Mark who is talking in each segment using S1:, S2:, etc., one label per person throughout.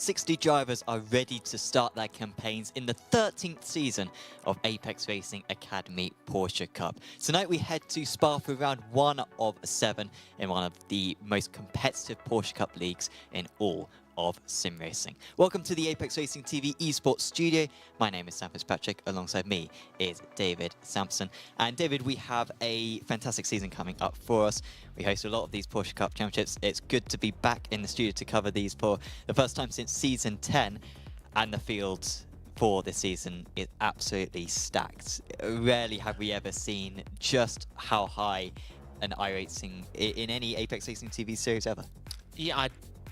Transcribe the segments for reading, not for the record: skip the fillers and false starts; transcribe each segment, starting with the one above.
S1: 60 drivers are ready to start their campaigns in the 13th season of Apex Racing Academy Porsche Cup. Tonight we head to Spa for round 1 of 7 in one of the most competitive Porsche Cup leagues in all of sim racing. Welcome to the Apex Racing TV esports studio. My name is Sam Fitzpatrick. Alongside me is David Sampson. And David, we have a fantastic season coming up for us. We host a lot of these Porsche Cup championships. It's good to be back in the studio to cover these for the first time since season 10, and the field for this season is absolutely stacked. Rarely have we ever seen just how high an iRacing in any Apex Racing TV series ever.
S2: Yeah, I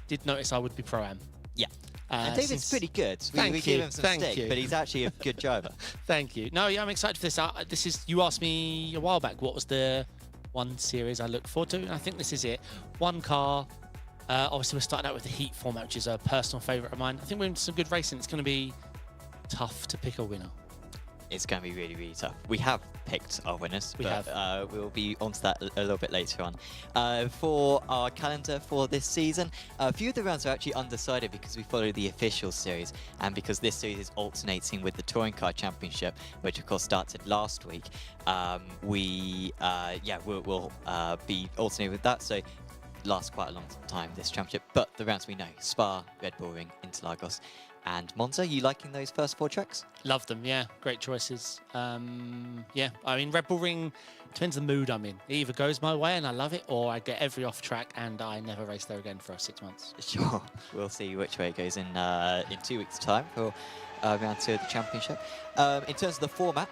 S2: did notice I would be Pro-Am.
S1: Yeah. And David's pretty good. We give him some stick, but he's actually a good driver.
S2: Thank you. No, yeah, I'm excited for this. You asked me a while back what was the one series I look forward to, and I think this is it. One car. Obviously, we're starting out with the Heat format, which is a personal favourite of mine. I think we're into some good racing. It's going to be tough to pick a winner.
S1: It's going to be really, really tough. We have picked our winners, we'll be onto that a little bit later on. For our calendar for this season, a few of the rounds are actually undecided because we follow the official series, and because this series is alternating with the Touring Car Championship, which of course started last week. We'll be alternating with that, so lasts quite a long time, this championship. But the rounds we know: Spa, Red Bull Ring, Interlagos, and Monza. You liking those first 4 tracks?
S2: Love them, yeah. Great choices. Yeah, I mean, Red Bull Ring depends on the mood I'm in. It either goes my way and I love it, or I get every off track and I never race there again for 6 months.
S1: Sure. We'll see which way it goes in 2 weeks' time for round 2 of the championship. In terms of the format,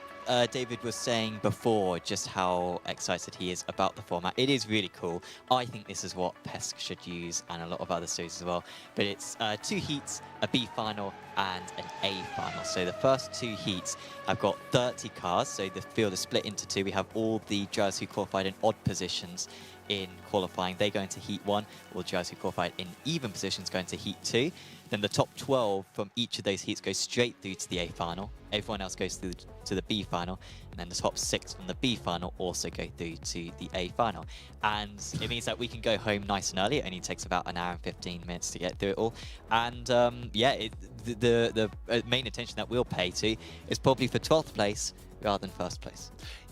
S1: David was saying before just how excited he is about the format. It is really cool. I think this is what PESC should use, and a lot of other series as well. But it's 2 heats, a B final and an A final. So the first 2 heats have got 30 cars. So the field is split into 2. We have all the drivers who qualified in odd positions in qualifying. They go into heat 1. All the drivers who qualified in even positions go into heat 2. Then the top 12 from each of those heats go straight through to the A final. Everyone else goes through to the B final. And then the top 6 from the B final also go through to the A final. And it means that we can go home nice and early. It only takes about an hour and 15 minutes to get through it all. And yeah, the main attention that we'll pay to is probably for 12th place rather than 1st place.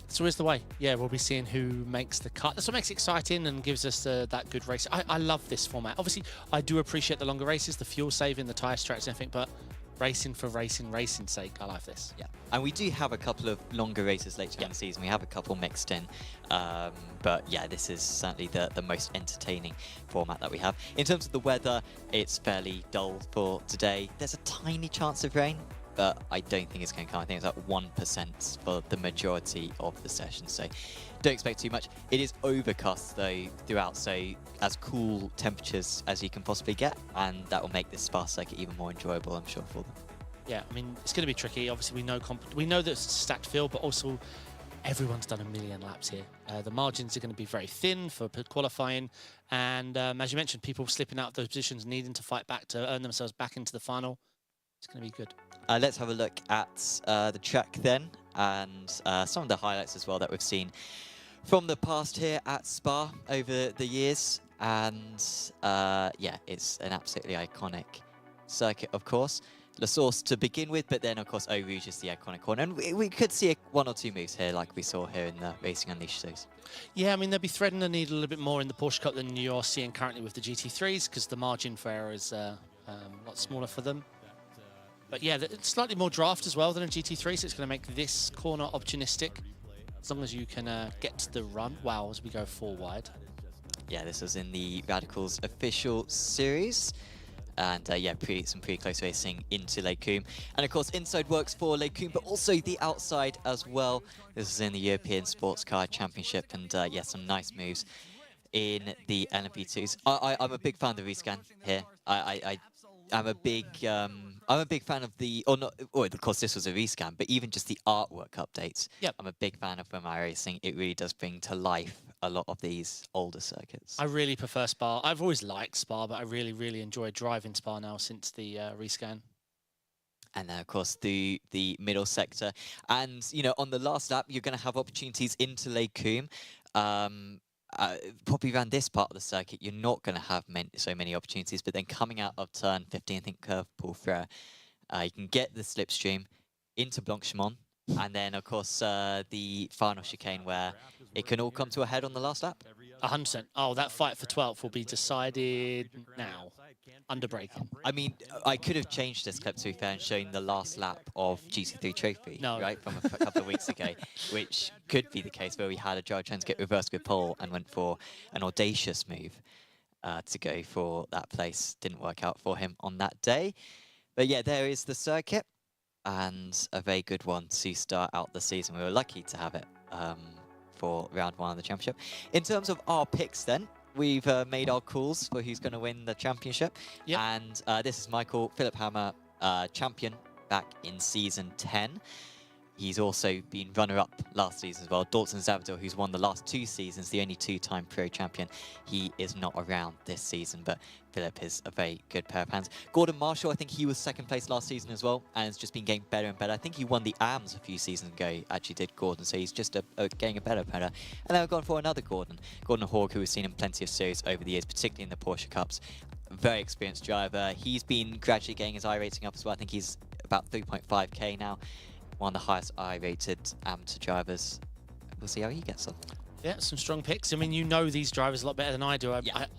S2: So is the way. Yeah, we'll be seeing who makes the cut. That's what makes it exciting and gives us that good race. I love this format. Obviously, I do appreciate the longer races, the fuel saving, the tyre stretch and everything, but racing for racing's sake, I like this.
S1: Yeah, and we do have a couple of longer races later in the season. We have a couple mixed in, but yeah, this is certainly the most entertaining format that we have. In terms of the weather, it's fairly dull for today. There's a tiny chance of rain, but I don't think it's going to come. I think it's like 1% for the majority of the session, so don't expect too much. It is overcast though throughout, so as cool temperatures as you can possibly get, and that will make this Spa circuit even more enjoyable, I'm sure, for them.
S2: Yeah, I mean, it's going to be tricky. Obviously, we know that it's a stacked field, but also everyone's done a million laps here. The margins are going to be very thin for qualifying, and as you mentioned, people slipping out of those positions, needing to fight back to earn themselves back into the final. It's going to be good.
S1: Let's have a look at the track then, and some of the highlights as well that we've seen from the past here at Spa over the years. And yeah, it's an absolutely iconic circuit, of course. La Source to begin with, but then of course Eau Rouge is the iconic corner, and we could see 1 or 2 moves here like we saw here in the Racing Unleashed series.
S2: Yeah, I mean, they'll be threading the needle a little bit more in the Porsche Cup than you're seeing currently with the GT3s, because the margin for error is a lot smaller for them. But yeah, it's slightly more draft as well than a GT3, so it's going to make this corner opportunistic, as long as you can get the run. Wow, as we go 4 wide.
S1: Yeah, this was in the Radicals official series. And yeah, some pretty close racing into Lake Coombe. And of course, inside works for Lake Coombe, but also the outside as well. This is in the European Sports Car Championship, and yeah, some nice moves in the LMP2s. I'm a big fan of the rescan here. I'm a big fan of the, of course this was a rescan, but even just the artwork updates.
S2: Yep.
S1: I'm a big fan of from iRacing. It really does bring to life a lot of these older circuits.
S2: I really prefer Spa. I've always liked Spa, but I really, really enjoy driving Spa now since the rescan.
S1: And then, of course, the middle sector. And, you know, on the last lap, you're going to have opportunities into Lake Coombe. probably around this part of the circuit, you're not going to have so many opportunities. But then coming out of turn 15, I think curve pull Frere, you can get the slipstream into Blanchimont, and then of course the final chicane where it can all come to a head on the last lap.
S2: 100%. Oh, that fight for 12th will be decided now, under braking.
S1: I mean, I could have changed this clip, to be fair, and shown the last lap of GT3 Trophy, right, from a couple of weeks ago, which could be the case where we had a driver trying to get reversed with pole and went for an audacious move to go for that place. Didn't work out for him on that day. But yeah, there is the circuit, and a very good one to start out the season. We were lucky to have it for round 1 of the championship. In terms of our picks then, we've made our calls for who's going to win the championship. Yep. And this is my call. Philipp Hammer, champion back in season 10. He's also been runner-up last season as well. Dalton Zavadil, who's won the last 2 seasons, the only 2-time pro champion. He is not around this season, but Philip is a very good pair of hands. Gordon Marshall, I think he was 2nd place last season as well, and has just been getting better and better. I think he won the AMS a few seasons ago, actually did Gordon, so he's just getting a better player. And then we've gone for another Gordon Hawk, who we've seen in plenty of series over the years, particularly in the Porsche Cups. Very experienced driver. He's been gradually getting his iRacing up as well. I think he's about 3.5k now. One of the highest I-rated amateur drivers. We'll see how he gets on.
S2: Yeah, some strong picks. I mean, you know these drivers a lot better than I do.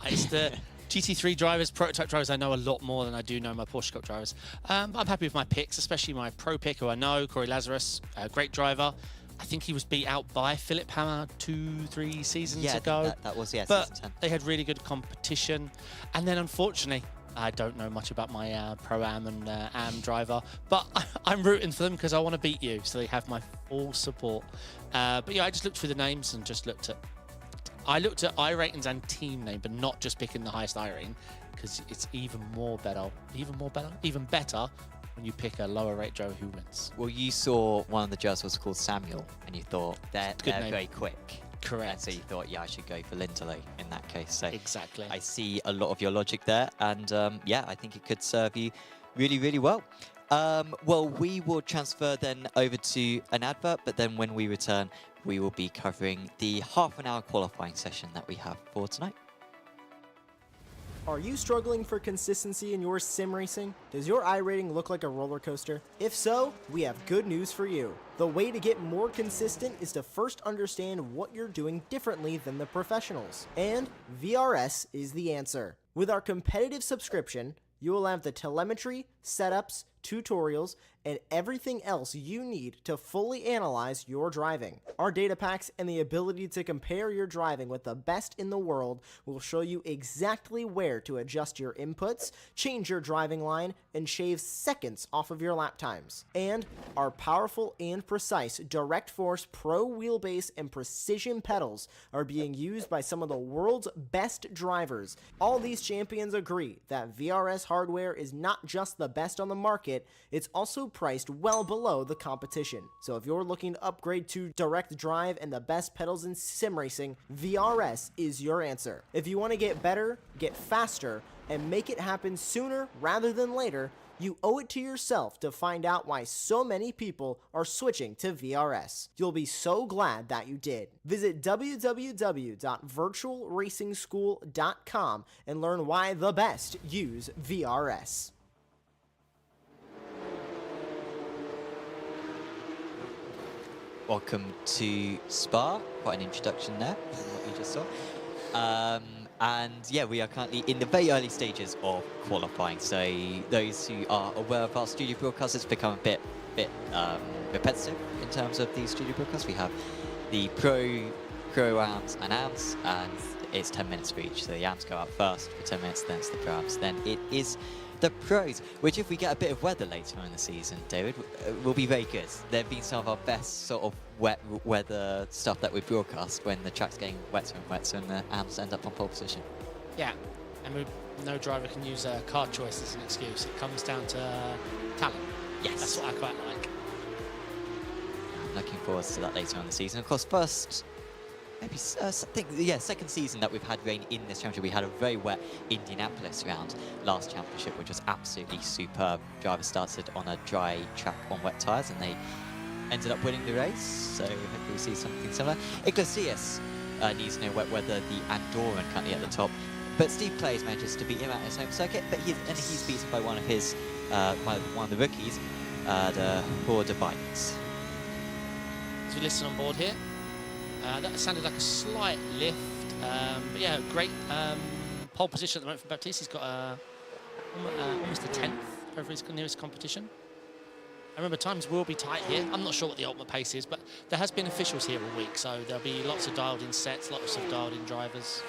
S2: It's the GT3 drivers, prototype drivers, I know a lot more than I do know my Porsche Cup drivers. But I'm happy with my picks, especially my pro pick, who I know, Corey Lazarus, a great driver. I think he was beat out by Philipp Hammer 2-3 seasons ago.
S1: That was, yeah,
S2: but
S1: season 10.
S2: They had really good competition. And then, unfortunately, I don't know much about my Pro-Am and Am driver, but I'm rooting for them because I want to beat you, so they have my full support. But yeah, I just looked through the names and just looked at iRatings and team name, but not just picking the highest iRating, because it's even better when you pick a lower rate driver who wins.
S1: Well, you saw one of the drivers was called Samuel, and you thought they're very quick.
S2: Correct.
S1: And so you thought, yeah, I should go for Lindley in that case. So
S2: exactly.
S1: I see a lot of your logic there, and yeah, I think it could serve you really, really well. Well, we will transfer then over to an advert, but then when we return, we will be covering the half-an-hour qualifying session that we have for tonight.
S3: Are you struggling for consistency in your sim racing? Does your iRating look like a roller coaster? If so, we have good news for you. The way to get more consistent is to first understand what you're doing differently than the professionals. And VRS is the answer. With our competitive subscription, you will have the telemetry, setups, tutorials, and everything else you need to fully analyze your driving. Our data packs and the ability to compare your driving with the best in the world will show you exactly where to adjust your inputs, change your driving line, and shave seconds off of your lap times. And our powerful and precise Direct Force Pro wheelbase and precision pedals are being used by some of the world's best drivers. All these champions agree that VRS hardware is not just the best on the market, it's also priced well below the competition. So if you're looking to upgrade to direct drive and the best pedals in sim racing, VRS is your answer. If you want to get better, get faster, and make it happen sooner rather than later, you owe it to yourself to find out why so many people are switching to VRS. You'll be so glad that you did. Visit www.virtualracingschool.com and learn why the best use VRS.
S1: Welcome to Spa. Quite an introduction there from what you just saw. And yeah, we are currently in the very early stages of qualifying. So those who are aware of our studio broadcasts, it's become a bit repetitive in terms of these studio broadcasts. We have the Pro AMs and AMs, and it's 10 minutes for each. So the AMs go out first for 10 minutes, then it's the Pro AMs. Then it is the pros, which if we get a bit of weather later in the season, David, will be very good. They've been some of our best sort of wet weather stuff that we broadcast when the track's getting wetter and wetter and the AMs end up on pole position.
S2: Yeah, and no driver can use car choice as an excuse. It comes down to talent.
S1: Yes.
S2: That's what I quite like.
S1: I'm looking forward to that later on in the season. Of course, first, maybe second season that we've had rain in this championship. We had a very wet Indianapolis round last championship, which was absolutely superb. Drivers started on a dry track on wet tyres, and they ended up winning the race. So hopefully we see something similar. Iglesias needs to know whether the Andorran currently at the top. But Steve Clays manages to beat him at his home circuit, but he's beaten by one of his one of the rookies, the Border Bikes.
S2: As we listen on board here, that sounded like a slight lift, but yeah, great pole position at the moment for Baptiste. He's got almost a 10th over his nearest competition. I remember times will be tight here. I'm not sure what the ultimate pace is, but there has been officials here all week, so there'll be lots of dialed-in sets, lots of dialed-in drivers.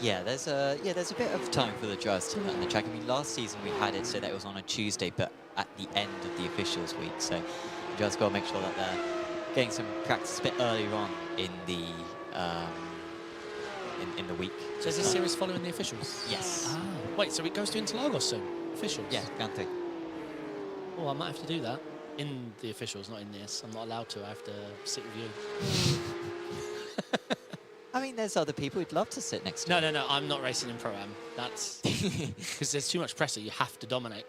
S1: Yeah, there's a bit of time for the drivers to learn the track. I mean, last season we had it so that it was on a Tuesday, but at the end of the officials week, so the drivers got to make sure that they're getting some practice a bit earlier on in the in the week.
S2: So is this series following the officials?
S1: Yes.
S2: Ah, wait, so it goes to Interlagos soon? Officials?
S1: Yeah, round 3.
S2: Oh, I might have to do that. In the officials, not in this. I'm not allowed to. I have to sit with you.
S1: I mean, there's other people who'd love to sit next to
S2: No,
S1: you.
S2: no, no. I'm not racing in Pro-Am. That's... Because there's too much pressure. You have to dominate.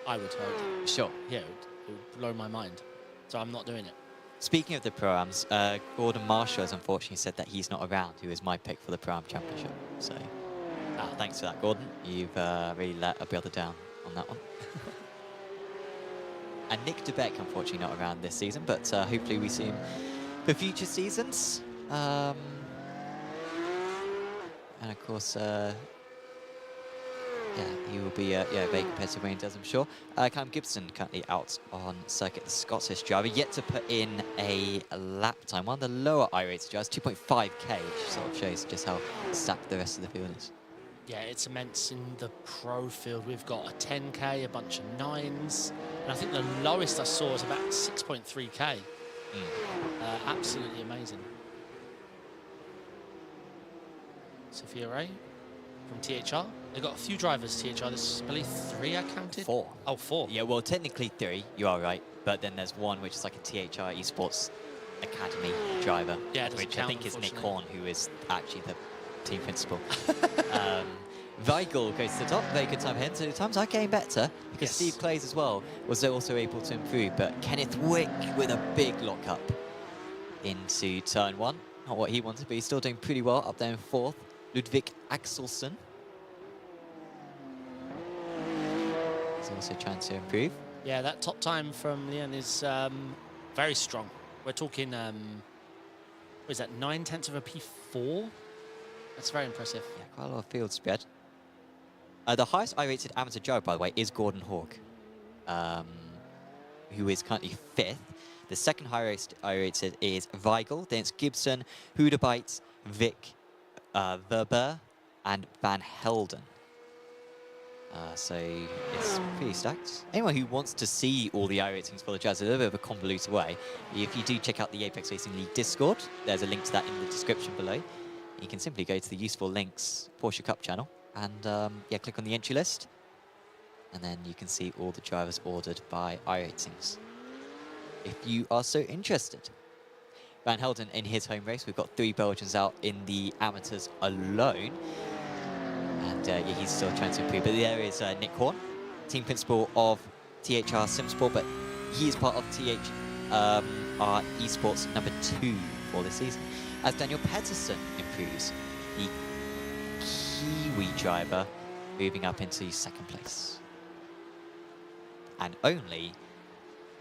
S2: I would hope.
S1: Sure.
S2: Yeah, it would blow my mind. So I'm not doing it.
S1: Speaking of the Pro-Ams, Gordon Marshall has unfortunately said that he's not around, who is my pick for the Pro-Am Championship. So, thanks for that, Gordon. You've really let a brother down on that one. And Nick DeBeck, unfortunately, not around this season, but hopefully we see him for future seasons. And of course, yeah, he will be very competitive when he does, I'm sure. Callum Gibson currently out on circuit, the Scottish driver, yet to put in a lap time. One of the lower iRacing drivers, 2.5k, which sort of shows just how stacked the rest of the field is.
S2: Yeah, it's immense in the pro field. We've got a 10k, a bunch of 9s, and I think the lowest I saw was about 6.3k. Absolutely amazing. Sophia Ray from THR. They've got a few drivers, THR. There's, I believe, 3 I counted.
S1: 4.
S2: Oh, 4.
S1: Yeah, well, technically 3, you are right. But then there's one which is like a THR Esports Academy driver,
S2: Yeah,
S1: which
S2: count,
S1: I think is Nick Horn, who is actually the team principal. Weigel goes to the top, very good time here. So the times are getting better because
S2: Yes.
S1: Steve Clays as well was also able to improve. But Kenneth Wick with a big lockup into turn 1. Not what he wanted, but he's still doing pretty well up there in 4th. Ludwig Axelsson. He's also trying to improve.
S2: Yeah, that top time from Leon is very strong. We're talking, what is that, 9/10 of a P4? That's very impressive.
S1: Yeah, quite a lot of field spread. The highest I-rated amateur driver, by the way, is Gordon Hawk, who is currently 5th. The second highest I-rated is Weigel, then it's Gibson, Hudebite, Vic, Verber, and Van Helden. So it's pretty stacked. Anyone who wants to see all the I-ratings for the Jazz in a little bit of a convoluted way, if you do check out the Apex Racing League Discord, there's a link to that in the description below. You can simply go to the Useful Links Porsche Cup channel and yeah, click on the entry list. And then you can see all the drivers ordered by iRatings, if you are so interested. Van Helden in his home race, we've got 3 Belgians out in the amateurs alone. And yeah, he's still trying to improve. But there is Nick Horn, team principal of THR Simsport, but he is part of THR Esports number 2 for this season. As Daniel Pettersson improves, the Kiwi driver moving up into 2nd place. And only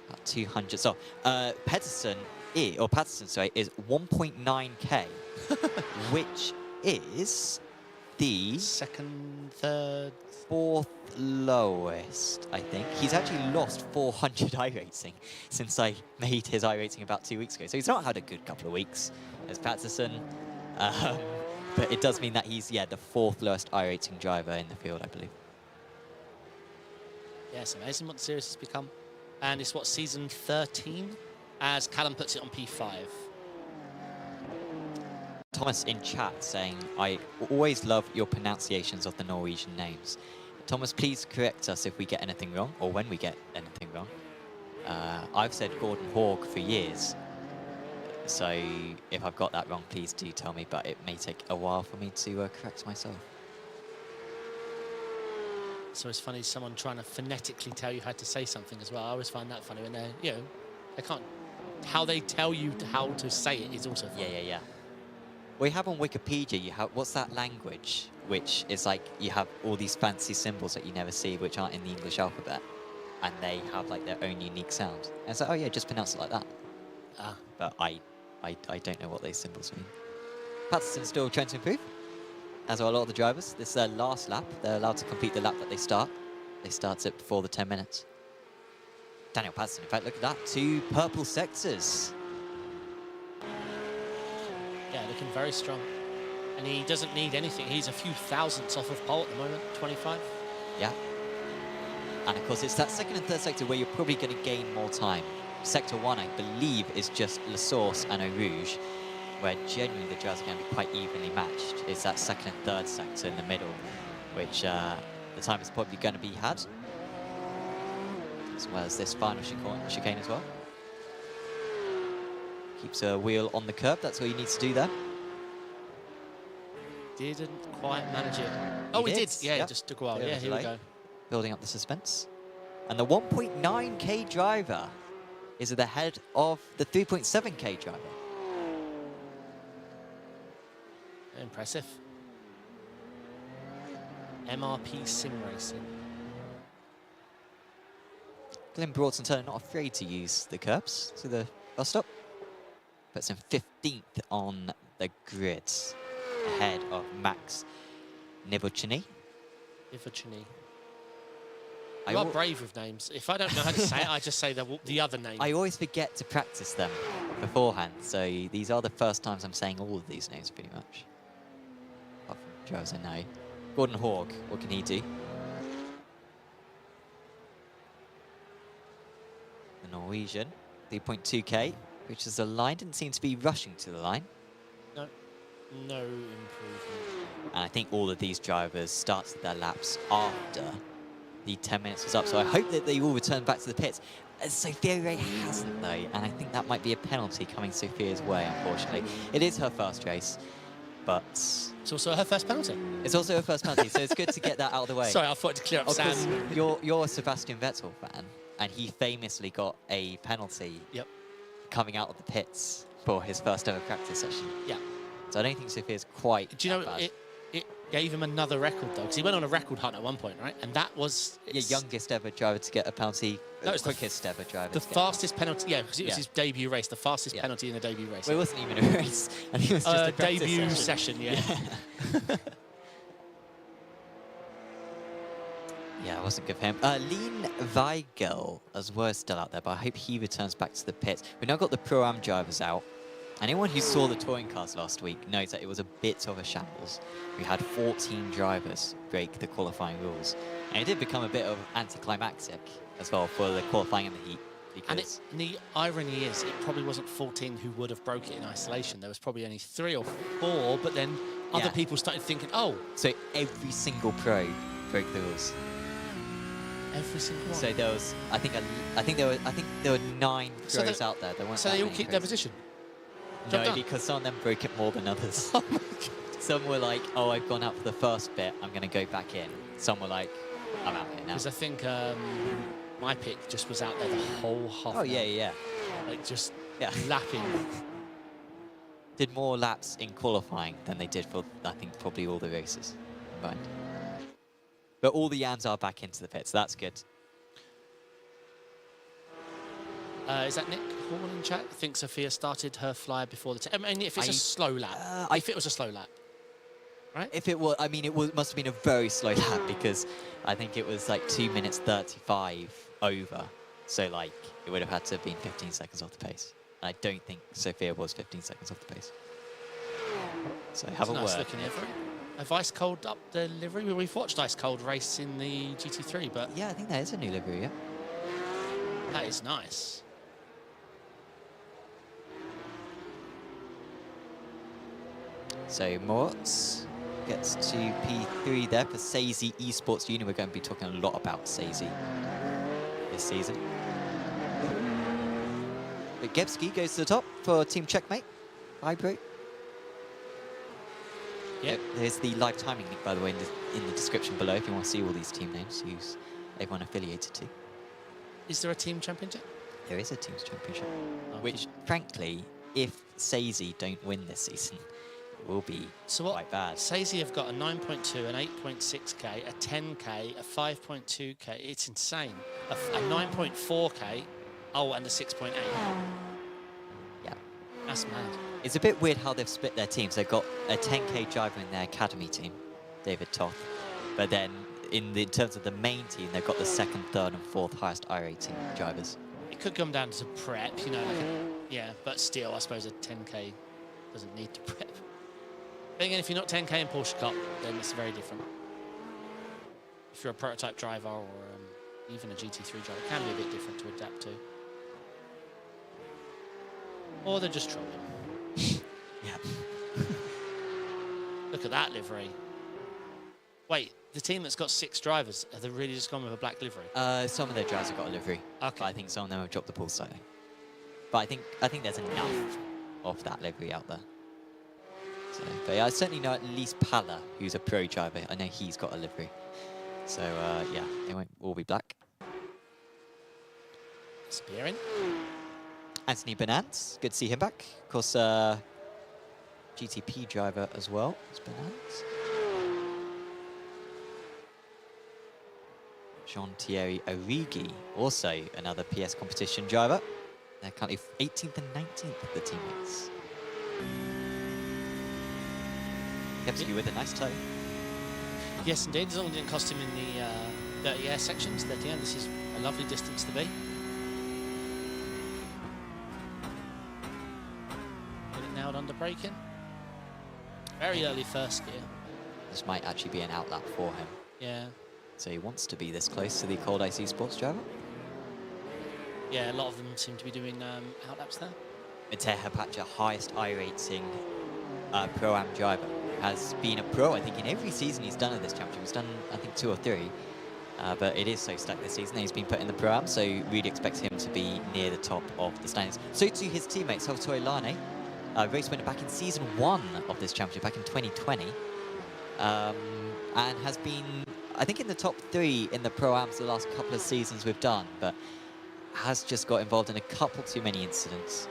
S1: about 200. So Patterson is 1.9k, which is the
S2: 2nd, 3rd,
S1: 4th lowest, I think. He's actually lost 400 iRacing since I made his iRacing about 2 weeks ago. So he's not had a good couple of weeks as Patterson. But it does mean that he's, yeah, the 4th lowest iRacing driver in the field, I believe.
S2: Yeah, it's amazing what the series has become. And it's what, season 13, as Callum puts it on P5.
S1: Thomas in chat saying, I always love your pronunciations of the Norwegian names. Thomas, please correct us if we get anything wrong, or when we get anything wrong. I've said Gordon Hawk for years, so if I've got that wrong, please do tell me, but it may take a while for me to correct myself.
S2: So it's funny, someone trying to phonetically tell you how to say something as well. I always find that funny when they, you know, they can't how they tell you how to say it is also fun.
S1: Yeah. We have on Wikipedia, you have, what's that language? Which is like, you have all these fancy symbols that you never see, which aren't in the English alphabet. And they have like their own unique sound. And it's like, oh yeah, just pronounce it like that. But I don't know what those symbols mean. Patterson's still trying to improve, as are a lot of the drivers. This is their last lap. They're allowed to complete the lap that they start. They start it before the 10 minutes. Daniel Patterson, in fact, look at that. 2 purple sectors.
S2: Yeah, looking very strong. And he doesn't need anything. He's a few thousandths off of pole at the moment, 25.
S1: Yeah. And of course, it's that second and third sector where you're probably going to gain more time. Sector 1, I believe, is just La Source and Eau Rouge, where genuinely the drivers are going to be quite evenly matched. It's that second and third sector in the middle, which the time is probably going to be had, as well as this final chicane as well. Keeps a wheel on the curb, that's all you need to do there.
S2: Didn't quite manage it. Oh, he did. Yeah,
S1: yep.
S2: it just took a while. Yeah, here we go.
S1: Building up the suspense. And the 1.9k driver is at the head of the 3.7k driver.
S2: Impressive. MRP Sim Racing.
S1: Glenn Broughton Turner not afraid to use the curbs to the bus stop. Puts him 15th on the grid, ahead of Max Nivocini.
S2: You are brave with names. If I don't know how to say it, I just say the other name.
S1: I always forget to practice them beforehand, so these are the first times I'm saying all of these names pretty much. Apart from drivers I know. Gordon Hawk, what can he do? The Norwegian, 3.2k, which is the line, didn't seem to be rushing to the line.
S2: No improvement.
S1: And I think all of these drivers started their laps after the 10 minutes was up, so I hope that they will return back to the pits. Sophia Ray hasn't, though, and I think that might be a penalty coming Sophia's way, unfortunately. It is her first race, but...
S2: It's also her first penalty.
S1: It's also her first penalty, so it's good to get that out of the way.
S2: Sorry, I thought to clear up Sam.
S1: You're a Sebastian Vettel fan, and he famously got a penalty coming out of the pits for his first ever practice session.
S2: Yeah.
S1: So I don't think Sophia's quite
S2: Do you know, it gave him another record, though, because he went on a record hunt at one point, right? And that was...
S1: youngest ever driver to get a penalty. No, it's quickest ever driver
S2: the fastest penalty, yeah, because it was his debut race, the fastest penalty in a debut race.
S1: Well, it wasn't even a race. I think it was just a
S2: debut session, yeah.
S1: Yeah, it wasn't good for him. Lean Weigel as well is still out there, but I hope he returns back to the pits. We've now got the Pro-Am drivers out. Anyone who saw the touring cars last week knows that it was a bit of a shambles. We had 14 drivers break the qualifying rules. And it did become a bit of anticlimactic as well for the qualifying and the heat.
S2: And the irony is, it probably wasn't 14 who would have broke it in isolation. There was probably only 3 or 4, but then other people started thinking, oh.
S1: So every single pro broke the rules.
S2: Every single one.
S1: So there was, I think there were 9 pros out there.
S2: So they all keep their position.
S1: No, because some of them broke it more than others.
S2: Oh my God.
S1: Some were like, oh, I've gone out for the first bit, I'm going to go back in. Some were like, I'm out here now.
S2: Because I think my pick just was out there the whole half.
S1: Oh, yeah.
S2: Like, just lapping.
S1: Did more laps in qualifying than they did for, I think, probably all the races combined. But all the Yams are back into the pits, so that's good.
S2: Is that Nick Horn in chat? I think Sophia started her flyer before the... I mean, if it's a slow lap. If it was a slow lap. Right?
S1: If it was... I mean, must have been a very slow lap because I think it was like 2 minutes 35 over. So, like, it would have had to have been 15 seconds off the pace. And I don't think Sophia was 15 seconds off the pace. So, have a word.
S2: Nice looking livery. Have Ice Cold up the livery? Well, we've watched Ice Cold race in the GT3, but...
S1: Yeah, I think that is a new livery, yeah.
S2: That is nice.
S1: So Moritz gets to P3 there for Sazy Esports Union. We're going to be talking a lot about Sazy this season. But Gebski goes to the top for Team Checkmate. Hybrid. Yep. There's the live timing link, by the way, in the description below if you want to see all these team names who's everyone affiliated to.
S2: Is there a team championship?
S1: There is a Teams Championship,
S2: Oh,
S1: which, frankly, if Sazy don't win this season, will be quite bad.
S2: Sazy have got a 9.2, an 8.6k, a 10k, a 5.2k. It's insane. A 9.4k, oh, and a 6.8.
S1: Yeah.
S2: That's mad.
S1: It's a bit weird how they've split their teams. They've got a 10k driver in their academy team, David Toth, but then in terms of the main team, they've got the second, third, and fourth highest iRacing drivers.
S2: It could come down to prep, you know, yeah, but still, I suppose a 10k doesn't need to prep. But again, if you're not 10k in Porsche Cup, then it's very different. If you're a prototype driver or even a GT3 driver, it can be a bit different to adapt to. Or they're just trolling.
S1: Yeah.
S2: Look at that livery. Wait, the team that's got 6 drivers, have they really just gone with a black livery?
S1: Some of their drivers have got a livery.
S2: Okay.
S1: But I think some of them have dropped the ball slightly. But I think there's enough of that livery out there. So, but yeah, I certainly know at least Pala, who's a pro driver. I know he's got a livery. So yeah, they won't all be black.
S2: Disappearing.
S1: Anthony Benance, good to see him back. Of course, GTP driver as well as Benance. Jean-Thierry Origi, also another PS competition driver. They're currently 18th and 19th of the teammates. Kepsky with a nice toe.
S2: Yes, indeed. As long as it didn't cost him in the 30 air sections, that yeah, this is a lovely distance to be. Get it nailed under braking. Very early first gear.
S1: This might actually be an outlap for him.
S2: Yeah.
S1: So he wants to be this close to the Cold Ice Esports driver.
S2: Yeah, a lot of them seem to be doing outlaps there.
S1: Matej Hapacha, highest iRacing Pro-Am driver. Has been a pro, I think, in every season he's done at this championship. He's done, I think, 2 or 3. But it is so stuck this season. He's been put in the Pro-Am, so really expect him to be near the top of the standings. So to his teammates, Salvatore Lane, race winner back in season 1 of this championship, back in 2020. And has been, I think, in the top 3 in the Pro-Ams the last couple of seasons we've done, but has just got involved in a couple too many incidents.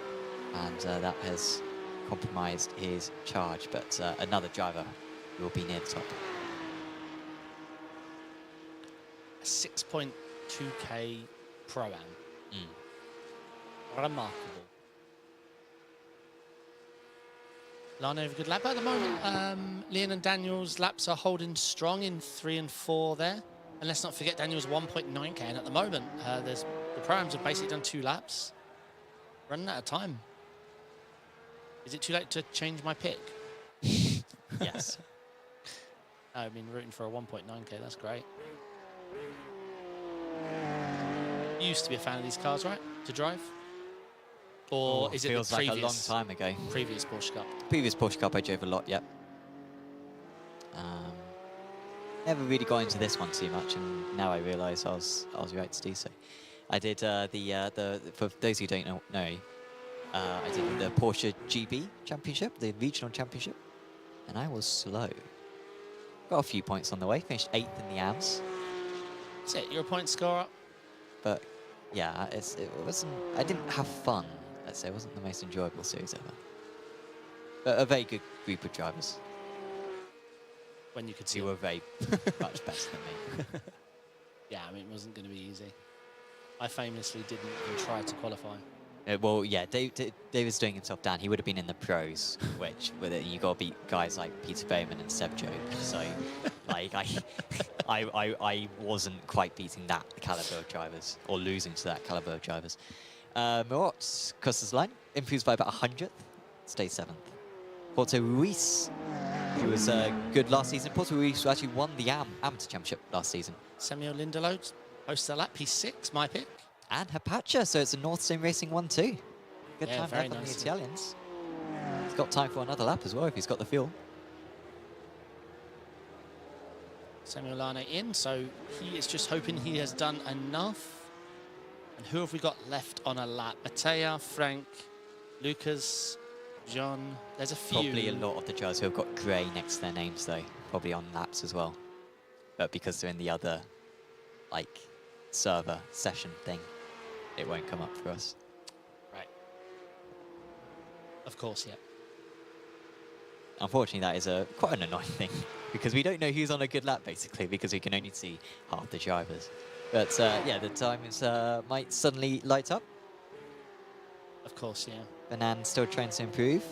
S1: And that has compromised his charge, but another driver will be near the top.
S2: A 6.2k Pro-Am. Remarkable. Lana have a good lap at the moment. Leon and Daniel's laps are holding strong in 3 and 4 there. And let's not forget Daniel's 1.9k, and at the moment, the Pro-Ams have basically done 2 laps. Running out of time. Is it too late to change my pick?
S1: Yes.
S2: I've been rooting for a 1.9k, that's great. You used to be a fan of these cars, right? To drive? Or is it
S1: feels
S2: the
S1: like
S2: previous,
S1: a long time ago.
S2: previous Porsche Cup?
S1: Previous Porsche Cup I drove a lot, yep. Never really got into this one too much, and now I realise I was right to do so. I did for those who don't know, I did the Porsche GB Championship, the regional championship, and I was slow. Got a few points on the way, finished 8th in the AMS.
S2: That's it, you're a point scorer.
S1: But yeah, it wasn't, I didn't have fun, let's say. It wasn't the most enjoyable series ever. But a very good group of drivers.
S2: When you could see
S1: who were very much better than me.
S2: Yeah, I mean, it wasn't going to be easy. I famously didn't even try to qualify.
S1: Well, yeah, Dave was doing himself down. He would have been in the pros, which with it, you got to beat guys like Peter Bowman and Seb Job. So, like, I wasn't quite beating that caliber of drivers or losing to that caliber of drivers. Murat crosses the line, improves by about 100th, stays 7th. Porto Ruiz, who was good last season. Porto Ruiz actually won the Amateur Championship last season.
S2: Samuel Lindelof hosts the lap, P6, my pick.
S1: And Hapacha, so it's a North Sim Racing 1-2. Good
S2: Yeah,
S1: time
S2: very
S1: left on the
S2: nice.
S1: Italians. He's got time for another lap as well if he's got the fuel.
S2: Samuel Lane in, so he is just hoping he has done enough. And who have we got left on a lap? Mattea, Frank, Lucas, John. There's a few.
S1: Probably a lot of the drivers who have got grey next to their names though, probably on laps as well. But because they're in the other, like, server session thing. it won't come up for us.
S2: Right. Of course, yeah.
S1: Unfortunately, that is quite an annoying thing because we don't know who's on a good lap, basically, because we can only see half the drivers. But yeah, the time is might suddenly light up.
S2: Of course, yeah.
S1: Banan still trying to improve.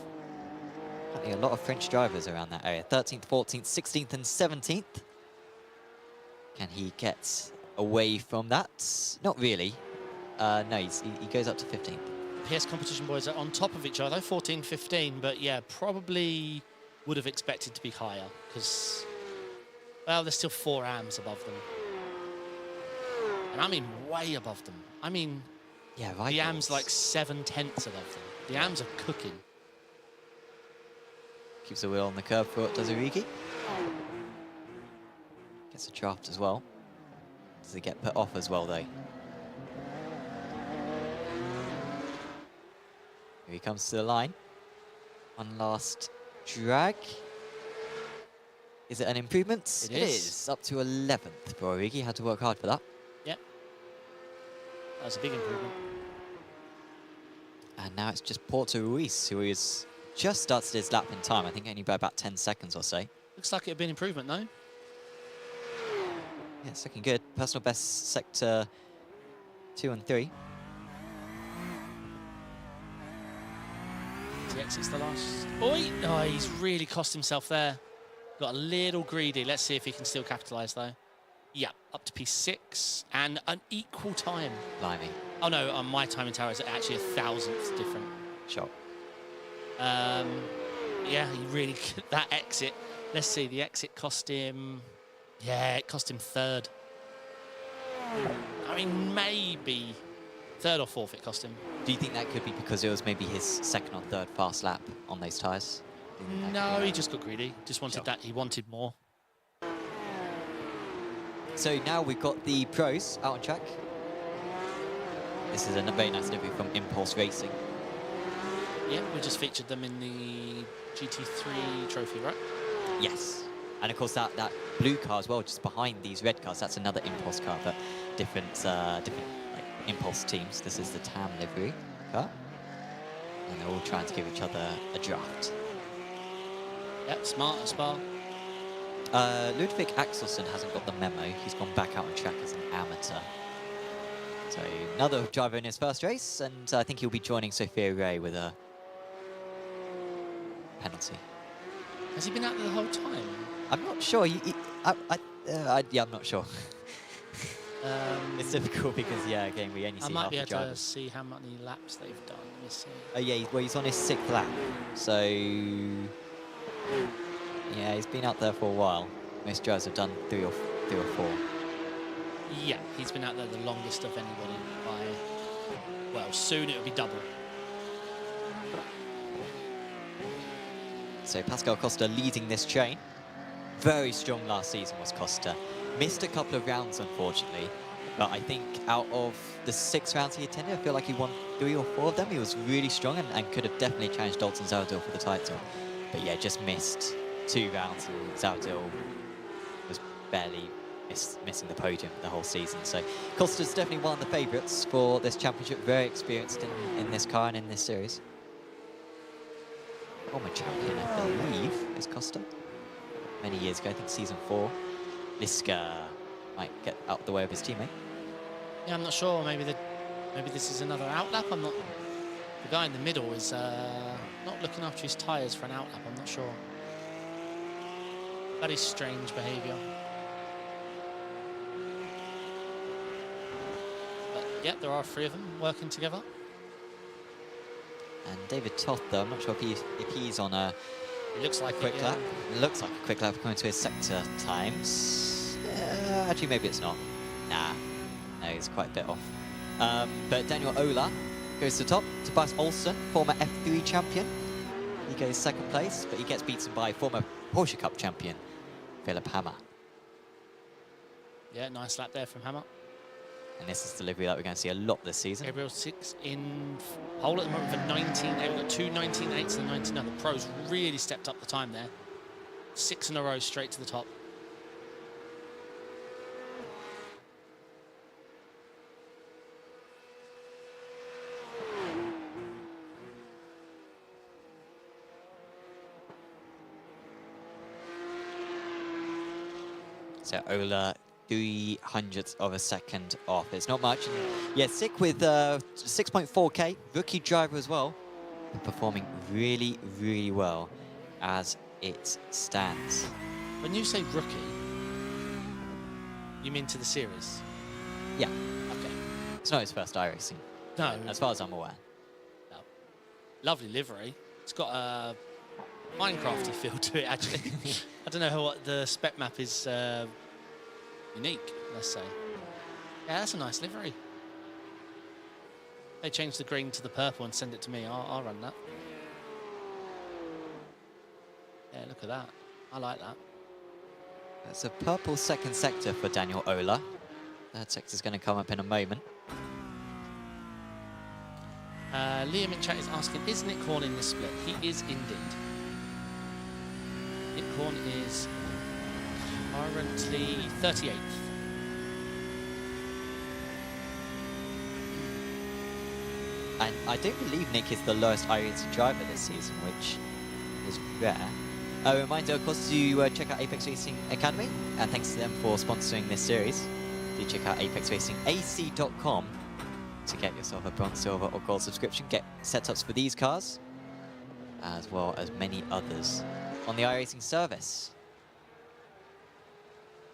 S1: Apparently a lot of French drivers around that area. 13th, 14th, 16th and 17th. Can he get away from that? Not really. No, he goes up to 15th.
S2: PS competition boys are on top of each other, 14, 15, but yeah, probably would have expected to be higher because, well, there's still 4 AMs above them. And I mean way above them. I mean,
S1: yeah, right.
S2: The AM's like 7/10 above them. The AMs are cooking.
S1: Keeps the wheel on the curb for Dazurigi. Gets a draft as well. Does he get put off as well, though? Here he comes to the line. One last drag. Is it an improvement?
S2: It is.
S1: Up to 11th for Origi. Had to work hard for that.
S2: Yep. That was a big improvement.
S1: And now it's just Porto Ruiz, who is just started his lap in time. I think only by about 10 seconds or so.
S2: Looks like it'd been improvement, though.
S1: Yeah, it's looking good. Personal best sector 2 and 3.
S2: He exits the last. Oi! Oh, he's really cost himself there. Got a little greedy. Let's see if he can still capitalise, though. Yeah, up to P6 and an equal time.
S1: Blimey.
S2: Oh no, on my time in tower is actually 1,000th different.
S1: Shot.
S2: Yeah, he really that exit. Let's see, the exit cost him. Yeah, it cost him 3rd. I mean, maybe 3rd or 4th it cost him.
S1: Do you think that could be because it was maybe his 2nd or 3rd fast lap on those tyres?
S2: No, he just got greedy. Just wanted that. He wanted more.
S1: So now we've got the pros out on track. This is a very nice delivery from Impulse Racing.
S2: Yeah, we just featured them in the GT3 trophy, right?
S1: Yes. And of course that blue car as well, just behind these red cars, that's another Impulse car, but different like, Impulse teams. This is the TAM livery car. And they're all trying to give each other a draft.
S2: Yep, smart as well.
S1: Ludwig Axelsen hasn't got the memo. He's gone back out on track as an amateur. So another driver in his first race, and I think he'll be joining Sophia Ray with a penalty.
S2: Has he been out there the whole time?
S1: I'm not sure. Yeah, I'm not sure. It's difficult because, yeah, again, we only see half the drivers.
S2: I might be able to see how many laps they've done. Let me see.
S1: Oh, yeah, well, he's on his 6th lap. So, yeah, he's been out there for a while. Most drivers have done 3 or 4.
S2: Yeah, he's been out there the longest of anybody by, well, soon it'll be double.
S1: So Pascal Costa leading this chain. Very strong last season was Costa. Missed a couple of rounds, unfortunately. But I think out of the 6 rounds he attended, I feel like he won 3 or 4 of them. He was really strong and could have definitely challenged Dalton Zawadiel for the title. But yeah, just missed 2 rounds and Zawadiel was barely missing the podium the whole season. So Costa's definitely one of the favourites for this championship. Very experienced in this car and in this series. Former champion, I believe, is Costa. Many years ago, I think season 4. Liska might get out the way of his teammate.
S2: Yeah, I'm not sure. Maybe this is another outlap. I'm not. The guy in the middle is not looking after his tyres for an outlap. I'm not sure. That is strange behaviour. But yeah, there are 3 of them working together.
S1: And David Toth, though, I'm not sure if he's on a
S2: It looks like
S1: quick lap. It looks like a quick lap coming to his sector times. Actually, maybe it's not. Nah, no, he's quite a bit off. But Daniel Ola goes to top. Tobias Olsen, former F3 champion. He goes 2nd place, but he gets beaten by former Porsche Cup champion, Philip Hammer.
S2: Yeah, nice lap there from Hammer.
S1: And this is the delivery that we're going to see a lot this season.
S2: Gabriel 6 in pole at the moment for 19.8. We've got 2 19.8s and 19. The pros really stepped up the time there. 6 in a row straight to the top.
S1: So Ola, 0.03 of a second off. It's not much. And yeah, sick with 6.4K, rookie driver as well, performing really, really well as it stands.
S2: When you say rookie, you mean to the series?
S1: Yeah,
S2: Okay.
S1: it's not his first iRacing,
S2: No.
S1: as far as I'm aware.
S2: No. Lovely livery. It's got a Minecrafty feel to it, actually. I don't know what the spec map is unique, let's say. Yeah, that's a nice livery. They change the green to the purple and send it to me. I'll run that. Yeah, look at that. I like that.
S1: It's a purple second sector for Daniel Ola. Third sector's going to come up in a moment.
S2: Liam in chat is asking, is Nick Horn in this split? He is indeed. Nick Horn is currently 38th.
S1: And I don't believe Nick is the lowest iRacing driver this season, which is rare. A reminder, of course, to check out Apex Racing Academy, and thanks to them for sponsoring this series. Do check out apexracingac.com to get yourself a bronze, silver, or gold subscription. Get setups for these cars, as well as many others on the iRacing service.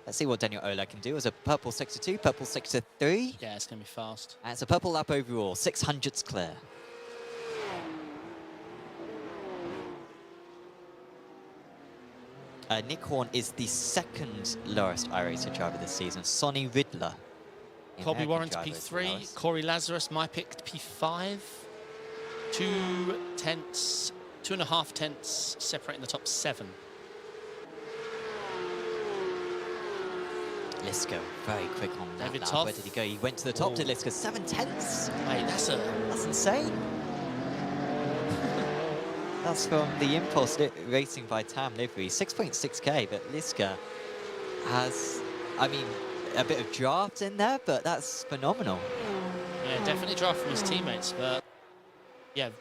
S1: Let's see what Daniel Ola can do as a purple sector 2, purple sector 3.
S2: Yeah, it's going to be fast.
S1: And it's a purple lap overall, 600s clear. Nick Horn is the second lowest iRacer driver this season. Sonny Riddler.
S2: Colby Warren's P3, Corey Lazarus, my pick, P5. 2.5 tenths separating the top 7.
S1: Liska, very quick on that
S2: David
S1: lap.
S2: Toth.
S1: Where did he go? He went to the top, did Liska. 7 tenths.
S2: Mate, that's
S1: insane. That's from the Impulse Racing by Tam livery. 6.6K, but Liska has, I mean, a bit of draft in there, but that's phenomenal.
S2: Yeah, definitely draft from his teammates, but yeah,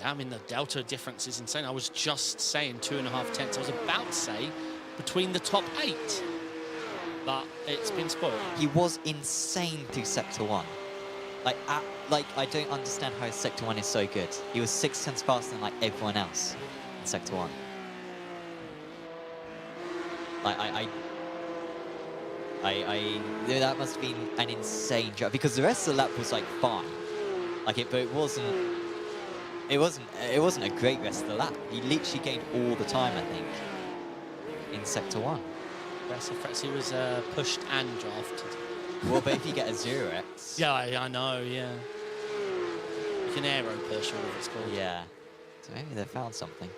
S2: I mean, the delta difference is insane. I was just saying 2.5 tenths. I was about to say between the top 8, but it's been spoiled.
S1: He was insane through Sector 1. Like, I don't understand how Sector 1 is so good. He was 6 tenths faster than, like, everyone else in Sector 1. Like, that must have been an insane job, because the rest of the lap was, like, fine. Like, but it wasn't a great rest of the lap. He literally gained all the time, I think, in Sector 1.
S2: He was pushed and drafted.
S1: Well, but if you get a 0x...
S2: Yeah, I know, yeah. You can aero push, whatever it's called.
S1: Yeah. So maybe they found something.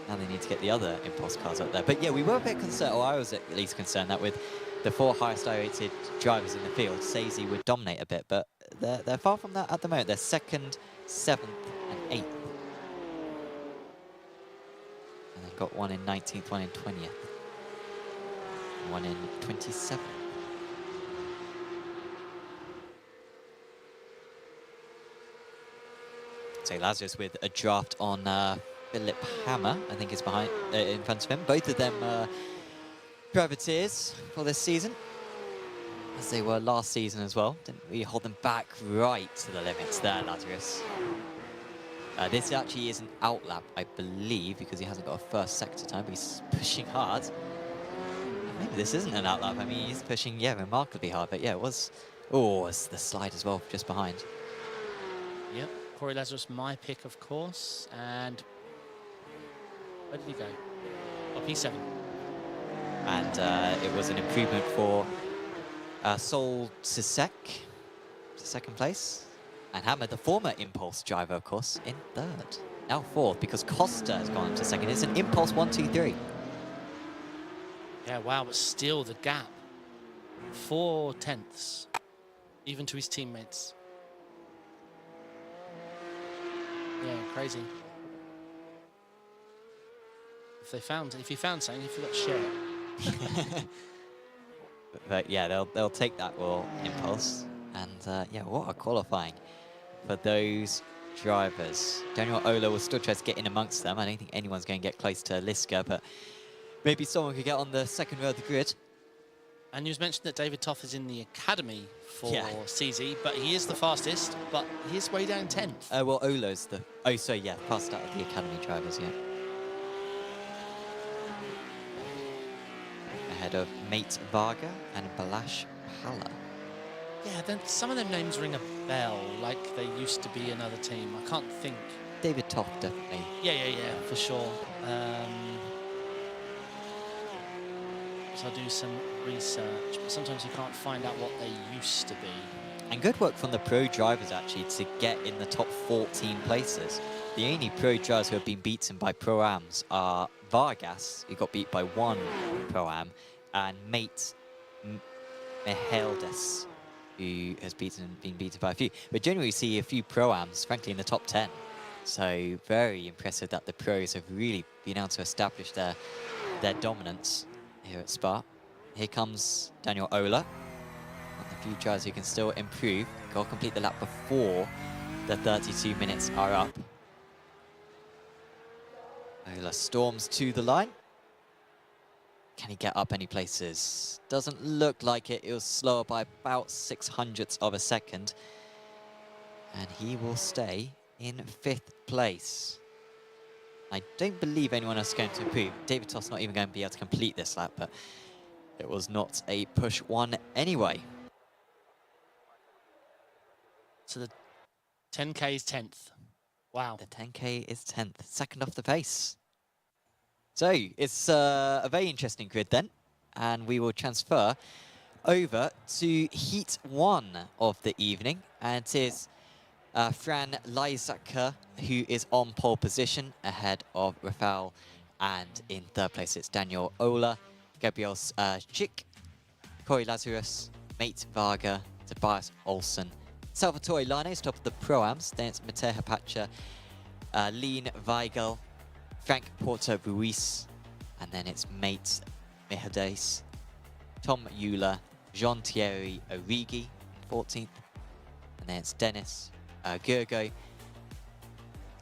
S1: Now they need to get the other Impulse cars up there. But yeah, we were a bit concerned, or I was at least concerned, that with the 4 highest I-rated drivers in the field, Sazy would dominate a bit, but they're far from that at the moment. They're 2nd, 7th, and 8th. And they've got one in 19th, one in 20th. And one in 27th. So Lazarus with a draft on Philip Hammer, I think is behind, in front of him. Both of them privateers for this season, as they were last season as well. Didn't we hold them back right to the limits there, Lazarus? This actually is an outlap, I believe, because he hasn't got a first sector time, but he's pushing hard. Maybe this isn't an outlap. I mean, he's pushing, yeah, remarkably hard. But yeah, it was. Oh, it's the slide as well, just behind.
S2: Yep. Corey Lazarus, my pick, of course. And where did he go? Oh, P7.
S1: And it was an improvement for Sol Sisek to 2nd place. And Hammer, the former Impulse driver, of course, in 3rd. Now 4th, because Costa has gone to 2nd. It's an Impulse 1, 2, 3.
S2: Yeah, wow, but still the gap. 4 tenths, even to his teammates. Yeah, crazy. If you found something, you forgot to share it.
S1: But yeah, they'll take that Royal Impulse. And yeah, what a qualifying for those drivers. Daniel Ola will still try to get in amongst them. I don't think anyone's going to get close to Liska, but maybe someone could get on the second row of the grid.
S2: And you was mentioned that David Toth is in the academy for
S1: Yeah.
S2: CZ, but he is the fastest, but he is way down 10th.
S1: Well, Ola's the... Oh, so yeah, fast out of the academy drivers, yeah. Ahead of Mate Varga and Balash Pala.
S2: Yeah, then some of them names ring a bell, like they used to be another team. I can't think.
S1: David Toth, definitely.
S2: Yeah, for sure. So I'll do some research, but sometimes you can't find out what they used to be.
S1: And good work from the pro drivers, actually, to get in the top 14 places. The only pro drivers who have been beaten by Pro-Ams are Vargas, who got beat by one Pro-Am, and Mate Meheldes, who has been beaten by a few. But generally, we see a few Pro-Ams, frankly, in the top 10. So very impressive that the pros have really been able to establish their dominance here at Spa. Here comes Daniel Ola. One of the few drivers who can still improve. Got to complete the lap before the 32 minutes are up. Ola storms to the line. Can he get up any places? Doesn't look like it. It was slower by about 600ths of a second. And he will stay in 5th place. I don't believe anyone else is going to improve. David Toth's not even going to be able to complete this lap, but it was not a push one anyway.
S2: So the 10K is 10th. Wow.
S1: The 10K is 10th, second off the pace. So it's a very interesting grid then, and we will transfer over to Heat 1 of the evening, and it is Fran Lysaker, who is on pole position ahead of Rafael, and in 3rd place it's Daniel Ola, Gabriel Schick, Corey Lazarus, Mate Varga, Tobias Olsen, Salvatore Lanes top of the Pro-Ams, then it's Mateo Hapacha, Lean Weigel, Frank Porter Ruiz, and then it's Mate Mihades, Tom Euler, Jean-Thierry Origi, 14th, and then it's Dennis Gergo,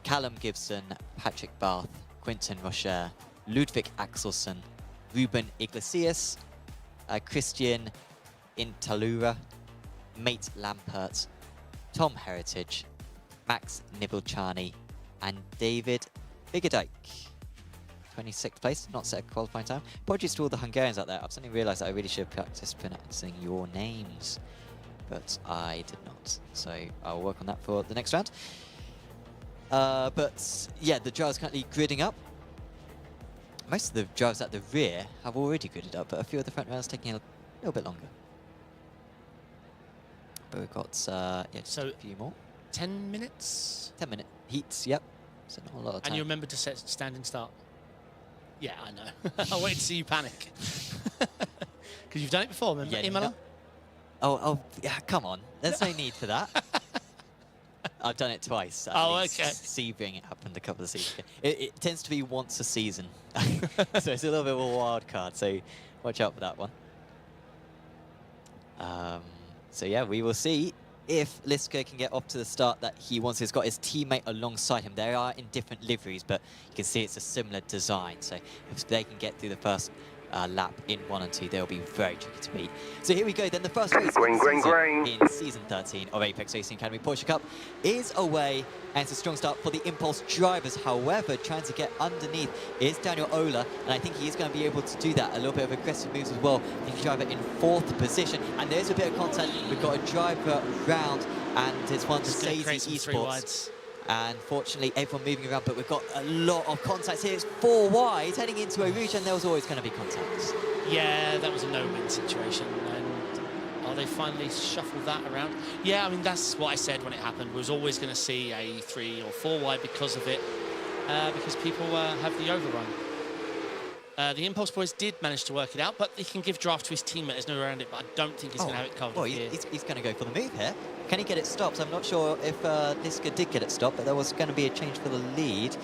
S1: Callum Gibson, Patrick Barth, Quinton Rocher, Ludwig Axelsen, Ruben Iglesias, Christian Intalura, Mate Lampert, Tom Heritage, Max Nibelchani, and David Bigerdike. 26th place, not set a qualifying time. Apologies to all the Hungarians out there. I've suddenly realised that I really should practice pronouncing your names, but I did not. So I'll work on that for the next round. But yeah, the drivers currently gridding up. Most of the drivers at the rear have already gridded up, but a few of the front rounds taking a little bit longer. But we've got yeah, just
S2: So
S1: a few more.
S2: 10 minutes?
S1: 10-minute heats, yep. So not a lot of time.
S2: And you remember to set standing start? Yeah, I know. I waited to see you panic. Because you've done it before, remember,
S1: Yeah,
S2: Imola?
S1: Oh, yeah, come on. There's no need for that. I've done it twice. At least.
S2: Okay.
S1: Sebring, it happened a couple of seasons ago. It tends to be once a season. So it's a little bit of a wild card, so watch out for that one. So yeah, we will see if Liska can get off to the start that he wants. He's got his teammate alongside him. They are in different liveries, but you can see it's a similar design. So if they can get through the first lap in 1 and 2, they'll be very tricky to beat. So here we go then. The first race in season 13 of Apex Racing Academy Porsche Cup is away, and it's a strong start for the Impulse drivers. However, trying to get underneath is Daniel Ola, and I think he's going to be able to do that. A little bit of aggressive moves as well. The driver in 4th position, and there's a bit of contact. We've got a driver round, and it's one of the Daisy Esports. And fortunately, everyone moving around, but we've got a lot of contacts here. It's 4 wide, heading into a route, and there was always going to be contacts.
S2: Yeah, that was a no-win situation. And are they finally shuffled that around? Yeah, I mean, that's what I said when it happened. We was always going to see a 3 or 4 wide because of it, because people have the overrun. The Impulse boys did manage to work it out, but he can give draft to his teammate. There's no way around it, but I don't think he's going to have it covered.
S1: Well, he's going to go for the move here. Can he get it stopped? I'm not sure if Liska did get it stopped, but there was going to be a change for the lead.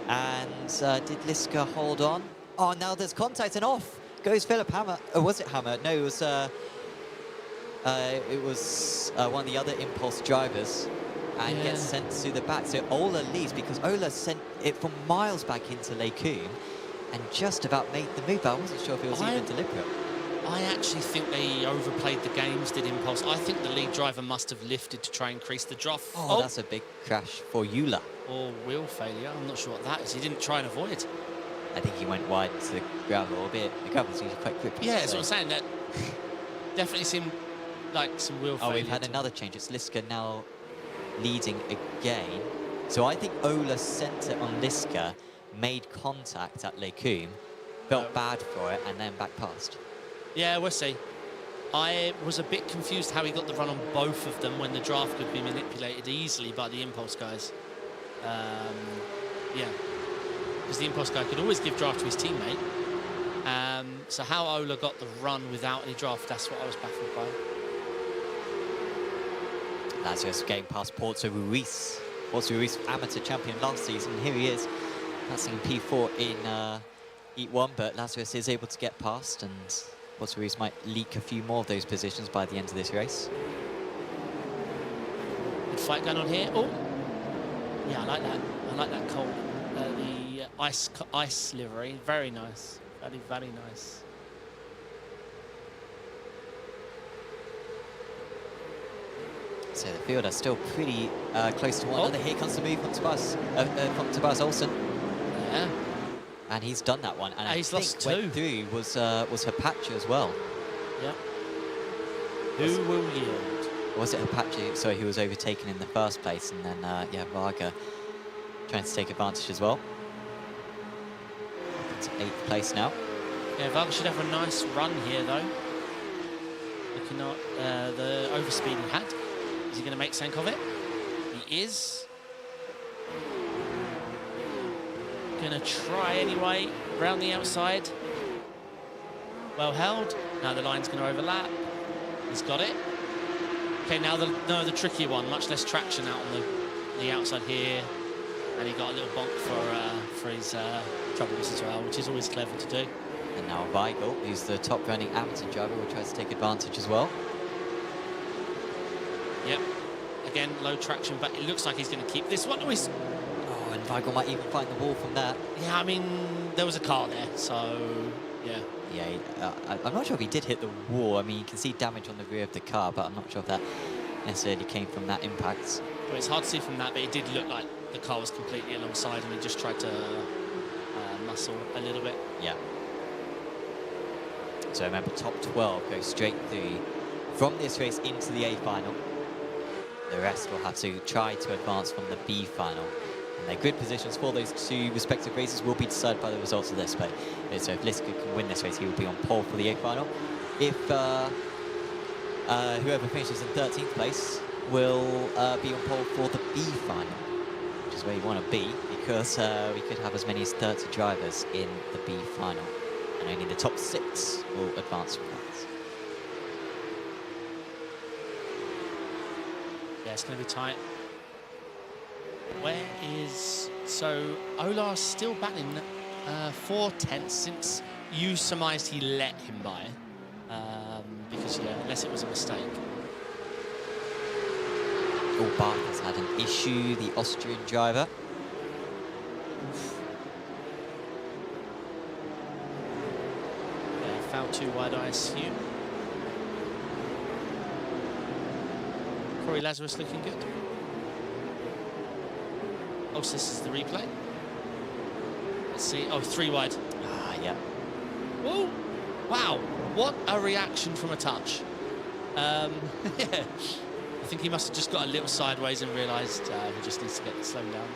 S1: And did Liska hold on? Oh, now there's contact and off goes Philip Hammer. Or was it Hammer? No, it was one of the other Impulse drivers, and gets sent to the back. So Ola leaves because Ola sent it from miles back into Lake Coombe. and just about made the move. I wasn't sure if it was even deliberate.
S2: I actually think they overplayed the games, did Impulse. I think the lead driver must have lifted to try and increase the drop.
S1: Oh, that's a big crash for Euler.
S2: Or wheel failure. I'm not sure what that is. He didn't try and avoid.
S1: I think he went wide to the gravel a bit. The gravel's usually quite quick.
S2: Yeah, that's what I'm saying. That definitely seemed like some wheel failure.
S1: Oh, we've had another change. It's Liska now leading again. So I think Ola sent it on Liska, made contact at Lecombe, felt bad for it, and then back past.
S2: Yeah, we'll see. I was a bit confused how he got the run on both of them when the draft could be manipulated easily by the Impulse guys. Yeah, because the Impulse guy could always give draft to his teammate. So how Ola got the run without any draft, that's what I was baffled by.
S1: That's just getting past Porto Ruiz. Porto Ruiz, amateur champion last season. And here he is, passing P4 in Heat 1, but Lazarus is able to get past, and Porto Ruiz might leak a few more of those positions by the end of this race.
S2: Good fight going on here. Oh, yeah, I like that. I like that cold. The ice livery, very nice. Very, very nice.
S1: So the field are still pretty close to one another. Here comes the move from Tobias Olsen.
S2: Yeah.
S1: And he's done that one. And
S2: he's
S1: I
S2: lost
S1: think
S2: two.
S1: went through was Hapache as well.
S2: Yeah. Who will yield?
S1: Was it Hapache? Sorry, who was overtaken in the first place, and then yeah, Varga trying to take advantage as well. Up into 8th place now.
S2: Yeah, Varga should have a nice run here though. Looking at the overspeed he had. Is he going to make sense of it? He is. Going to try anyway, round the outside. Well held. Now the line's going to overlap. He's got it. Okay, now the tricky one, much less traction out on the outside here. And he got a little bonk for his troubles as well, which is always clever to do.
S1: And now Weigel, who's the top running amateur driver, will try to take advantage as well.
S2: Yep. Again, low traction, but it looks like he's going to keep this one.
S1: Oh, and Weigel might even find the wall from that.
S2: Yeah, I mean, there was a car there, so yeah.
S1: Yeah, I'm not sure if he did hit the wall. I mean, you can see damage on the rear of the car, but I'm not sure if that necessarily came from that impact.
S2: Well, it's hard to see from that, but it did look like the car was completely alongside and he just tried to muscle a little bit.
S1: Yeah. So remember, top 12 goes straight through from this race into the A final. The rest will have to try to advance from the B final. And their grid positions for those two respective races will be decided by the results of this. But so if Liska can win this race, he will be on pole for the A final. If whoever finishes in 13th place will be on pole for the B final, which is where you want to be, because we could have as many as 30 drivers in the B final. And only the top 6 will advance from that.
S2: Yeah, it's going to be tight. Where is... So, Olar's still battling 4/10 since you surmised he let him by. Because, yeah, unless it was a mistake.
S1: Oh, Bach has had an issue, the Austrian driver.
S2: Yeah, foul too wide, I assume. Corey Lazarus looking good. Oh, so this is the replay. Let's see. Oh, 3 wide.
S1: Ah, yeah.
S2: Whoa! Wow, what a reaction from a touch. Yeah. I think he must have just got a little sideways and realised he just needs to get slowed down.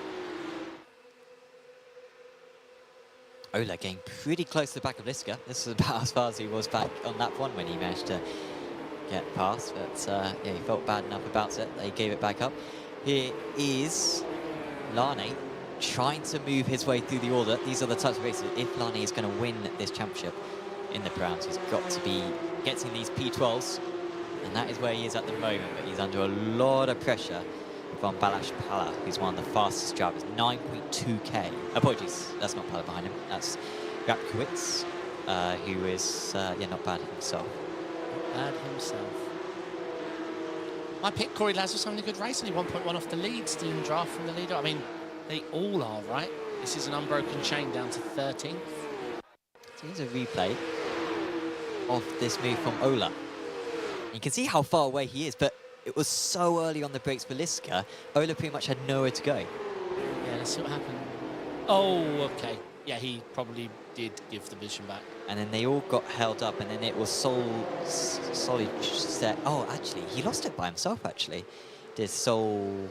S1: Ola getting pretty close to the back of Liska. This is about as far as he was back on that one when he managed to get past. But yeah, he felt bad enough about it. They gave it back up. Here is Lane trying to move his way through the order. These are the types of races. If Lane is going to win this championship in the Browns, he's got to be getting these P12s. And that is where he is at the moment, but he's under a lot of pressure from Balazs Pala, who's one of the fastest drivers, 9.2k. Apologies, that's not Pala behind him, that's Rapkowitz, who is, yeah, not bad himself.
S2: Bad himself. I picked Corey Lazarus having a good race, only 1.1 off the lead, stealing draft from the leader. I mean, they all are, right? This is an unbroken chain down to 13th.
S1: Here's a replay of this move from Ola. You can see how far away he is, but it was so early on the brakes for Liska. Ola pretty much had nowhere to go.
S2: Yeah, let's see what happened. Oh, okay. Yeah, he probably did give the vision back.
S1: And then they all got held up, and then it was solid set. Oh, actually, he lost it by himself, actually. Did Sol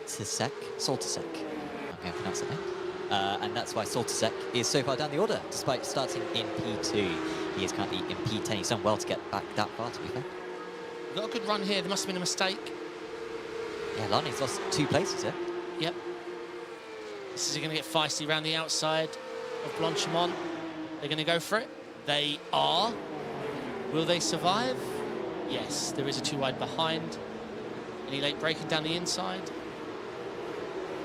S1: Tisek? Sol Tisek. I'm going to pronounce it now. And that's why Sol Tisek is so far down the order, despite starting in P2. He is currently in P10. He's done well to get back that far, to be fair.
S2: Got a good run here. There must have been a mistake.
S1: Yeah, Lane's lost 2 places here.
S2: Yep. This is going to get feisty around the outside of Blanchimont. They're going to go for it. They are. Will they survive? Yes, there is a 2 wide behind. Any late braking down the inside?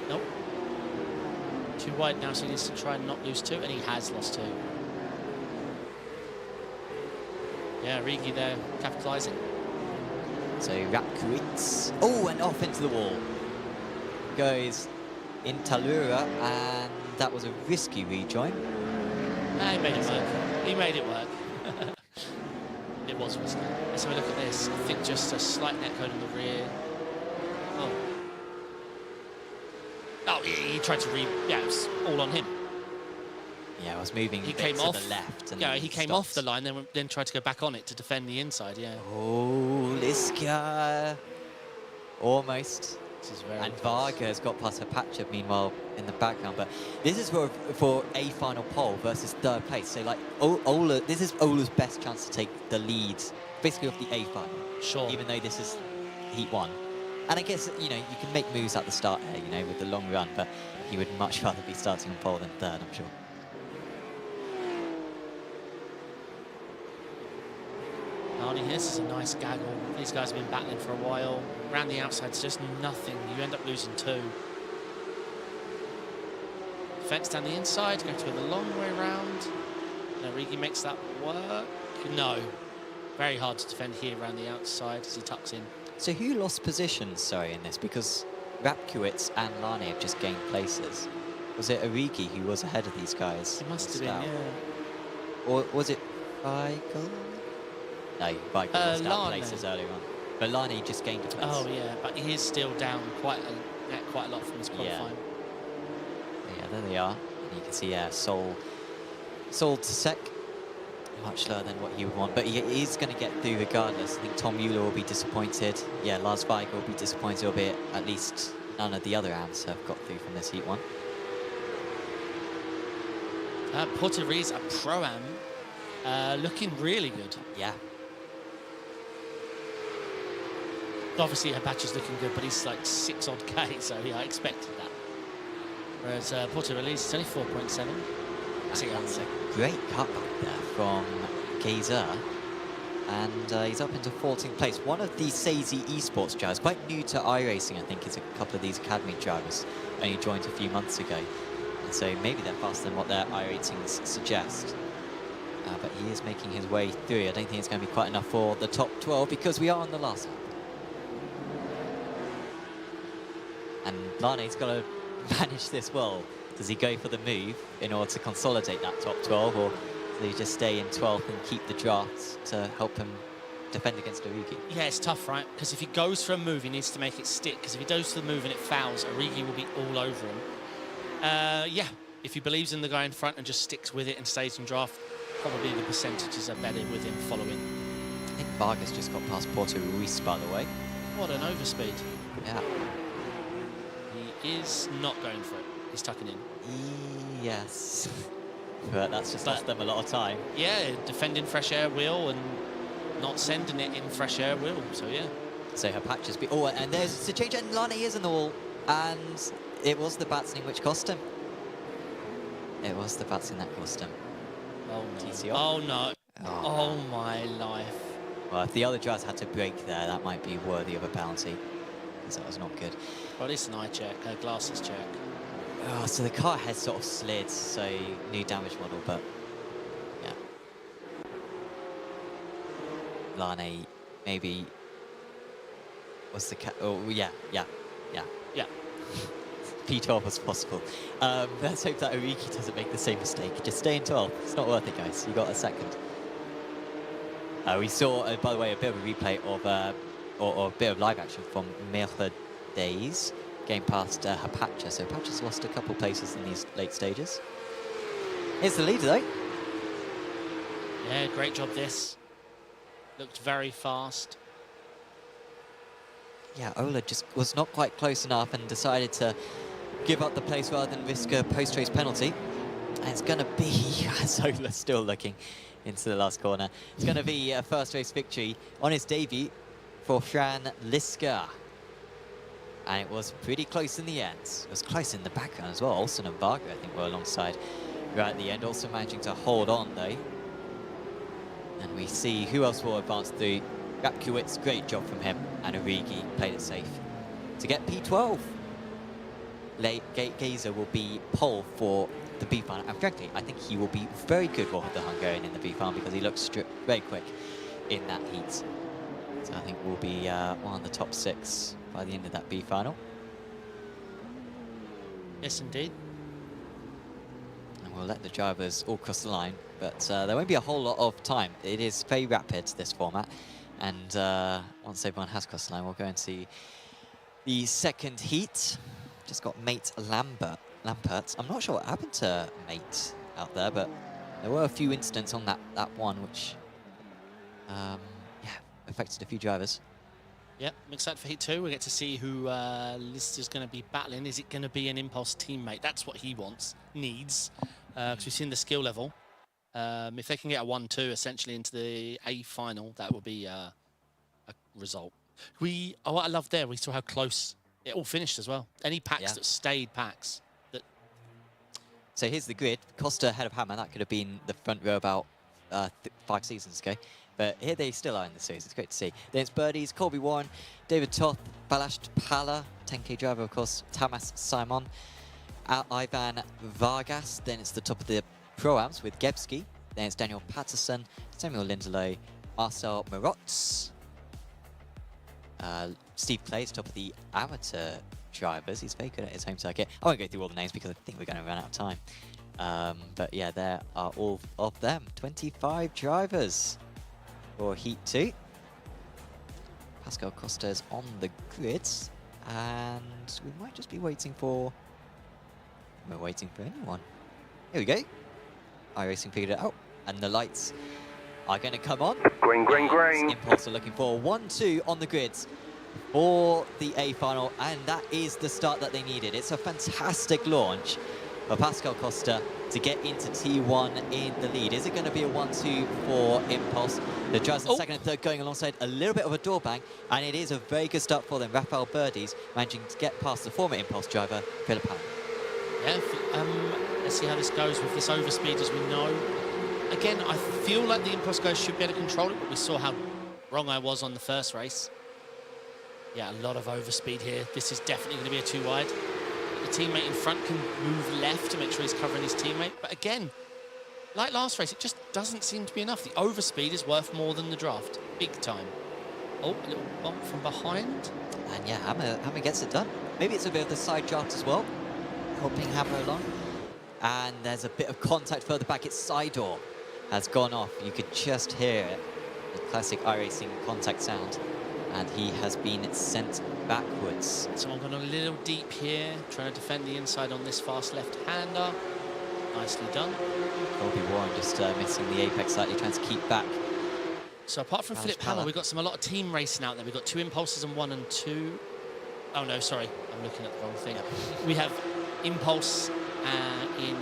S2: Nope. 2 wide now, so he needs to try and not lose 2, and he has lost 2. Yeah, Rigi there capitalising.
S1: So Rapkuits. Oh, and off into the wall. Goes in Talura, and that was a risky rejoin.
S2: He made it work. He made it work. It was risky. Let's have a look at this. I think just a slight netcode in the rear. Oh. Oh, he tried to yeah, it was all on him.
S1: Yeah, I was moving
S2: He
S1: a
S2: came
S1: bit to
S2: off.
S1: the left. And
S2: Yeah,
S1: then
S2: he came
S1: stopped.
S2: off the line, then tried to go back on it to defend the inside, yeah.
S1: Oh, Liska. Almost.
S2: This is very
S1: And
S2: close.
S1: Varga has got past her patch-up, meanwhile, in the background. But this is for a final pole versus 3rd place. So, like, Ola, this is Ola's best chance to take the lead, basically off the A final.
S2: Sure.
S1: Even though this is Heat 1. And I guess, you know, you can make moves at the start here, you know, with the long run. But he would much rather be starting on pole than 3rd, I'm sure.
S2: Arnie, this is a nice gaggle. These guys have been battling for a while. Around the outside, it's just nothing. You end up losing 2. Fence down the inside, going to go the long way round. Rigi makes that work. No. Very hard to defend here around the outside as he tucks in.
S1: So who lost positions, sorry, in this? Because Rapkuits and Lane have just gained places. Was it Origi who was ahead of these guys?
S2: It must have been, yeah.
S1: Or was it Weigel? No, Weigel lost out
S2: Lane.
S1: places earlier on. But Lane just gained a place.
S2: Oh, yeah, but he is still down quite a lot from his qualifying.
S1: Yeah, there they are. And you can see, yeah, Sol Tisek, much lower than what he would want. But he is going to get through regardless. I think Tom Mueller will be disappointed. Yeah, Lars Weigel will be disappointed, albeit at least none of the other AMs have got through from this Heat 1.
S2: Porteri's a Pro-Am, looking really good.
S1: Yeah.
S2: Obviously, Apache's looking good, but he's like 6 odd K, so yeah, I expected that. Whereas Porter release is only 4.7.
S1: That's a great cutback there from Gazer. And he's up into 14th place. One of the Sazy esports drivers, quite new to iRacing, I think, is a couple of these academy drivers, only joined a few months ago. And so maybe they're faster than what their iRatings suggest. But he is making his way through. I don't think it's going to be quite enough for the top 12 because we are on the last lap. And Lane's got to manage this well. Does he go for the move in order to consolidate that top 12, or does he just stay in 12th and keep the drafts to help him defend against Origi?
S2: Yeah, it's tough, right? Because if he goes for a move, he needs to make it stick. Because if he goes for the move and it fouls, Origi will be all over him. Yeah, if he believes in the guy in front and just sticks with it and stays in draft, probably the percentages are better with him following.
S1: I think Vargas just got past Porto Ruiz, by the way.
S2: What an overspeed.
S1: Yeah.
S2: He is not going for it. He's tucking in.
S1: Yes. But that's just lost them a lot of time.
S2: Yeah, defending fresh air will and not sending it in fresh air will. So, yeah.
S1: So her patch has been... Oh, and there's the change, and Lane is in the wall. And it was the Batsoning which cost him. It was the Batsoning that cost him.
S2: Oh, no.
S1: TCO.
S2: Oh, no.
S1: Oh.
S2: Oh, my life.
S1: Well, if the other drivers had to break there, that might be worthy of a penalty. Because that was not good.
S2: Well, at least an eye check, a glasses check.
S1: Oh, so the car has sort of slid, so new damage model, but yeah. Lane maybe was the oh yeah.
S2: Yeah.
S1: P12 as possible. Let's hope that Origi doesn't make the same mistake. Just stay in 12th. It's not worth it, guys. You got a second. We saw, by the way, a bit of a replay of, or a bit of live action from Mercedes game past Hapacha. So Hapacha's lost a couple places in these late stages. Here's the leader, though.
S2: Yeah, great job this. Looked very fast.
S1: Yeah, Ola just was not quite close enough and decided to give up the place rather than risk a post-race penalty. And it's going to be, as Ola's still looking into the last corner, it's going to be a first race victory on his debut for Fran Liska. And it was pretty close in the end. It was close in the background as well. Olsen and Varga, I think, were alongside right at the end, also managing to hold on, though. And we see who else will advance through. Rapkiewicz, great job from him, and Origi played it safe to get P12. Gazer will be pole for the B final, and frankly, I think he will be very good for the Hungarian in the B final because he looks very quick in that heat. So I think we'll be one of the top 6 by the end of that B final.
S2: Yes, indeed.
S1: And we'll let the drivers all cross the line, but there won't be a whole lot of time. It is very rapid, this format. And once everyone has crossed the line, we'll go and see the second heat. Just got mate Lampert. I'm not sure what happened to mate out there, but there were a few incidents on that one which, yeah, affected a few drivers.
S2: Yep, I'm excited for Heat 2. We get to see who Lister's going to be battling. Is it going to be an Impulse teammate? That's what he needs, because we've seen the skill level. If they can get a 1-2 essentially into the A final, that will be a result. What I love there, we saw how close it all finished as well. Any packs that stayed packs.
S1: So here's the grid. Costa ahead of Hammer. That could have been the front row about 5 seasons ago. But here they still are in the series. It's great to see. Then it's Birdies, Corby Warren, David Toth, Balazs Pala, 10K driver, of course, Tamas Simon, Ivan Vargas. Then it's the top of the Pro-Ams with Gebski. Then it's Daniel Patterson, Samuel Lindelow, Marcel Marotz, Steve Clay's top of the amateur drivers. He's very good at his home circuit. I won't go through all the names because I think we're going to run out of time. But yeah, there are all of them. 25 drivers for Heat 2. Pascal Costa's on the grid. And we might just be waiting for... We're waiting for anyone. Here we go. iRacing figured it out, and the lights are going to come on.
S4: Green, green, green.
S1: Impulse are looking for 1-2 on the grids for the A final, and that is the start that they needed. It's a fantastic launch for Pascal Costa to get into T1 in the lead. Is it going to be a 1-2 for Impulse? The drivers in second and third going alongside a little bit of a door bang, and it is a very good start for them. Rafael Birdies managing to get past the former Impulse driver, Philip Allen.
S2: Yeah, let's see how this goes with this overspeed, as we know. Again, I feel like the Impulse guys should be able to control it, but we saw how wrong I was on the first race. Yeah, a lot of overspeed here. This is definitely going to be a too wide. The teammate in front can move left to make sure he's covering his teammate. But again, like last race, it just doesn't seem to be enough. The overspeed is worth more than the draft. Big time. Oh, a little bump from behind.
S1: And yeah, Hammer gets it done. Maybe it's a bit of the side draft as well, helping Hammer along. And there's a bit of contact further back. It's side door has gone off. You could just hear it, the classic iRacing contact sound. And he has been sent backwards.
S2: Someone gone a little deep here, trying to defend the inside on this fast left-hander. Nicely done.
S1: Corby Warren just missing the apex slightly, trying to keep back.
S2: So apart from Philip Palla, we've got a lot of team racing out there. We've got 2 Impulses and 1 and 2. Oh no, sorry, I'm looking at the wrong thing. We have Impulse in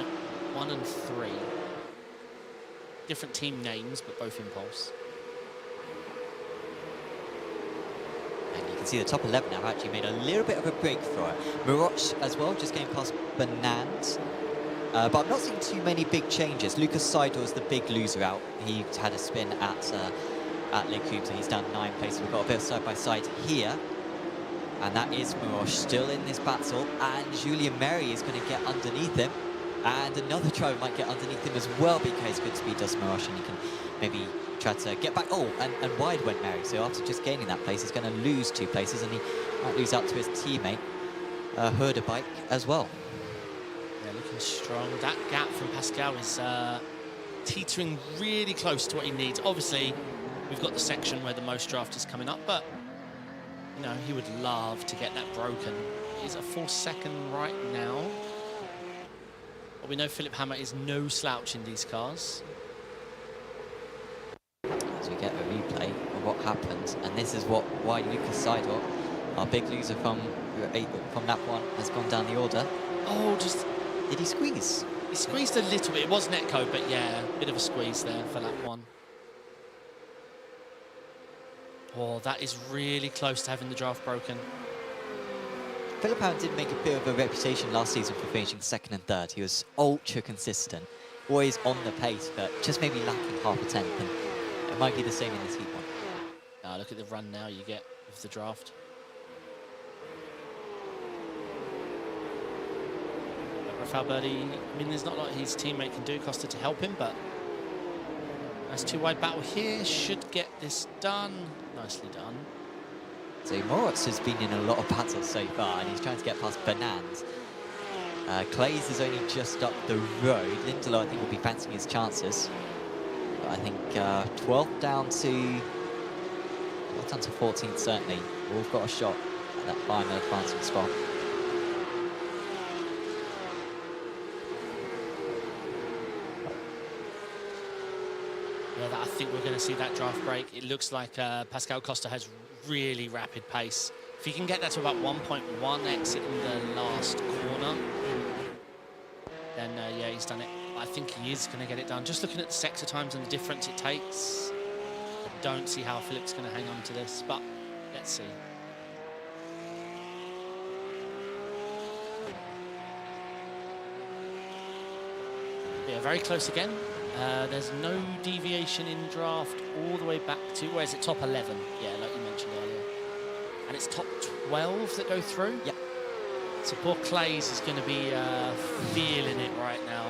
S2: 1 and 3. Different team names, but both Impulse.
S1: And you can see the top 11 now actually made a little bit of a break for it. Miroch as well, just getting past Benand. But I'm not seeing too many big changes. Lucas Seidel is the big loser out. He had a spin at Le Coupe, so he's down 9 places. We've got a bit of side-by-side here. And that is Miroch still in this battle. And Julian Mary is going to get underneath him. And another driver might get underneath him as well, because good speed does Miroch, and he can maybe try to get back. Oh, and wide went Mary. So after just gaining that place, he's going to lose 2 places, and he might lose out to his teammate. herder bike as well.
S2: Yeah, looking strong. That gap from Pascal is teetering really close to what he needs. Obviously, we've got the section where the most draft is coming up, but you know, he would love to get that broken. He's a full second right now. But we know Philip Hammer is no slouch in these cars.
S1: As we get a replay of what happened, and this is why Lucas Seidel, our big loser from lap 1, has gone down the order.
S2: Oh, just...
S1: Did he squeeze?
S2: He squeezed a little bit. It was netcode, but yeah, a bit of a squeeze there for lap 1. Oh, that is really close to having the draft broken.
S1: Philip Hammer did make a bit of a reputation last season for finishing second and third. He was ultra consistent, always on the pace, but just maybe lacking half a tenth. And it might be the same in this heat one.
S2: Now look at the run now you get with the draft. Rafael Birdie, I mean, there's not a lot his teammate can do, Costa, to help him, but nice two-wide battle here. Should get this done. Nicely done.
S1: So Moritz has been in a lot of battles so far, and he's trying to get past Bernans. Clays is only just up the road. Lindelof, I think, will be fancying his chances. But I think 12th down to 14th, certainly. We've got a shot at that final advancing spot.
S2: Yeah, I think we're going to see that draft break. It looks like Pascal Costa has really rapid pace. If he can get that to about 1.1 exit in the last corner, then yeah, he's done it. I think he is going to get it done. Just looking at the sector times and the difference it takes, I don't see how Philip's going to hang on to this, but let's see. Yeah, very close again. There's no deviation in draft all the way back to, where is it, top 11? Yeah, like you mentioned earlier. And it's top 12 that go through?
S1: Yep.
S2: So poor Clays is going to be feeling it right now.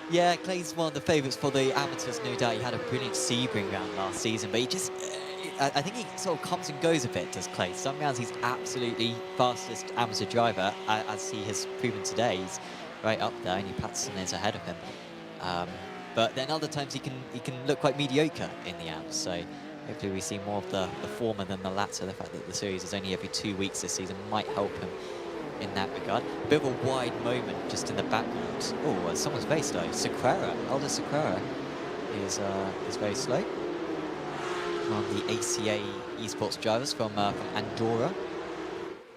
S1: Yeah, Clay's one of the favourites for the amateurs, no doubt. He had a brilliant Sebring round last season, but he just, I think he sort of comes and goes a bit, does Clay. Some rounds he's absolutely fastest amateur driver, as he has proven today. He's right up there, and Patterson is ahead of him. But then other times he can look quite mediocre in the amps. So hopefully we see more of the former than the latter. The fact that the series is only every 2 weeks this season might help him in that regard. A bit of a wide moment just in the background. Oh, someone's very slow. Sequeira, Elder Sequeira is very slow. One of the ACA esports drivers from Andorra.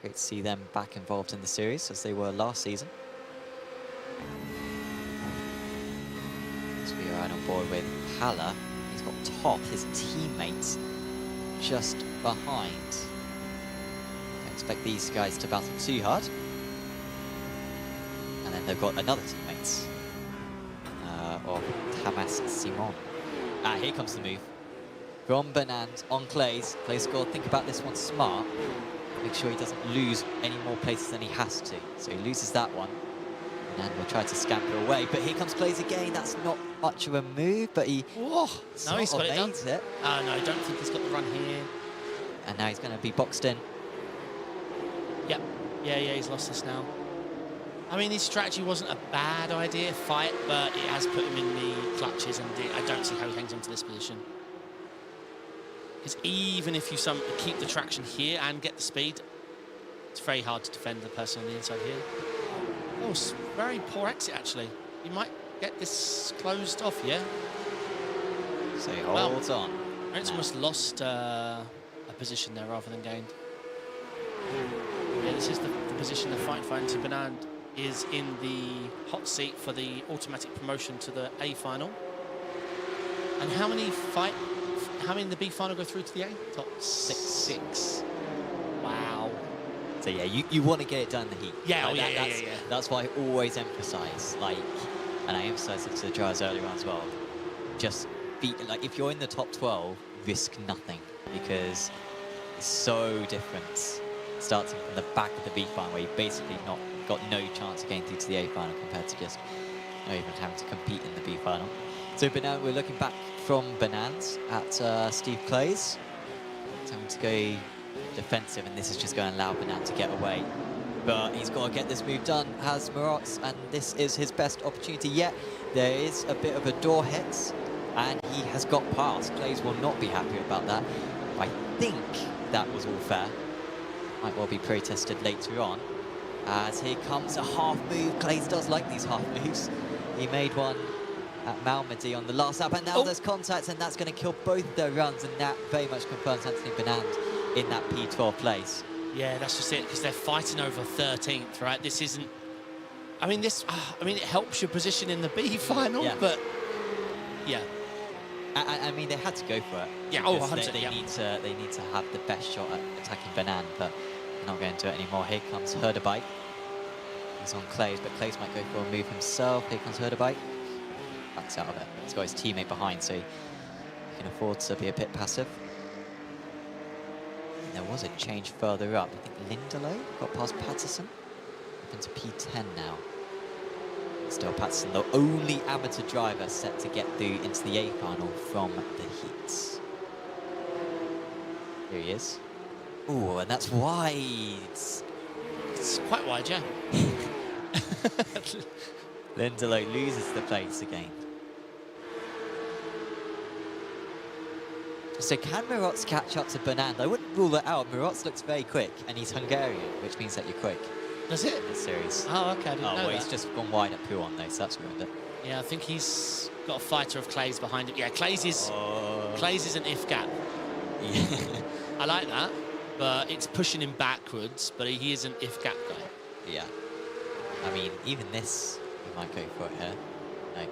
S1: Great to see them back involved in the series as they were last season. We are right on board with Haller. He's got top, his teammates just behind. Don't expect these guys to battle too hard. And then they've got another teammates of Hamas Simon. Here comes the move. From Bernand on Clays. Clays scored. Think about this one smart. Make sure he doesn't lose any more places than he has to. So he loses that one. And we'll try to scamper away, but here comes Clays again. That's not much of a move, but he
S2: no, he's got it done.
S1: No,
S2: I don't think he's got the run here.
S1: And now he's going to be boxed in.
S2: Yep. Yeah, he's lost this now. I mean, his strategy wasn't a bad idea, fight, but it has put him in the clutches, and I don't see how he hangs on to this position. Because even if you keep the traction here and get the speed, it's very hard to defend the person on the inside here. Oh, very poor exit, actually. You might get this closed off, yeah?
S1: So he holds on.
S2: It's almost lost a position there rather than gained. Yeah, this is the position they're fighting for. And Bernard is in the hot seat for the automatic promotion to the A final. And how many in the B final go through to the A? Top 6. Wow.
S1: So yeah, you want to get it done in the heat.
S2: Yeah,
S1: like
S2: yeah.
S1: That's why I always emphasise, and I emphasised it to the drivers earlier on as well, just if you're in the top 12, risk nothing, because it's so different starting from the back of the B final, where you've basically got no chance of getting through to the A final compared to just not even having to compete in the B final. So now we're looking back from Bernans at Steve Clays. He's having to go defensive, and this is just going to allow Bernard to get away. But he's got to get this move done, has Marots, and this is his best opportunity yet. There is a bit of a door hit, and he has got past. Clays will not be happy about that. I think that was all fair. Might well be protested later on. As here comes a half move. Clays does like these half moves. He made one at Malmedy on the last lap, and now there's contact, and that's going to kill both their runs, and that very much confirms Anthony Benand in that P12 place.
S2: Yeah, that's just it, because they're fighting over 13th, right? This isn't... I mean, it helps your position in the B final, but... Yeah.
S1: I mean, they had to go for it.
S2: Yeah, 100%,
S1: they need to have the best shot at attacking Benand, but they're not going to do it anymore. Here comes Herdebike. He's on Clays, but Clays might go for a move himself. Here comes Herdebike. Backs out of it. He's got his teammate behind, so he can afford to be a bit passive. There was a change further up. I think Lindelof got past Patterson. Up into P10 now. Still Patterson, the only amateur driver set to get through into the A final from the heats. Here he is. Ooh, and that's wide.
S2: It's quite wide, yeah.
S1: Lindelof loses the place again. So can Marots catch up to Benand? I wouldn't rule it out. Marots looks very quick, and he's Hungarian, which means that you're quick.
S2: Does it?
S1: In this series.
S2: Oh, okay, I didn't know
S1: well,
S2: that.
S1: he's just gone wide at Puon, though, so that's ruined it.
S2: Yeah, I think he's got a fighter of Clays behind him. Yeah, Clays is an if gap.
S1: Yeah.
S2: I like that, but it's pushing him backwards, but he is an if gap guy.
S1: Yeah. I mean, even this, you might go for it here. No.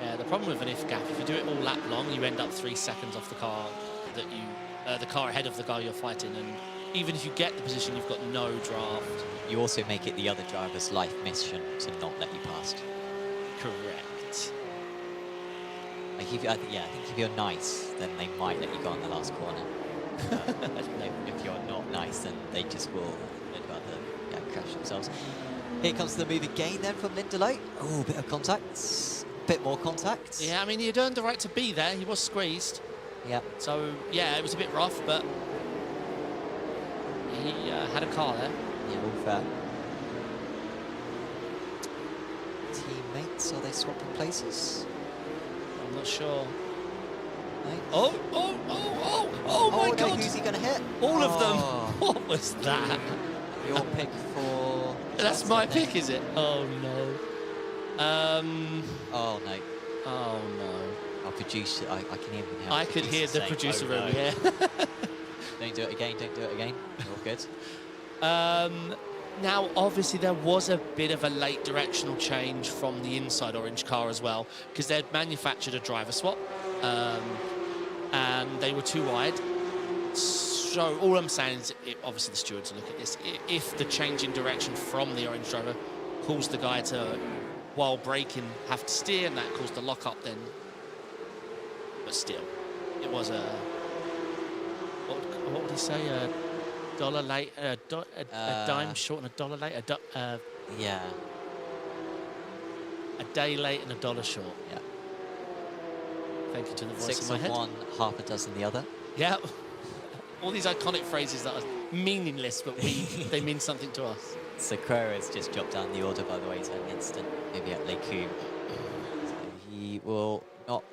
S2: Yeah, the problem with an if gap, if you do it all lap long, you end up 3 seconds off the car that you, the car ahead of the guy you're fighting, and even if you get the position, you've got no draft.
S1: You also make it the other driver's life mission to not let you past.
S2: Correct.
S1: Like if you, I think if you're nice, then they might let you go on the last corner. If you're not nice, then they just will crash themselves. Here comes the move again then from Lindelof. Oh, a bit of contact. Bit more contact.
S2: Yeah, I mean, he'd earned the right to be there. He was squeezed.
S1: Yeah.
S2: So, yeah, it was a bit rough, but he had a car there.
S1: Yeah, all fair. Teammates, are they swapping places?
S2: I'm not sure.
S1: No?
S2: Oh my
S1: no,
S2: God.
S1: Who's he going to hit?
S2: All of them. What was that?
S1: Your pick for...
S2: That's my pick, is it? Oh, no.
S1: Oh, no.
S2: Oh, no.
S1: Our producer, I can even hear
S2: I could hear the producer room, yeah.
S1: Don't do it again, don't do it again. All good.
S2: Now, obviously, there was a bit of a late directional change from the inside orange car as well, because they'd manufactured a driver swap, and they were too wide. So all I'm saying is, obviously the stewards will look at this. If the change in direction from the orange driver caused the guy to, while braking, have to steer, and that caused the lock-up, then... But still, it was a... What would he say? A dollar late, a dime short and a dollar late?
S1: Yeah.
S2: A day late and a dollar short.
S1: Yeah.
S2: Thank you to the voice
S1: 6
S2: in my
S1: of
S2: head.
S1: one, half a dozen the other.
S2: Yeah. All these iconic phrases that are meaningless, but they mean something to us.
S1: Sakura's just dropped down the order, by the way, to an instant, maybe at Leku. So he will not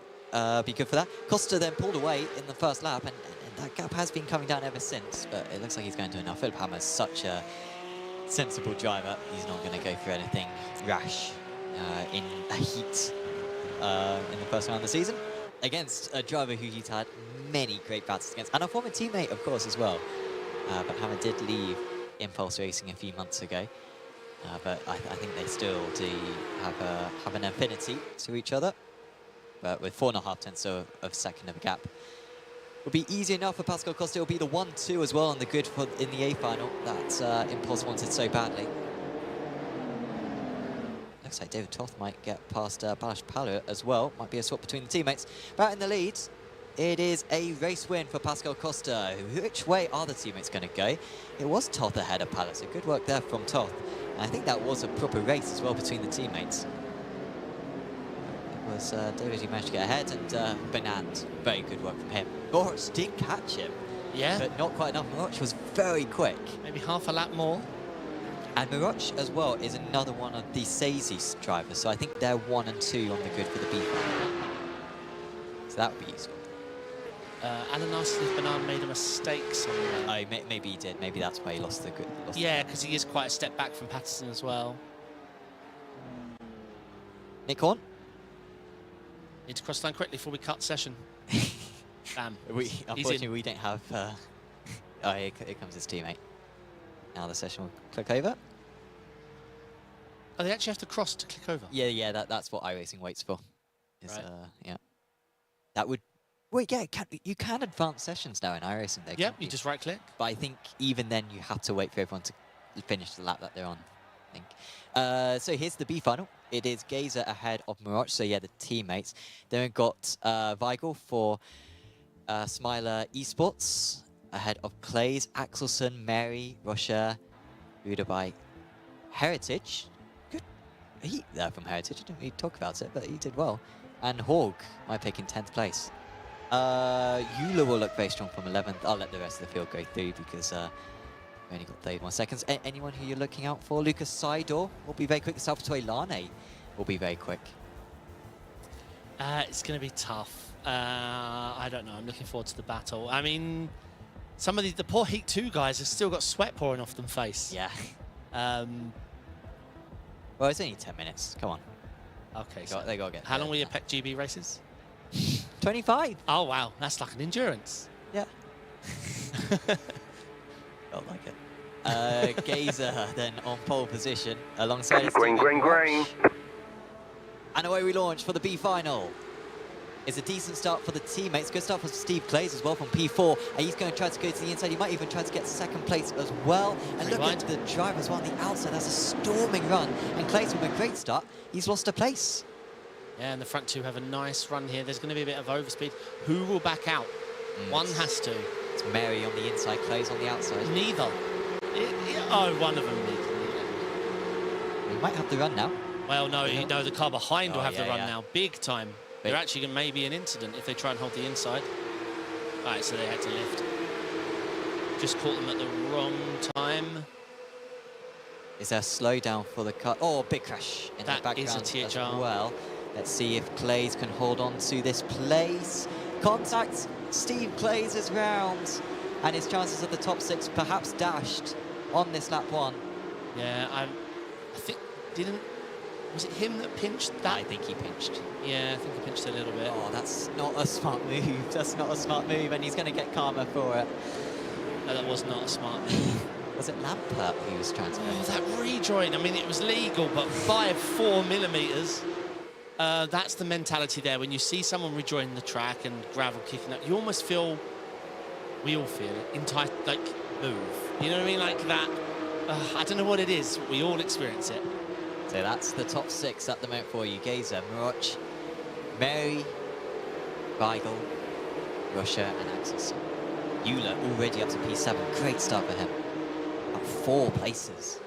S1: be good for that. Costa then pulled away in the first lap, and that gap has been coming down ever since, but it looks like he's going to enough. Philip Hammer's such a sensible driver. He's not going to go for anything rash in a heat in the first round of the season against a driver who he's had many great battles against, and a former teammate, of course, as well. But Hammer did leave Impulse Racing a few months ago, but I think they still do have an affinity to each other. But with 4.5 tenths of a second of a gap, will be easy enough for Pascal Costa. It'll be the 1-2 as well on the grid in the A final that Impulse wanted so badly. Looks like David Toth might get past Balash Pallet as well. Might be a swap between the teammates. But in the lead, it is a race win for Pascal Costa. Which way are the teammates going to go? It was Toth ahead of Pallet, so good work there from Toth. And I think that was a proper race as well between the teammates. It was David who managed to get ahead, and Benand, very good work from him. Moritz did catch him,
S2: yeah,
S1: but not quite enough. Moritz was very quick.
S2: Maybe half a lap more.
S1: And Miroch as well is another one of the Sazy drivers, so I think they're 1 and 2 on the grid for the B final. So that would be useful.
S2: Alanasli Banan made a mistake somewhere.
S1: Oh, maybe he did. Maybe that's why he lost the grid.
S2: Yeah, because he is quite a step back from Patterson as well.
S1: Nick Horn?
S2: Need to cross the line quickly before we cut session. Bam.
S1: Unfortunately, we don't have... oh, here comes his teammate. Now the session will click over.
S2: Oh, they actually have to cross to click over?
S1: Yeah, that's what iRacing waits for. Is,
S2: right.
S1: Yeah. That would... Wait, yeah, you can advance sessions now in iRacing.
S2: Yep, you just right-click.
S1: But I think even then you have to wait for everyone to finish the lap that they're on, I think. So here's the B final. It is Gazer ahead of Miroch, so yeah, the teammates. Then we've got Weigel for Smiler Esports, ahead of Clays, Axelson, Mary, Rocher, Rudabai, Heritage. Good. They're from Heritage. I didn't really talk about it, but he did well. And Horg, my pick in 10th place. Eula will look very strong from 11th. I'll let the rest of the field go through because we only got 31 seconds. Anyone who you're looking out for? Lucas Sidor will be very quick. Salvatore Lane will be very quick.
S2: It's going to be tough. I don't know. I'm looking forward to the battle. I mean, some of the poor Heat 2 guys have still got sweat pouring off them face.
S1: Yeah. Well, it's only 10 minutes. Come on.
S2: Okay.
S1: They got to get.
S2: How long were your PEC GB races?
S1: 25.
S2: Oh, wow. That's like an endurance.
S1: Yeah. Felt like it. Gazer then on pole position alongside
S4: Green.
S1: And away we launch for the B final. It's a decent start for the teammates. Good start for Steve Clays as well from P4. And he's going to try to go to the inside. He might even try to get second place as well. And look at the driver as well on the outside. That's a storming run. And Clays with a great start. He's lost a place.
S2: Yeah, and the front two have a nice run here. There's going to be a bit of overspeed. Who will back out? One has to.
S1: It's Mary on the inside, Clays on the outside.
S2: Neither. Oh, one of them needs.
S1: We might have the run now.
S2: Well, no, the car behind will have the run
S1: yeah.
S2: now. Big time. They're actually going to maybe an incident if they try and hold the inside. All right, so they had to lift. Just caught them at the wrong time.
S1: Is there a slowdown for the car? Oh, big crash in the background
S2: is a THR.
S1: as well. Let's see if Clays can hold on to this place. Contact Steve Clays' round. And his chances of the top 6 perhaps dashed on this lap 1.
S2: Yeah, I think, was it him that pinched that?
S1: I think he pinched.
S2: Yeah, I think he pinched a little bit.
S1: Oh, that's not a smart move. That's not a smart move, and he's going to get karma for it.
S2: No, that was not a smart move.
S1: Was it Lampert who was trying to...
S2: Oh, that rejoin. I mean, it was legal, but by 4 millimeters. That's the mentality there. When you see someone rejoin the track and gravel kicking up, you almost feel, we all feel it, like, move. You know what I mean? Like that. I don't know what it is. We all experience it.
S1: So that's the top 6 at the moment for you. Gazer, Miroch, Mary, Weigel, Rocher and Axelson. Eula already up to P7. Great start for him. Up 4 places.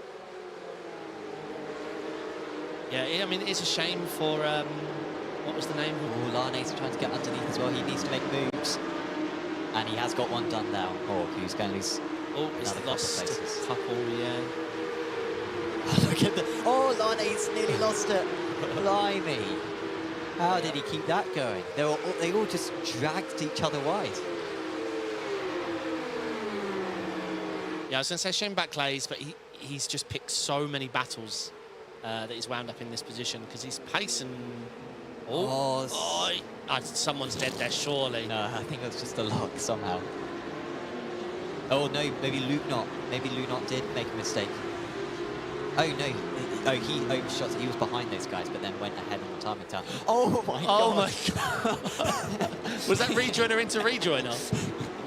S2: Yeah, I mean, it's a shame for, what was the name?
S1: Oh, Lane's trying to get underneath as well. He needs to make moves. And he has got one done now. Hawk, who's going to lose another
S2: lost
S1: places.
S2: a couple, yeah.
S1: Look at the... Oh, Lane's nearly lost it. Blimey. How did he keep that going? They all just dragged each other wide.
S2: Yeah, I was going to say shame back Clays, but he's just picked so many battles that he's wound up in this position because he's pacing. Someone's dead there, surely.
S1: No, I think it was just a lock somehow. Oh, no, maybe Luke not. Maybe Luke not did make a mistake. Oh, no. He overshot. He was behind those guys, but then went ahead on the timing time. Oh, my God.
S2: Oh, my God. Was that rejoiner into rejoiner?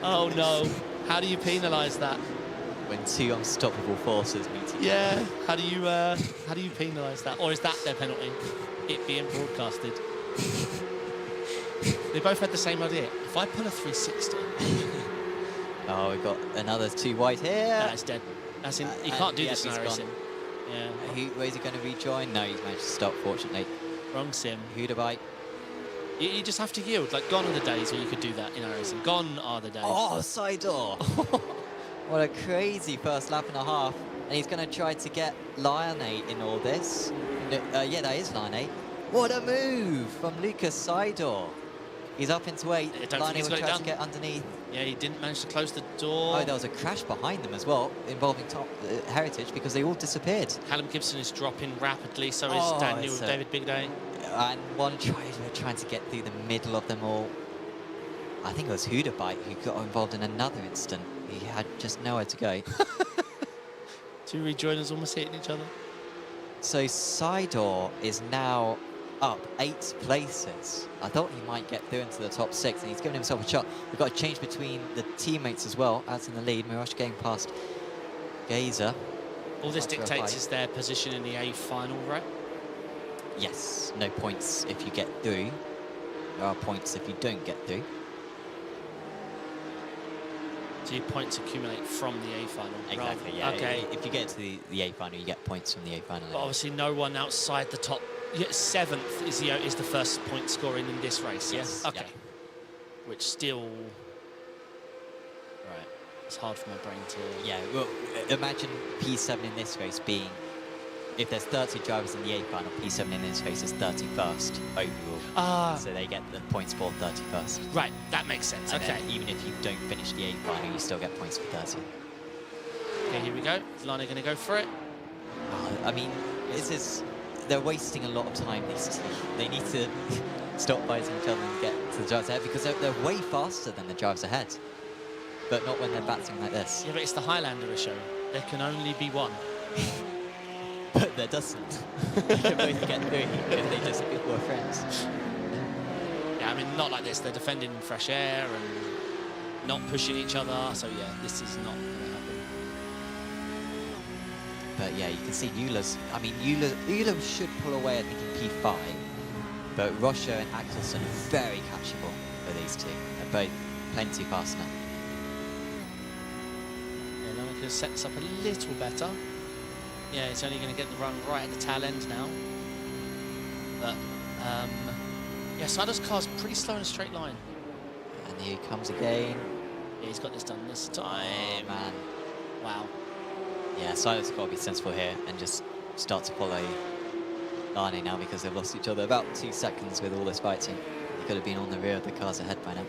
S2: Oh, no. How do you penalise that?
S1: When 2 unstoppable forces meet together.
S2: Yeah. How do you penalise that? Or is that their penalty? It being broadcasted. They both had the same idea. If I pull a 360...
S1: Oh, we've got another 2 wide here.
S2: That's dead. That's in, you can't do this in iRacing. Yeah.
S1: Where's he going to rejoin? No, he's managed to stop, fortunately.
S2: Wrong sim.
S1: Hudabai.
S2: You just have to yield. Like, gone are the days where you could do that in iRacing. Gone are the days.
S1: Oh, side door. What a crazy first lap and a half. And he's going to try to get Lionate in all this. Yeah, that is Lionate. What a move from Lucas Seidor. He's up into 8. Lionate will try to get underneath.
S2: Yeah, he didn't manage to close the door.
S1: Oh, there was a crash behind them as well, involving Heritage, because they all disappeared.
S2: Callum Gibson is dropping rapidly, so is Daniel David Big Day.
S1: And one trying to get through the middle of them all. I think it was Hudabite who got involved in another instant. He had just nowhere to go.
S2: Two rejoiners almost hitting each other.
S1: So Seidor is now up 8 places. I thought he might get through into the top 6, and he's given himself a shot. We've got a change between the teammates as well, as in the lead. Mirage getting past Gazer.
S2: All this dictates is their position in the A final, right?
S1: Yes, no points if you get through. There are points if you don't get through.
S2: So your points accumulate from the A final.
S1: Exactly, yeah. Okay. If you get to the A final, you get points from the A final.
S2: But obviously no one outside the top 7th is the first point scoring in this race.
S1: Yes.
S2: Okay.
S1: Yeah.
S2: Which still, right? It's hard for my brain to.
S1: Yeah. Well, imagine P7 in this race being, if there's 30 drivers in the A final, P7 in this race is 31st overall. So they get the points for 31st.
S2: Right. That makes sense.
S1: And
S2: okay.
S1: Even if you don't finish the A final, you still get points for 30.
S2: Okay. Here we go. Is Lana going to go for it?
S1: I mean, they're wasting a lot of time. They need to stop fighting each other and get to the drivers ahead, because they're way faster than the drivers ahead. But not when they're battling like this.
S2: Yeah, but it's the Highlander issue. There can only be one.
S1: But there doesn't. They can both get through if they just were friends.
S2: Yeah, I mean, not like this. They're defending fresh air and not pushing each other. So yeah, this is not going to happen.
S1: But yeah, you can see Eula's. I mean, Eula should pull away, I think, in P5. But Rocha and Axelson are very catchable for these two. They're both plenty faster.
S2: Yeah, Lonica sets up a little better. Yeah, it's only going to get the run right at the tail end now. But, yeah, Seidor's car's pretty slow in a straight line.
S1: And here he comes again.
S2: Yeah, he's got this done this time.
S1: Oh, man.
S2: Wow.
S1: Yeah, Silas got to be sensible here and just start to follow Lani now, because they've lost each other about 2 seconds with all this fighting. He could have been on the rear of the cars ahead by now.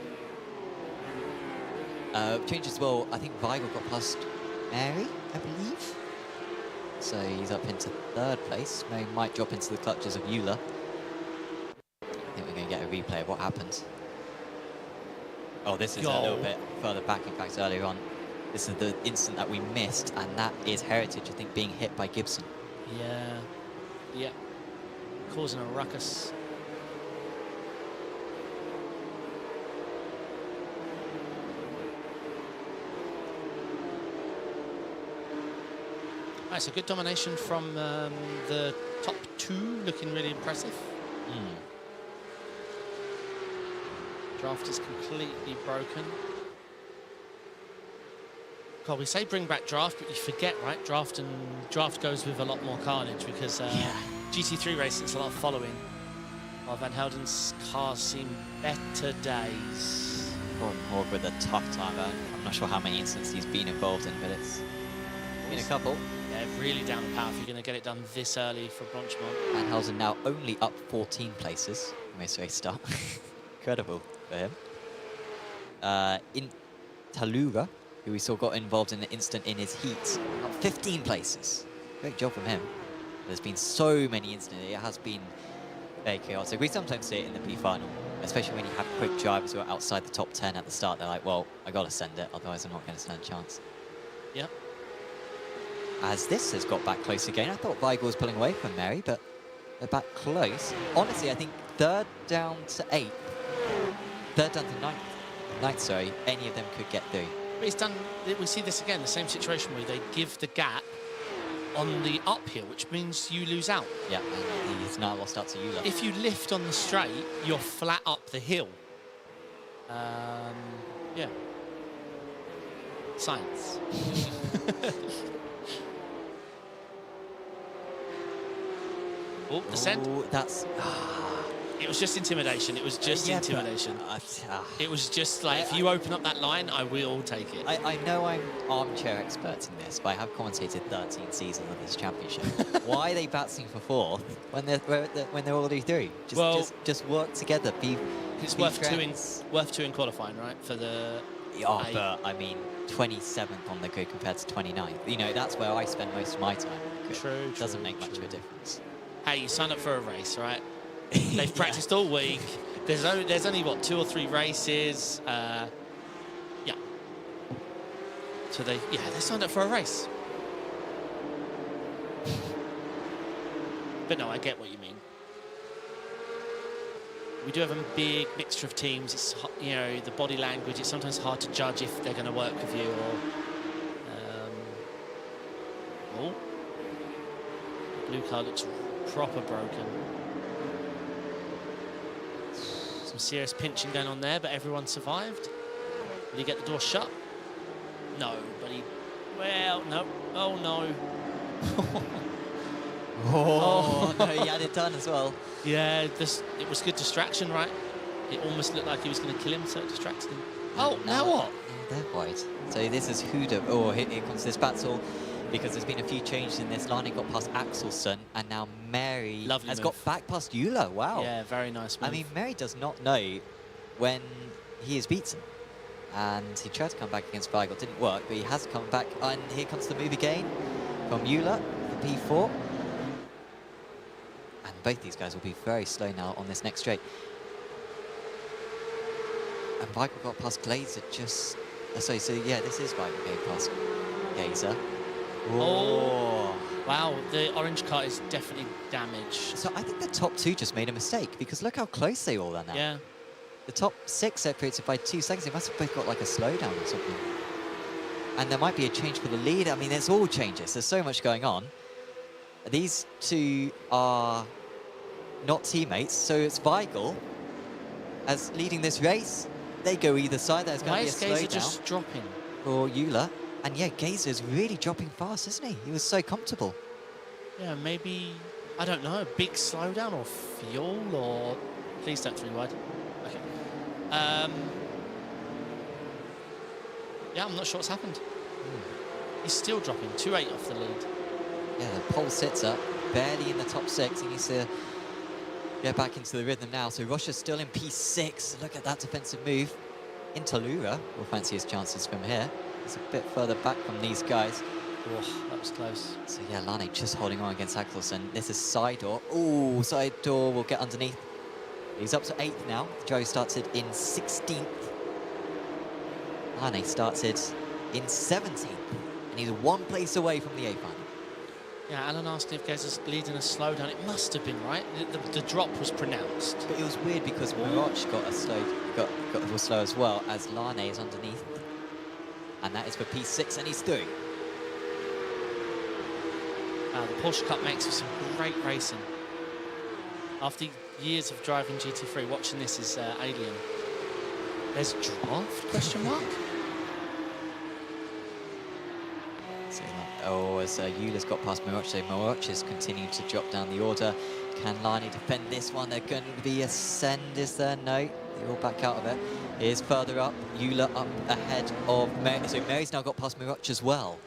S1: Change as well, I think Weigel got past Mary, I believe. So he's up into 3rd place. Mary might drop into the clutches of Eula. I think we're going to get a replay of what happened. Oh, this is a little bit further back, in fact, earlier on. This is the instant that we missed, and that is Heritage, I think, being hit by Gibson.
S2: Yeah. Yeah. Causing a ruckus. Right, so good domination from the top 2, looking really impressive. Draft is completely broken. God, we say bring back draft, but you forget, right? Draft goes with a lot more carnage, because GT3 racing's a lot of following. While Van Helden's cars seem better days.
S1: Gordon Hawk with a tough time. I'm not sure how many instances he's been involved in, but it's been a couple.
S2: Yeah, really down the path. You're going to get it done this early for Bronchmont.
S1: Van Helden now only up 14 places in this race start. Incredible for him. In Talura, who we saw got involved in the instant in his heat, up 15 places. Great job from him. There's been so many incidents. It has been very chaotic. We sometimes see it in the P final, especially when you have quick drivers who are outside the top 10 at the start. They're like, well, I got to send it, otherwise I'm not going to stand a chance.
S2: Yep.
S1: As this has got back close again. I thought Weigel was pulling away from Mary, but they're back close. Honestly, I think 3rd down to 8th, 3rd down to 9th, sorry, any of them could get through.
S2: But he's done, we see this again, the same situation where they give the gap on the uphill, which means you lose out.
S1: Yeah, and he's now lost out to Eula.
S2: If you lift on the straight, you're flat up the hill. Yeah. Science. Oh, descent.
S1: Oh, that's...
S2: It was just intimidation. It was just intimidation. It was just like, if you open up that line, I will take it.
S1: I know I'm armchair expert in this, but I have commentated 13 seasons of this championship. Why are they battling for 4th when they're already through? Just work together.
S2: It's
S1: be
S2: worth
S1: friends.
S2: two in qualifying, right? For the.
S1: Yeah, but I mean, 27th on the grid compared to 29th. You know, that's where I spend most of my time.
S2: True.
S1: Doesn't make much of a difference.
S2: Hey, you signed up for a race, right? They've practiced all week. There's only what, 2 or 3 races. Yeah. So they signed up for a race. But no, I get what you mean. We do have a big mixture of teams. It's, you know, the body language. It's sometimes hard to judge if they're going to work with you or. Oh, the blue car looks proper broken. Some serious pinching going on there, but everyone survived. Will he get the door shut? No, but he. Well, no. Oh no.
S1: Oh, no, he had it done as well.
S2: Yeah, it was good distraction, right? It almost looked like he was going to kill him, so it distracted him. Oh, now what?
S1: Yeah, they're white. So this is Huda. Oh, here comes this battle, because there's been a few changes in this. Lani got past Axelson, and now Mary has got back past Eula. Wow.
S2: Yeah, very nice move.
S1: I mean, Mary does not know when he is beaten. And he tried to come back against Weigel. Didn't work, but he has come back. And here comes the move again from Eula, the P4. And both these guys will be very slow now on this next straight. And Weigel got past Glazer just... so yeah, this is Weigel going past Glazer.
S2: Oh, wow, the orange car is definitely damaged.
S1: So I think the top 2 just made a mistake, because look how close they all are now.
S2: Yeah.
S1: The top 6 separated by 2 seconds. They must have both got like a slowdown or something. And there might be a change for the lead. I mean, there's all changes. There's so much going on. These 2 are not teammates, so it's Weigel as leading this race. They go either side. There's going to be a slowdown.
S2: Why is Glazer just dropping?
S1: For Eula. And yeah, Gazer's really dropping fast, isn't he? He was so comfortable.
S2: Yeah, maybe, I don't know, a big slowdown or fuel or... Please don't 3 wide. Okay. Yeah, I'm not sure what's happened. He's still dropping, 2.8 off the lead.
S1: Yeah, the pole sits up, barely in the top 6. He needs to get back into the rhythm now. So Russia's still in P6. Look at that defensive move. Intalura will fancy his chances from here. He's a bit further back from these guys.
S2: Oh, that was close.
S1: So yeah, Lani just holding on against Axelson. This is side door. Oh, side door will get underneath. He's up to 8th now. Joe started in 16th. Lani started in 17th. And he's 1 place away from the A final.
S2: Yeah, Alan asked if Gazer's leading a slowdown. It must have been, right? The drop was pronounced.
S1: But it was weird because Miroch got was slow as well, as Lani is underneath. And that is for P6, and he's through.
S2: The Porsche Cup makes for some great racing. After years of driving GT3, watching this is alien. There's draft, question mark?
S1: Oh, as Eula's got past Miroch, so Miroch is continuing to drop down the order. Can Lani defend this one? They're going to be ascend, is there? No, they're all back out of it. Here's further up, Eula up ahead of Mary. So Mary's now got past Miroch as well.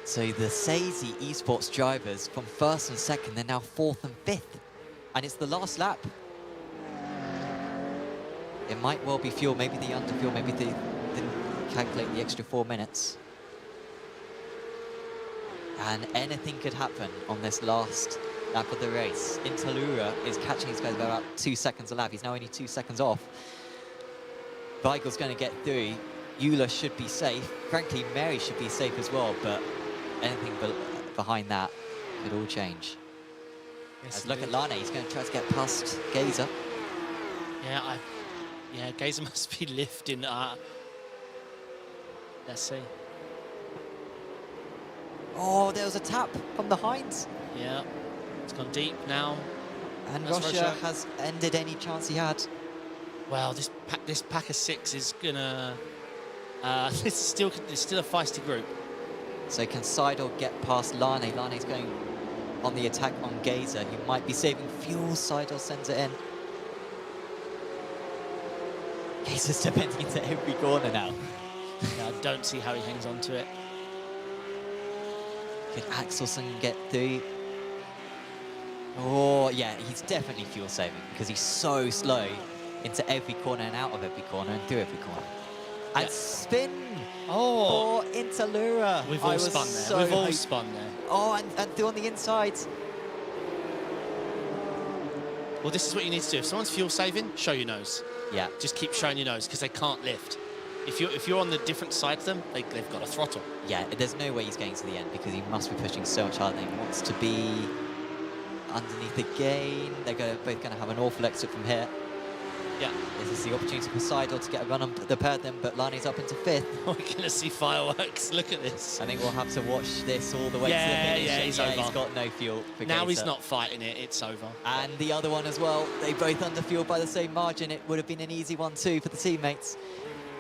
S1: So the Sazy esports drivers from 1st and 2nd, they're now 4th and 5th. And it's the last lap. It might well be fuel, maybe the underfuel, maybe they didn't calculate the extra 4 minutes. And anything could happen on this last lap of the race. Intalura is catching these guys by about 2 seconds a lap. He's now only 2 seconds off. Weigel's going to get through. Eula should be safe. Frankly, Mary should be safe as well, but anything behind that could all change. Yes, look at Lani. He's going to try to get past Gazer.
S2: Yeah, Gazer must be lifting. Let's see.
S1: Oh, there was a tap from behind.
S2: Yeah, it's gone deep now.
S1: And Russia has ended any chance he had.
S2: Well, this pack of 6 is gonna. It's still a feisty group.
S1: So can Seidel get past Lani? Lani's going on the attack on Gazer. He might be saving fuel. Seidel sends it in. He's just defending into every corner now.
S2: Yeah, I don't see how he hangs on to it.
S1: Can Axelson get through? Oh, yeah, he's definitely fuel saving because he's so slow into every corner and out of every corner and through every corner. And spin for Interlura.
S2: We've all spun there. We've all spun there.
S1: Oh, and through on the inside.
S2: Well, this is what you need to do. If someone's fuel saving, show your nose.
S1: Yeah.
S2: Just keep showing your nose because they can't lift. If you're on the different side of them, they've got a throttle.
S1: Yeah, there's no way he's getting to the end because he must be pushing so much harder than he wants to be. Underneath again, they're both going to have an awful exit from here.
S2: Yeah.
S1: This is the opportunity for Seidel to get a run on the pair of them, but Lani's up into 5th.
S2: We're going to see fireworks. Look at this.
S1: I think we'll have to watch this all the way to the finish.
S2: Yeah, he's over.
S1: He's got no fuel.
S2: Now he's not fighting it. It's over.
S1: And the other one as well. They both under fueled by the same margin. It would have been an easy one too for the teammates.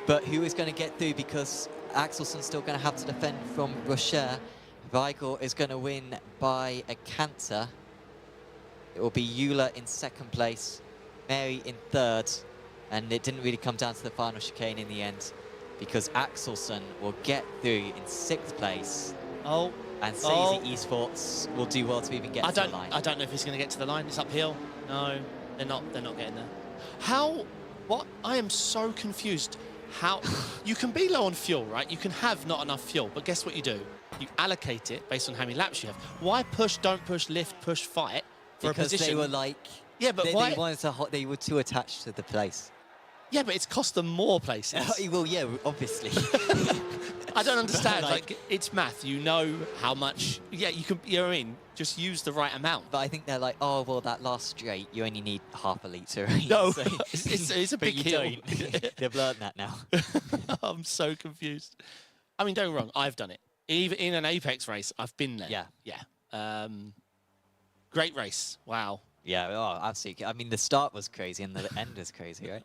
S1: But who is going to get through because Axelson's still going to have to defend from Rocher. Weigel is going to win by a canter. It will be Euler in 2nd place, Mary in 3rd, and it didn't really come down to the final chicane in the end because Axelson will get through in 6th place.
S2: Oh.
S1: And Sazy Esports will do well to even get to the line.
S2: I don't know if he's going to get to the line. It's uphill. No, they're not getting there. What? I am so confused. How? You can be low on fuel, right? You can have not enough fuel, but guess what you do? You allocate it based on how many laps you have. Why push, don't push, lift, push, fight?
S1: Because they were like,
S2: yeah, but why?
S1: They were too attached to the place.
S2: Yeah, but it's cost them more places.
S1: Well, yeah, obviously.
S2: I don't understand. Like, it's math. You know how much. Yeah, you can. You know what I mean? Just use the right amount.
S1: But I think they're like, oh, well, that last straight, you only need half a litre.
S2: No,
S1: so,
S2: it's a big hill.
S1: They've learned that now.
S2: I'm so confused. I mean, don't get me wrong. I've done it. Even in an Apex race, I've been there.
S1: Yeah.
S2: Yeah. Great race. Wow.
S1: Yeah, oh, absolutely. I mean, the start was crazy and the end was crazy, right?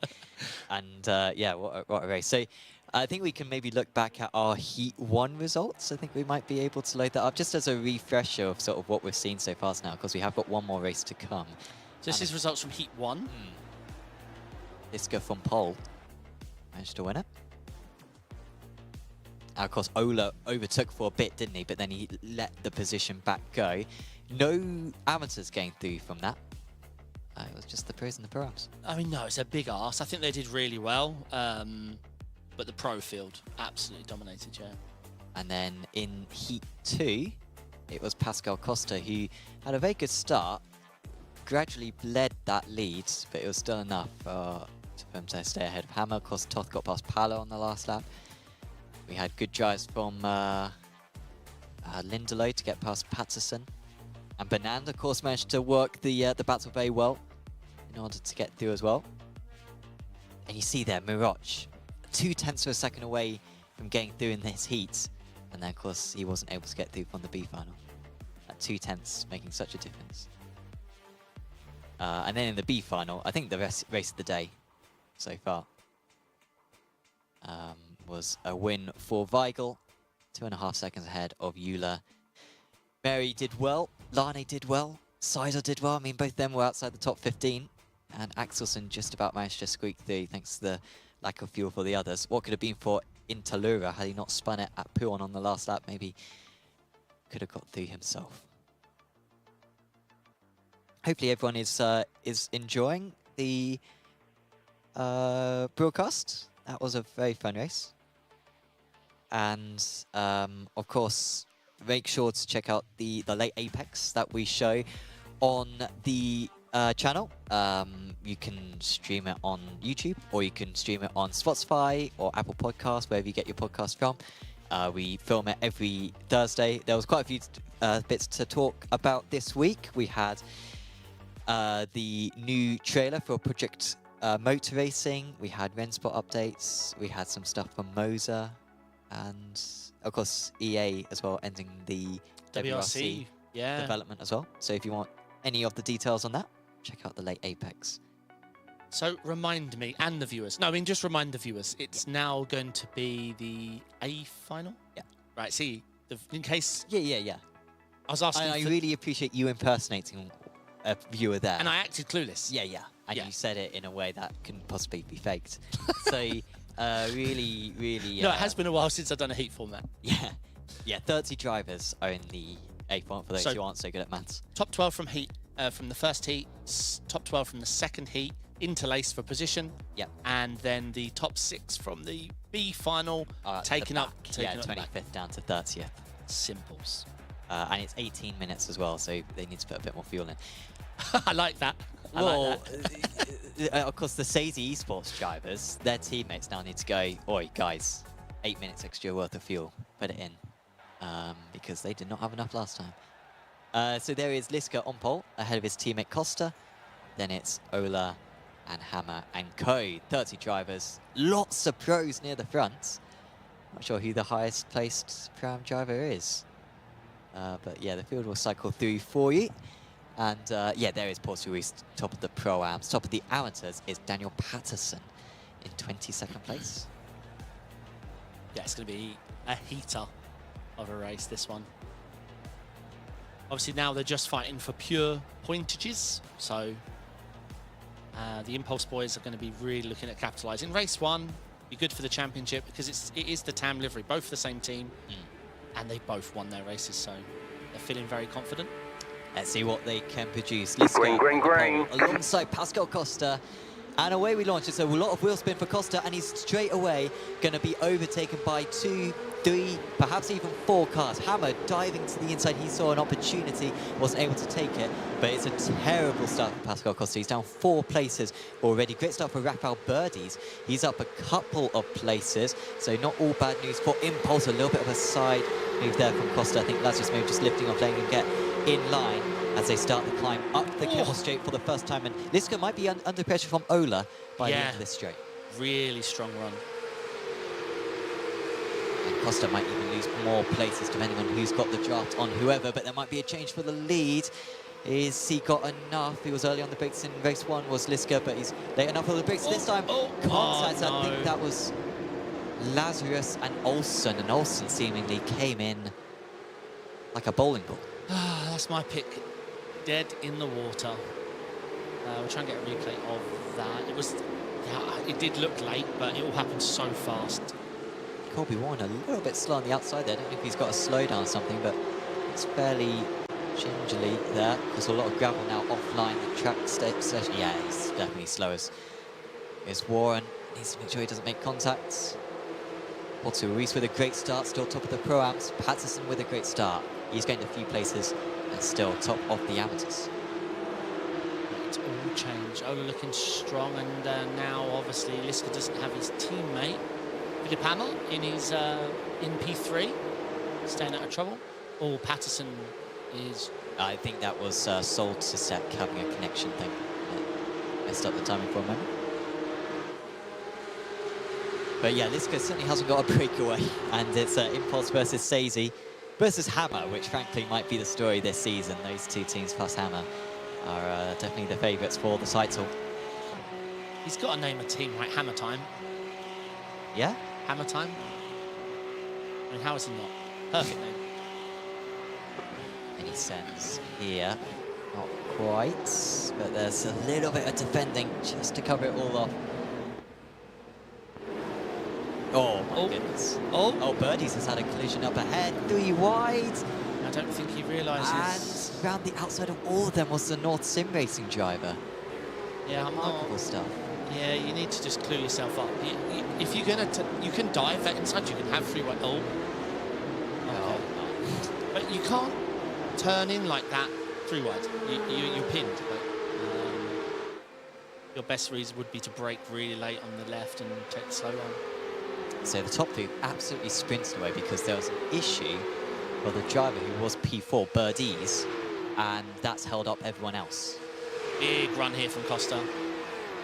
S1: And yeah, what a race. So I think we can maybe look back at our Heat 1 results. I think we might be able to load that up just as a refresher of sort of what we've seen so far now, because we have got one more race to come.
S2: So this is results from Heat 1.
S1: Iska from pole managed to win it. And of course, Ola overtook for a bit, didn't he? But then he let the position back go. No amateurs getting through from that. It was just the pros and the pro-ams.
S2: I mean, no, it's a big arse. I think they did really well. But the pro field absolutely dominated, yeah.
S1: And then in Heat 2, it was Pascal Costa who had a very good start, gradually bled that lead, but it was still enough for him to stay ahead of Hammer. Of course, Toth got past Palo on the last lap. We had good drives from Lindelof to get past Patterson. And Bernard, of course, managed to work the battle very well in order to get through as well. And you see there, Miroch, 0.2 of a second away from getting through in this heat. And then, of course, he wasn't able to get through from the B final. At 0.2 making such a difference. And then in the B final, I think the race of the day so far was a win for Weigel, 2.5 seconds ahead of Euler. Mary did well, Lane did well, Seidel did well. I mean, both of them were outside the top 15. And Axelson just about managed to squeak through thanks to the lack of fuel for the others. What could have been for Interlura had he not spun it at Puon on the last lap, maybe could have got through himself. Hopefully everyone is enjoying the broadcast. That was a very fun race. And of course, make sure to check out the late Apex that we show on the channel. You can stream it on YouTube, or you can stream it on Spotify or Apple Podcasts, wherever you get your podcast from. We film it every Thursday. There was quite a few bits to talk about this week. We had the new trailer for Project Motor Racing. We had Rennsport updates. We had some stuff from Moser. And, of course, EA as well, ending the WRC development as well. So if you want any of the details on that, check out the late Apex.
S2: So remind me, and the viewers. No, I mean, just remind the viewers. It's now going to be the A final?
S1: Yeah.
S2: Right, see, in case...
S1: Yeah.
S2: I was asking...
S1: I really appreciate you impersonating a viewer there.
S2: And I acted clueless.
S1: Yeah. and
S2: Yeah.
S1: you said it in a way that couldn't possibly be faked. So really, really...
S2: No, it has been a while since I've done a heat format.
S1: Yeah, 30 drivers are in the A format for those
S2: So-
S1: who aren't so good at maths.
S2: Top 12 from heat, from the first heat, top 12 from the second heat, interlaced for position.
S1: Yep.
S2: And then the top 6 from the B final, taken up the
S1: 25th
S2: back.
S1: down to 30th.
S2: Simples.
S1: And it's 18 minutes as well, so they need to put a bit more fuel in.
S2: I like that. I
S1: Well,
S2: like that.
S1: of course, the SDK esports drivers, their teammates now need to go, oi, guys, 8 minutes extra worth of fuel, put it in, because they did not have enough last time. So there is Liska on pole, ahead of his teammate Costa. Then it's Ola and Hammer and Co. 30 drivers, lots of pros near the front. Not sure who the highest placed Pro-Am driver is. But yeah, the field will cycle through for you. And yeah, there is Porsche Ruiz, top of the Pro-Ams. Top of the amateurs is Daniel Patterson in 22nd place.
S2: Yeah, it's going to be a heater of a race, this one. Obviously now they're just fighting for pure pointages, so the Impulse boys are going to be really looking at capitalising. Race 1, be good for the championship because it is the TAM livery, both the same team, and they both won their races, so they're feeling very confident.
S1: Let's see what they can produce. Liska
S4: Green.
S1: alongside Pascal Costa. And away we launch. It's a lot of wheel spin for Costa, and he's straight away going to be overtaken by 2, 3, perhaps even 4 cars. Hammer diving to the inside. He saw an opportunity, wasn't able to take it, but it's a terrible start for Pascal Costa. He's down 4 places already. Great start for Rafael Birdies. He's up a couple of places, so not all bad news for Impulse. A little bit of a side move there from Costa. I think Lazarus maybe just lifting off, letting him get in line as they start the climb up the Kettle Straight for the first time. And Liska might be under pressure from Ola by the end of this straight.
S2: Really strong run.
S1: And Costa might even lose more places depending on who's got the draft on whoever, but there might be a change for the lead. Is he got enough? He was early on the brakes in race 1, was Liska, but he's late enough on the brakes this time. Contact,
S2: no.
S1: I think that was Lazarus and Olsen, and Olsen seemingly came in like a bowling ball.
S2: That's my pick. Dead in the water. We'll try and get a replay of that. It was, yeah, it did look late, but it all happened so fast.
S1: Corby Warren a little bit slow on the outside there. I don't know if he's got a slowdown or something, but it's fairly gingerly there. There's a lot of gravel now offline. The track station, yeah, it's definitely slow as Warren. Needs to make sure he doesn't make contact. Porto Ruiz with a great start, still top of the Pro-Ams. Patterson with a great start. He's going to a few places and still top of the amateurs.
S2: It's all changed. Ola looking strong, and now obviously Liska doesn't have his teammate Philip Hammer in his in P3, staying out of trouble. Oh, Patterson is.
S1: I think that was sold to Sec having a connection thing. Messed up the timing for a moment. But yeah, Liska certainly hasn't got a breakaway, and it's Impulse versus Sazy versus Hammer, which frankly might be the story this season. Those 2 teams plus Hammer are definitely the favourites for the title.
S2: He's got to name a team, right? Hammer Time.
S1: Yeah?
S2: Hammer Time. I mean, how is he not? Perfect name.
S1: Any sense here? Not quite, but there's a little bit of defending just to cover it all off. Oh my goodness. Oh, Birdies has had a collision up ahead, 3 wide.
S2: I don't think he realises.
S1: And round the outside of all of them was the North Sim Racing driver.
S2: Yeah,
S1: Remarkable stuff.
S2: Yeah, you need to just clue yourself up. If you're gonna, you can dive that inside. You can have 3 wide. Oh. Okay. But you can't turn in like that 3 wide. You're pinned. But, your best reason would be to brake really late on the left and take the slow one.
S1: So the top 3 absolutely sprinted away because there was an issue for the driver who was P4, Birdies, and that's held up everyone else.
S2: Big run here from Costa.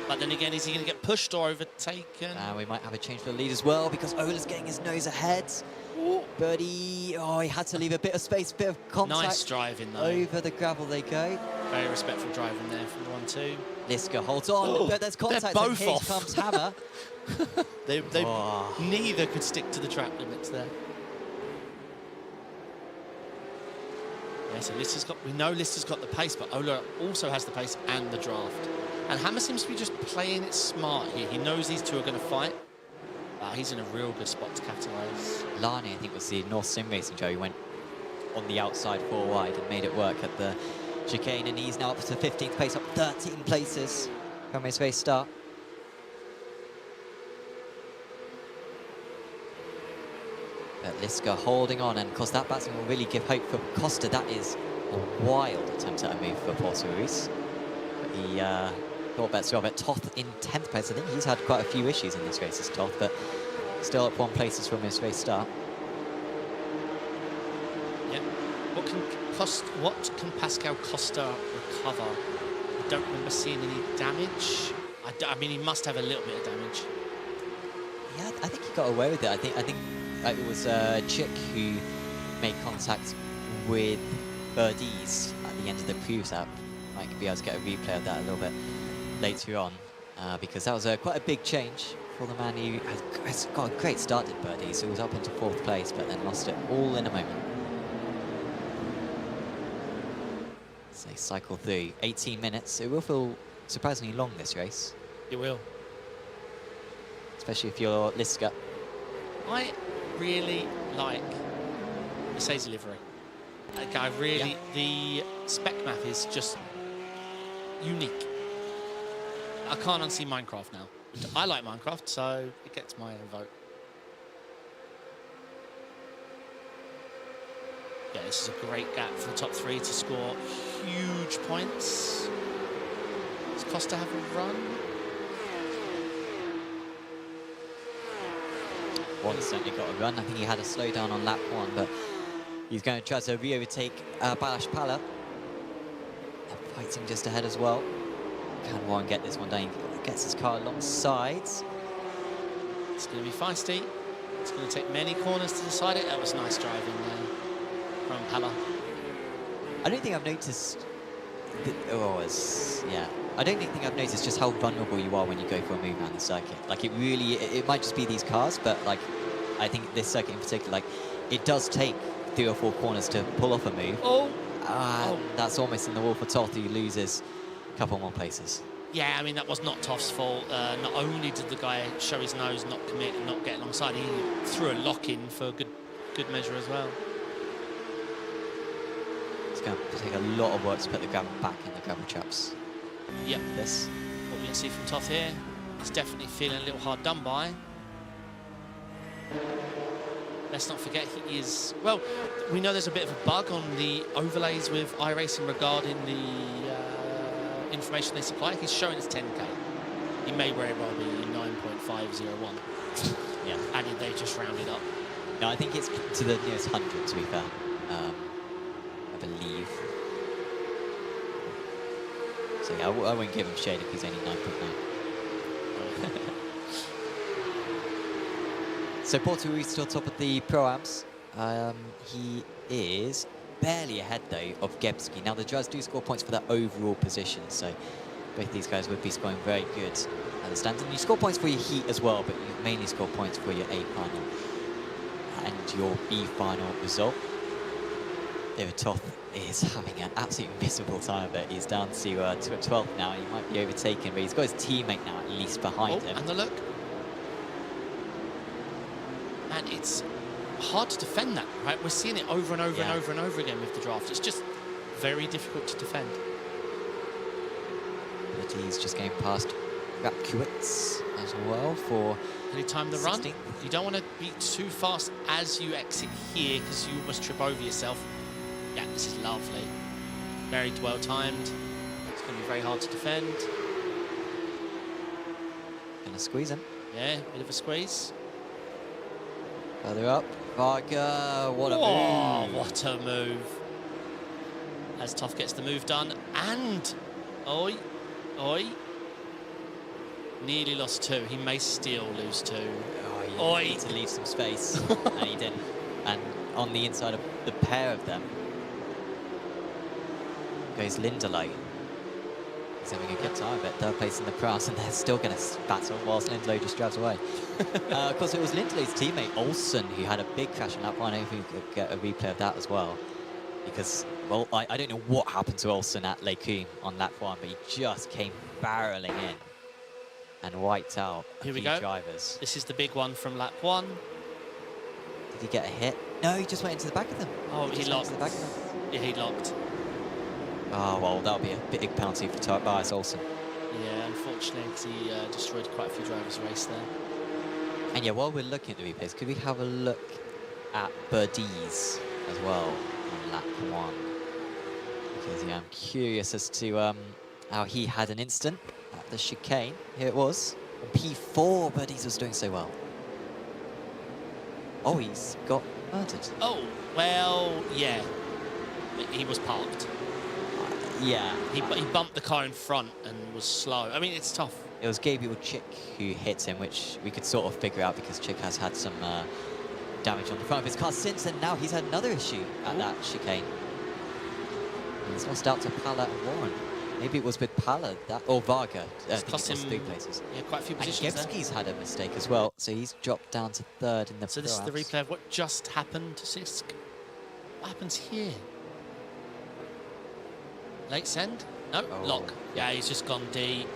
S2: But then again, is he going to get pushed or overtaken?
S1: We might have a change for the lead as well because Ola's getting his nose ahead.
S2: Ooh.
S1: Birdie, oh, he had to leave a bit of space, bit of contact.
S2: Nice driving, though.
S1: Over the gravel they go.
S2: Very respectful driving there from 1-2.
S1: Liska holds on, but there's contact,
S2: they're
S1: and
S2: both
S1: here
S2: off.
S1: comes Hammer.
S2: they neither could stick to the track limits there. Yeah, so we know Lister's got the pace, but Ola also has the pace and the draft. And Hammer seems to be just playing it smart here. He knows these two are going to fight. He's in a real good spot to capitalise.
S1: Lani, I think, was the North Sim Racing Joe. He went on the outside 4 wide and made it work at the chicane, and he's now up to 15th place, up 13 places from his race start. But Liska holding on, and of course that batsman will really give hope for Costa. That is a wild attempt at a move for Porto Ruiz. He thought better of it. Toth in 10th place. I think he's had quite a few issues in this race as Toth, but still up 1 places from his race start.
S2: Yeah. What can Pascal Costa recover? I don't remember seeing any damage. I mean, he must have a little bit of damage.
S1: Yeah, I think he got away with it. I think it was Chick who made contact with Birdies at the end of the previous lap. Might be able to get a replay of that a little bit later on, because that was quite a big change for the man who has got a great start at Birdies, who was up into 4th place, but then lost it all in a moment. So they cycle through 18 minutes. It will feel surprisingly long, this race.
S2: It will.
S1: Especially if you're Liska.
S2: I really like Mercedes livery. Like, I really, the spec map is just unique. I can't unsee Minecraft now. I like Minecraft, so it gets my vote. Yeah, this is a great gap for the top 3 to score huge points. Does Costa have a run?
S1: One certainly got a run. I think he had a slowdown on lap 1, but he's going to try to re-overtake Balash Pala. Fighting just ahead as well. Can Warren get this one done? He gets his car alongside.
S2: It's going to be feisty. It's going to take many corners to decide it. That was nice driving there from Pala.
S1: I don't think I've noticed. I don't think I've noticed just how vulnerable you are when you go for a move around the circuit. Like, it really, it might just be these cars, but like, I think this circuit in particular, like, it does take 3 or 4 corners to pull off a move. That's almost in the wall for Toth, who loses a couple more places.
S2: Yeah, I mean, that was not Toth's fault. Not only did the guy show his nose, not commit, and not get alongside, he threw a lock in for good measure as well.
S1: It's going to take a lot of work to put the gravel back in the gravel traps.
S2: Yep.
S1: This.
S2: What we can see from Toth here, he's definitely feeling a little hard done by. Let's not forget he is, well, we know there's a bit of a bug on the overlays with iRacing regarding the information they supply. He's showing us 10K. He may very well be 9.501.
S1: Yeah.
S2: And they just rounded up.
S1: No, I think it's to the nearest 100, to be fair. I believe. So yeah, I won't give him shade if he's only 9.9. So Porto Ruiz still top of the Pro-Ams. He is barely ahead, though, of Gebski. Now, the drivers do score points for their overall position, so both these guys would be scoring very good at the stands. And you score points for your heat as well, but you mainly score points for your A final and your B final result. David Toth is having an absolutely miserable time of it. He's down to 12th now. He might be overtaken, but he's got his teammate now at least behind him.
S2: And the look. And it's hard to defend that, right? We're seeing it over and over and over and over again with the draft. It's just very difficult to defend.
S1: But he's just going past Rapkowitz as well for...
S2: Can he time the 16th run? You don't want to be too fast as you exit here because you almost trip over yourself. Yeah, this is lovely. Very well timed. It's going to be very hard to defend.
S1: Gonna squeeze him.
S2: Yeah, bit of a squeeze.
S1: Further up. Varga, what a move.
S2: What a move. As Toth gets the move done. And, oi. Nearly lost 2. He may still lose 2.
S1: Oh, he needs to leave some space. And he didn't. And on the inside of the pair of them goes Lindelow. He's having a good time of it. 3rd place in the press, and they're still going to battle whilst Lindelow just drives away. Of course, it was Lindelow's teammate Olsen who had a big crash on lap 1. I hope we could get a replay of that as well. because, well, I don't know what happened to Olsen at Lacoum on lap 1, but he just came barreling in and wiped out a
S2: Here we
S1: few
S2: go.
S1: drivers.
S2: This is the big one from lap 1.
S1: Did he get a hit? No, he just went into the back of them.
S2: Oh, he
S1: just
S2: locked.
S1: went into the back of them.
S2: Yeah, he locked.
S1: Oh, well, that'll be a big penalty for Tobias Olsen.
S2: Yeah, unfortunately, because he destroyed quite a few drivers' race there.
S1: And yeah, while we're looking at the replays, could we have a look at Birdies as well on lap 1? Because yeah, I'm curious as to how he had an instant at the chicane. Here it was. On P4, Birdies was doing so well. Oh, he's got murdered.
S2: Oh, well, yeah. He was parked.
S1: Yeah.
S2: He bumped the car in front and was slow. I mean, it's tough.
S1: It was Gabriel Chick who hit him, which we could sort of figure out because Chick has had some damage on the front of his car since, and now he's had another issue at that chicane. He's lost out to Pala and Warren. Maybe it was with Pala or Varga. I think it was 3 places.
S2: Yeah, quite a few
S1: And
S2: positions there.
S1: Gebski's had a mistake as well, so he's dropped down to 3rd in the
S2: So this is the replay of what just happened to Sisk. What happens here? Late send? No,
S1: Oh,
S2: lock. Yeah, he's just gone D.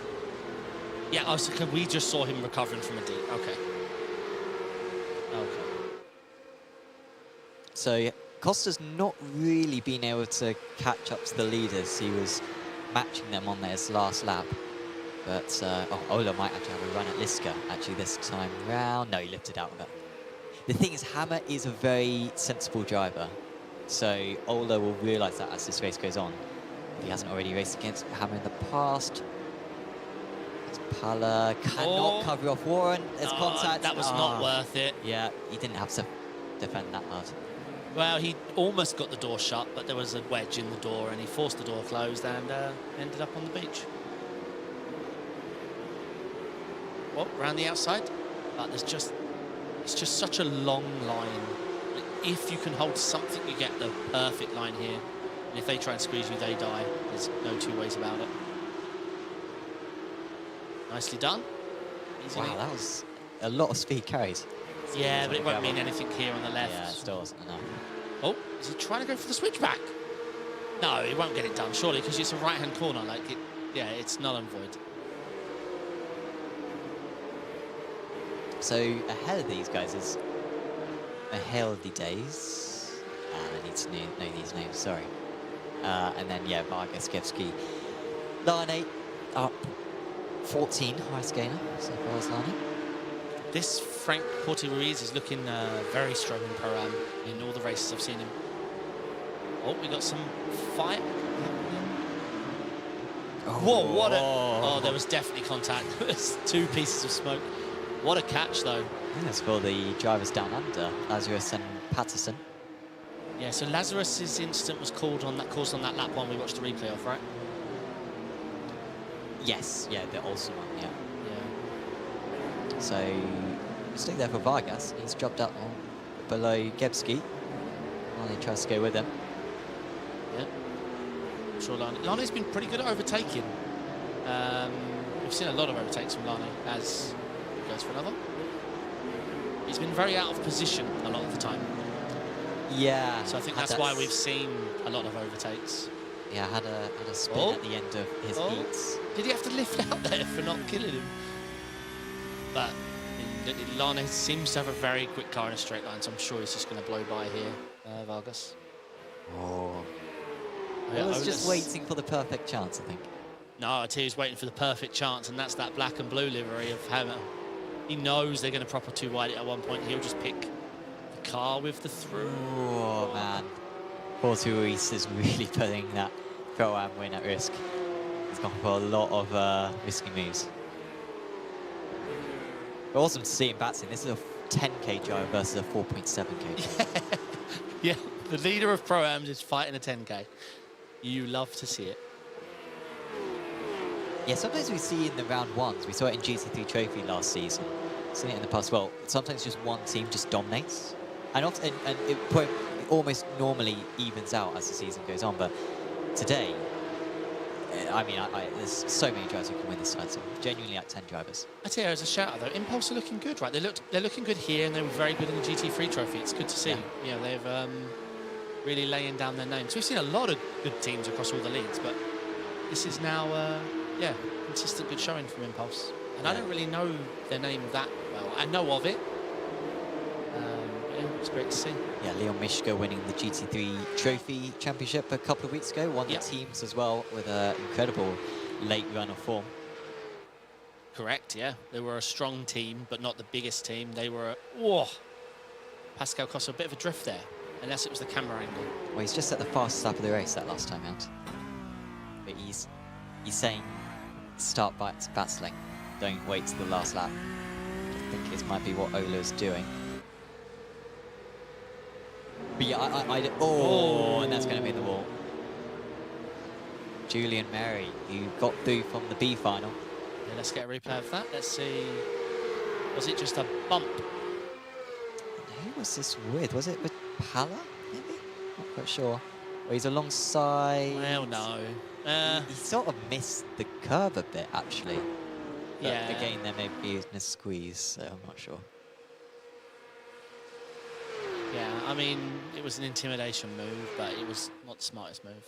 S2: Yeah, I was thinking we just saw him recovering from a D. Okay. Okay.
S1: So yeah, Costa's not really been able to catch up to the leaders. He was matching them on his last lap. But Ola might actually have a run at Liska actually this time round. No, he lifted out of it. The thing is, Hammer is a very sensible driver. So Ola will realise that as this race goes on. If he hasn't already raced against Hammer in the past. Pala cannot cover off Warren. There's contact.
S2: That was not worth it.
S1: Yeah, he didn't have to defend that hard.
S2: Well, he almost got the door shut, but there was a wedge in the door, and he forced the door closed and ended up on the beach. Well, round the outside, but it's just such a long line. If you can hold something, you get the perfect line here. And if they try and squeeze you, they die. There's no two ways about it. Nicely done. Easy.
S1: Wow, that was a lot of speed carried.
S2: Yeah, but it won't mean anything here on the left.
S1: Yeah, it still doesn't enough.
S2: Oh, is he trying to go for the switchback? No, he won't get it done, surely, because it's a right-hand corner. Like it, yeah, it's null and void.
S1: So ahead of these guys is a Healthy Days. I need to know these names, sorry. And then, yeah, Vargas, Gebski. Lane up 14, highest gainer so far as Lane.
S2: This Frank Porti Ruiz is looking very strong in Pro-Am in all the races I've seen him. Oh, we got some fight. Whoa, what a... Oh, there was definitely contact. There's 2 pieces of smoke. What a catch, though.
S1: That's for the drivers down under, Lazarus and Patterson.
S2: Yeah, so Lazarus's instant was called on that lap 1 we watched the replay of, right?
S1: Yes, yeah, the Olsen one, yeah.
S2: Yeah.
S1: So, mistake there for Vargas. He's dropped up below Gebski. Lane tries to go with him.
S2: Yeah. I'm sure Lane's been pretty good at overtaking. We've seen a lot of overtakes from Lane as he goes for another. He's been very out of position a lot of the time.
S1: Yeah.
S2: So I think that's why we've seen a lot of overtakes.
S1: Yeah, had a spin at the end of his heats.
S2: Did he have to lift out there for not killing him? But Lane seems to have a very quick car in a straight line, so I'm sure he's just going to blow by here, Vargas.
S1: Oh.
S2: Yeah,
S1: I was just waiting for the perfect chance, I think.
S2: No, I tell you, he's waiting for the perfect chance, and that's that black and blue livery of Hammer. He knows they're going to prop a 2 wide at one point. He'll just pick the car with the through.
S1: Oh, man. Porto Ruiz is really putting that Pro-Am win at risk. He's gone for a lot of risky moves. But awesome to see him batting. This is a 10k drive versus a 4.7k drive.
S2: Yeah, the leader of Pro-Ams is fighting a 10k. You love to see it.
S1: Yeah, sometimes we see in the round 1s. We saw it in GT3 Trophy last season. Seen it in the past. Well, sometimes just one team just dominates. And often, and it almost normally evens out as the season goes on. But today, I mean, there's so many drivers who can win this side. So genuinely at 10 drivers.
S2: I tell you, as a shout out though, Impulse are looking good, right? They're looking good here, and they were very good in the GT3 Trophy. It's good to see.
S1: Yeah.
S2: You know, they've really laying down their names. We've seen a lot of good teams across all the leagues, but this is now, yeah, consistent good showing from Impulse. And I don't really know their name that well. I know of it. Yeah, it's great to see.
S1: Yeah, Leon Mishka winning the GT3 Trophy Championship a couple of weeks ago. Won the teams as well with an incredible late run of form.
S2: Correct, yeah. They were a strong team, but not the biggest team. They were, whoa. Pascal Costa, a bit of a drift there, unless it was the camera angle.
S1: Well, he's just at the fastest lap of the race that last time out. But he's saying start battling. Don't wait till the last lap. I think this might be what Ola's doing. But yeah, and that's going to be in the wall. Julian Mary, who got through from the B final.
S2: Yeah, let's get a replay of that. Let's see. Was it just a bump?
S1: Who was this with? Was it with Pala, maybe? Not quite sure. Well, he's alongside...
S2: Well, no.
S1: He sort of missed the curve a bit, actually. But
S2: yeah.
S1: again, there may be a squeeze, so I'm not sure.
S2: Yeah, I mean, it was an intimidation move, but it was not the smartest move.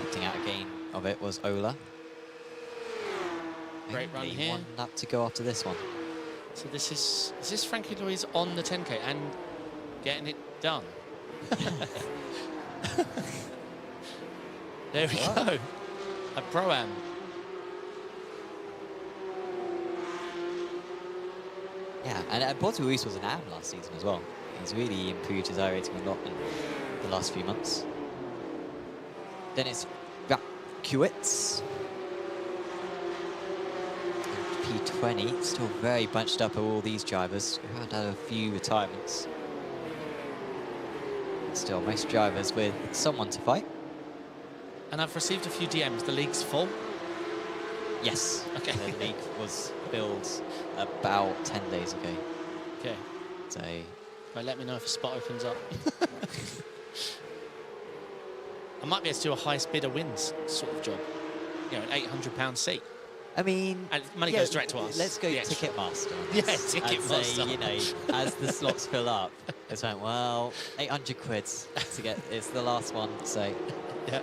S1: Acting out again of it was Ola.
S2: Great run here.
S1: One lap to go after this one.
S2: So this is this Frankie Louise on the 10K and getting it done? There we go. A Pro-Am.
S1: Yeah, and Porto Ruiz was an AM last season as well. He's really improved his iRacing a lot in the last few months. Then it's Rakowitz. P20, still very bunched up of all these drivers. We had a few retirements. Still, most drivers with someone to fight.
S2: And I've received a few DMs. The league's full?
S1: Yes.
S2: Okay.
S1: The league was built about 10 days ago.
S2: Okay.
S1: So...
S2: Right, let me know if a spot opens up. I might be able to do a highest bidder wins sort of job. You know, an £800 seat.
S1: I mean...
S2: And money goes direct to us.
S1: Let's go Ticketmaster.
S2: Yeah, Ticketmaster.
S1: Say, you know, as the slots fill up, it's like, well, 800 quid to get... It's the last one, so...
S2: Yeah.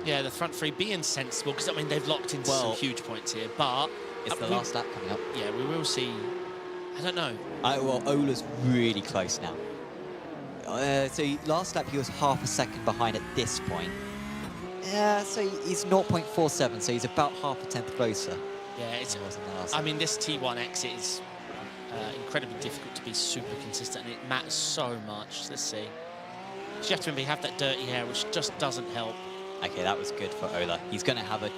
S2: Yeah, the front three being sensible, because, I mean, they've locked into some huge points here, but...
S1: It's the last lap coming up.
S2: Yeah, we will see... I don't know.
S1: Well, Ola's really close now. So last lap he was half a second behind at this point. Yeah, so he's 0.47, so he's about half a tenth closer.
S2: Yeah, it's... I mean, this T1 exit is incredibly difficult to be super consistent, and it matters so much. Let's see. You have to remember, you have that dirty hair, which just doesn't help.
S1: Okay, that was good for Ola. He's going to have a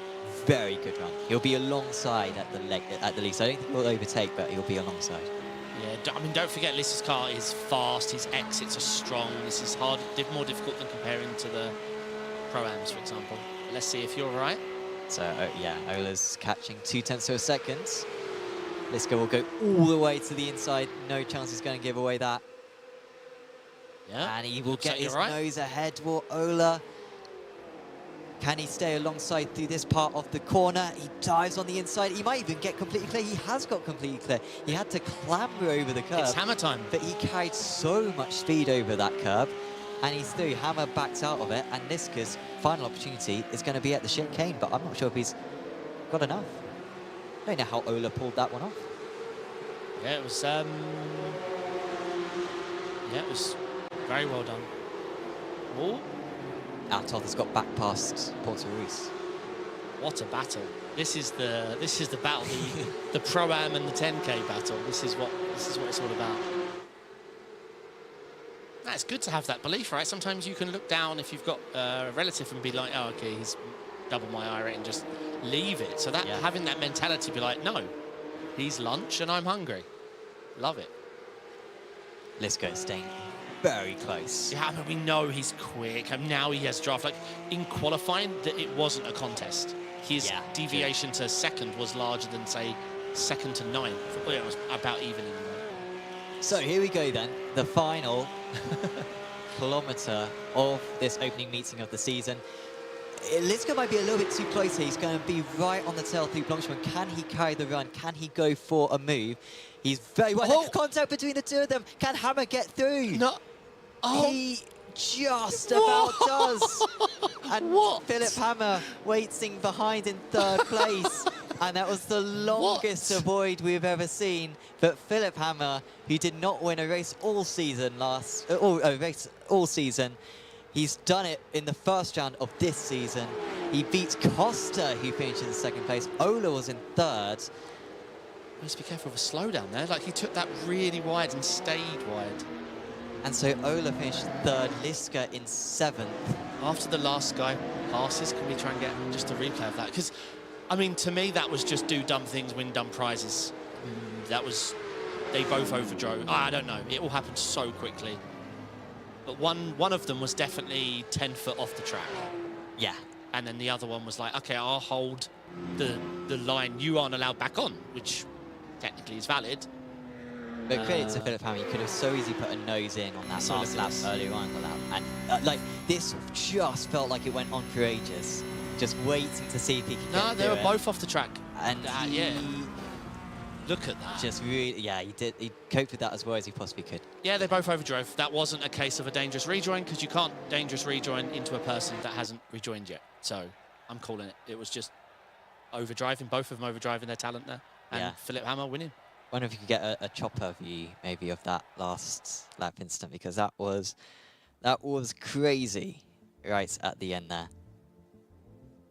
S1: very good run. He'll be alongside at the least. I don't think he'll overtake, but he'll be alongside.
S2: Yeah, I mean, don't forget, Liss's car is fast. His exits are strong. This is hard, more difficult than comparing to the Pro-Ams, for example. Let's see if you're all right.
S1: So, yeah, Ola's catching 0.2 of a second. Liska will go all the way to the inside. No chance he's going to give away that.
S2: Yeah.
S1: And he will get his nose ahead for Ola. Can he stay alongside through this part of the corner? He dives on the inside. He might even get completely clear. He has got completely clear. He had to clamber over the curb.
S2: It's hammer time.
S1: But he carried so much speed over that curb. And he's through. Hammer backs out of it. And Liska's final opportunity is going to be at the chicane. But I'm not sure if he's got enough. I don't know how Ola pulled that one off.
S2: Yeah, it was... Yeah, it was very well done. Oh.
S1: Altov has got back past Porto Ruiz.
S2: What a battle! This is the battle, the Pro-Am and the 10K battle. This is what it's all about. It's good to have that belief, right? Sometimes you can look down if you've got a relative and be like, oh, okay, he's double my iRate, and just leave it. So that having that mentality, be like, no, he's lunch and I'm hungry. Love it.
S1: Liska staying very close.
S2: Yeah, I mean, we know he's quick, and now he has draft. Like, in qualifying, that it wasn't a contest. His deviation to second was larger than, say, second to ninth. It was about even in the...
S1: So here we go then, the final kilometre of this opening meeting of the season. Liska might be a little bit too close here. He's going to be right on the tail through Blanchman. Can he carry the run? Can he go for a move? He's very well. Contact between the two of them. Can Hammer get through?
S2: No. Oh.
S1: He just about does. And Philip Hammer waiting behind in 3rd place. And that was the longest avoid we've ever seen. But Philip Hammer, who did not win a race all season all season, he's done it in the first round of this season. He beats Costa, who finished in 2nd place. Ola was in 3rd.
S2: You must be careful of a slowdown there. Like, he took that really wide and stayed wide.
S1: And so Ola finished 3rd, Liska in 7th.
S2: After the last guy passes, can we try and get just a replay of that? Because, I mean, to me, that was just do dumb things, win dumb prizes. That was, they both overdrove. I don't know, it all happened so quickly. But one of them was definitely 10 foot off the track.
S1: Yeah.
S2: And then the other one was like, okay, I'll hold the line you aren't allowed back on, which technically is valid.
S1: But credit to Philip Hammer, he could have so easily put a nose in on that last lap earlier on in the lap. And like, this just felt like it went on for ages, just waiting to see if he could get
S2: No, they were both off the track.
S1: And
S2: yeah. Look at that.
S1: Just really, yeah, he coped with that as well as he possibly could.
S2: Yeah, they both overdrove. That wasn't a case of a dangerous rejoin, because you can't dangerous rejoin into a person that hasn't rejoined yet. So I'm calling it. It was just overdriving, both of them overdriving their talent there. And Philip Hammer winning.
S1: I wonder if you could get a chopper view maybe of that last lap instant, because that was crazy right at the end there.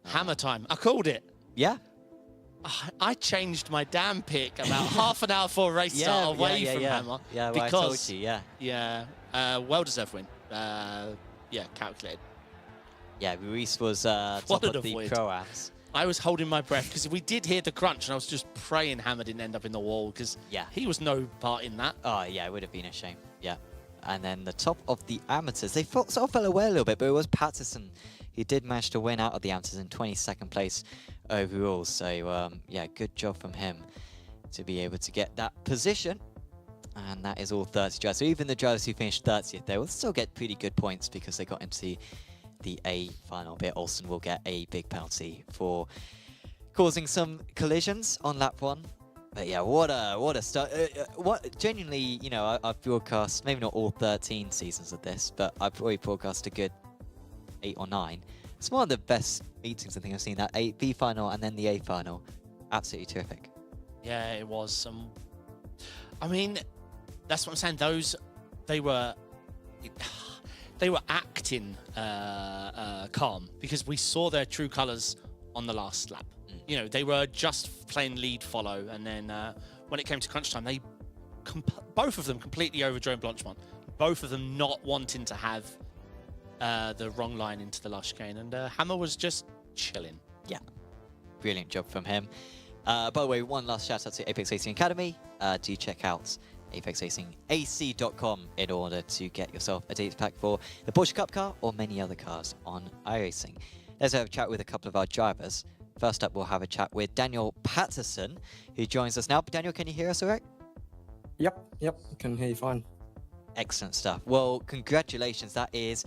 S2: Hammer time. I called it.
S1: Yeah.
S2: I changed my damn pick about half an hour before race start away from Hammer.
S1: Yeah, well,
S2: because,
S1: I told you,
S2: yeah. Well-deserved win. Yeah, calculated.
S1: Yeah, Ruiz was top of the pro-ams.
S2: I was holding my breath because we did hear the crunch, and I was just praying Hammer didn't end up in the wall, because he was no part in that.
S1: Oh, yeah, it would have been a shame. Yeah. And then the top of the amateurs, they sort of fell away a little bit, but it was Patterson who did manage to win out of the amateurs in 22nd place overall. So, yeah, good job from him to be able to get that position. And that is all 30 drivers. So even the drivers who finished 30th, they will still get pretty good points because they got into the A final bit. Olsen will get a big penalty for causing some collisions on lap 1. But yeah, what a start. Genuinely, you know, I've broadcast, maybe not all 13 seasons of this, but I've probably broadcast a good 8 or 9. It's one of the best meetings I think I've seen, that B final and then the A final. Absolutely terrific.
S2: Yeah, it was. I mean, that's what I'm saying. Those, they were acting calm, because we saw their true colours on the last lap. You know, they were just playing lead follow, and then when it came to crunch time, they both of them completely overdrove Blanchmont. Both of them not wanting to have the wrong line into the last chicane, and Hammer was just chilling. Yeah,
S1: brilliant job from him. By the way, one last shout out to Apex Racing Academy. Do check out apexracingac.com in order to get yourself a data pack for the Porsche Cup car or many other cars on iRacing. Let's have a chat with a couple of our drivers. First up, we'll have a chat with Daniel Patterson, who joins us now. Daniel, can you hear us all right?
S4: Yep, I can hear you fine.
S1: Excellent stuff. Well, congratulations. That is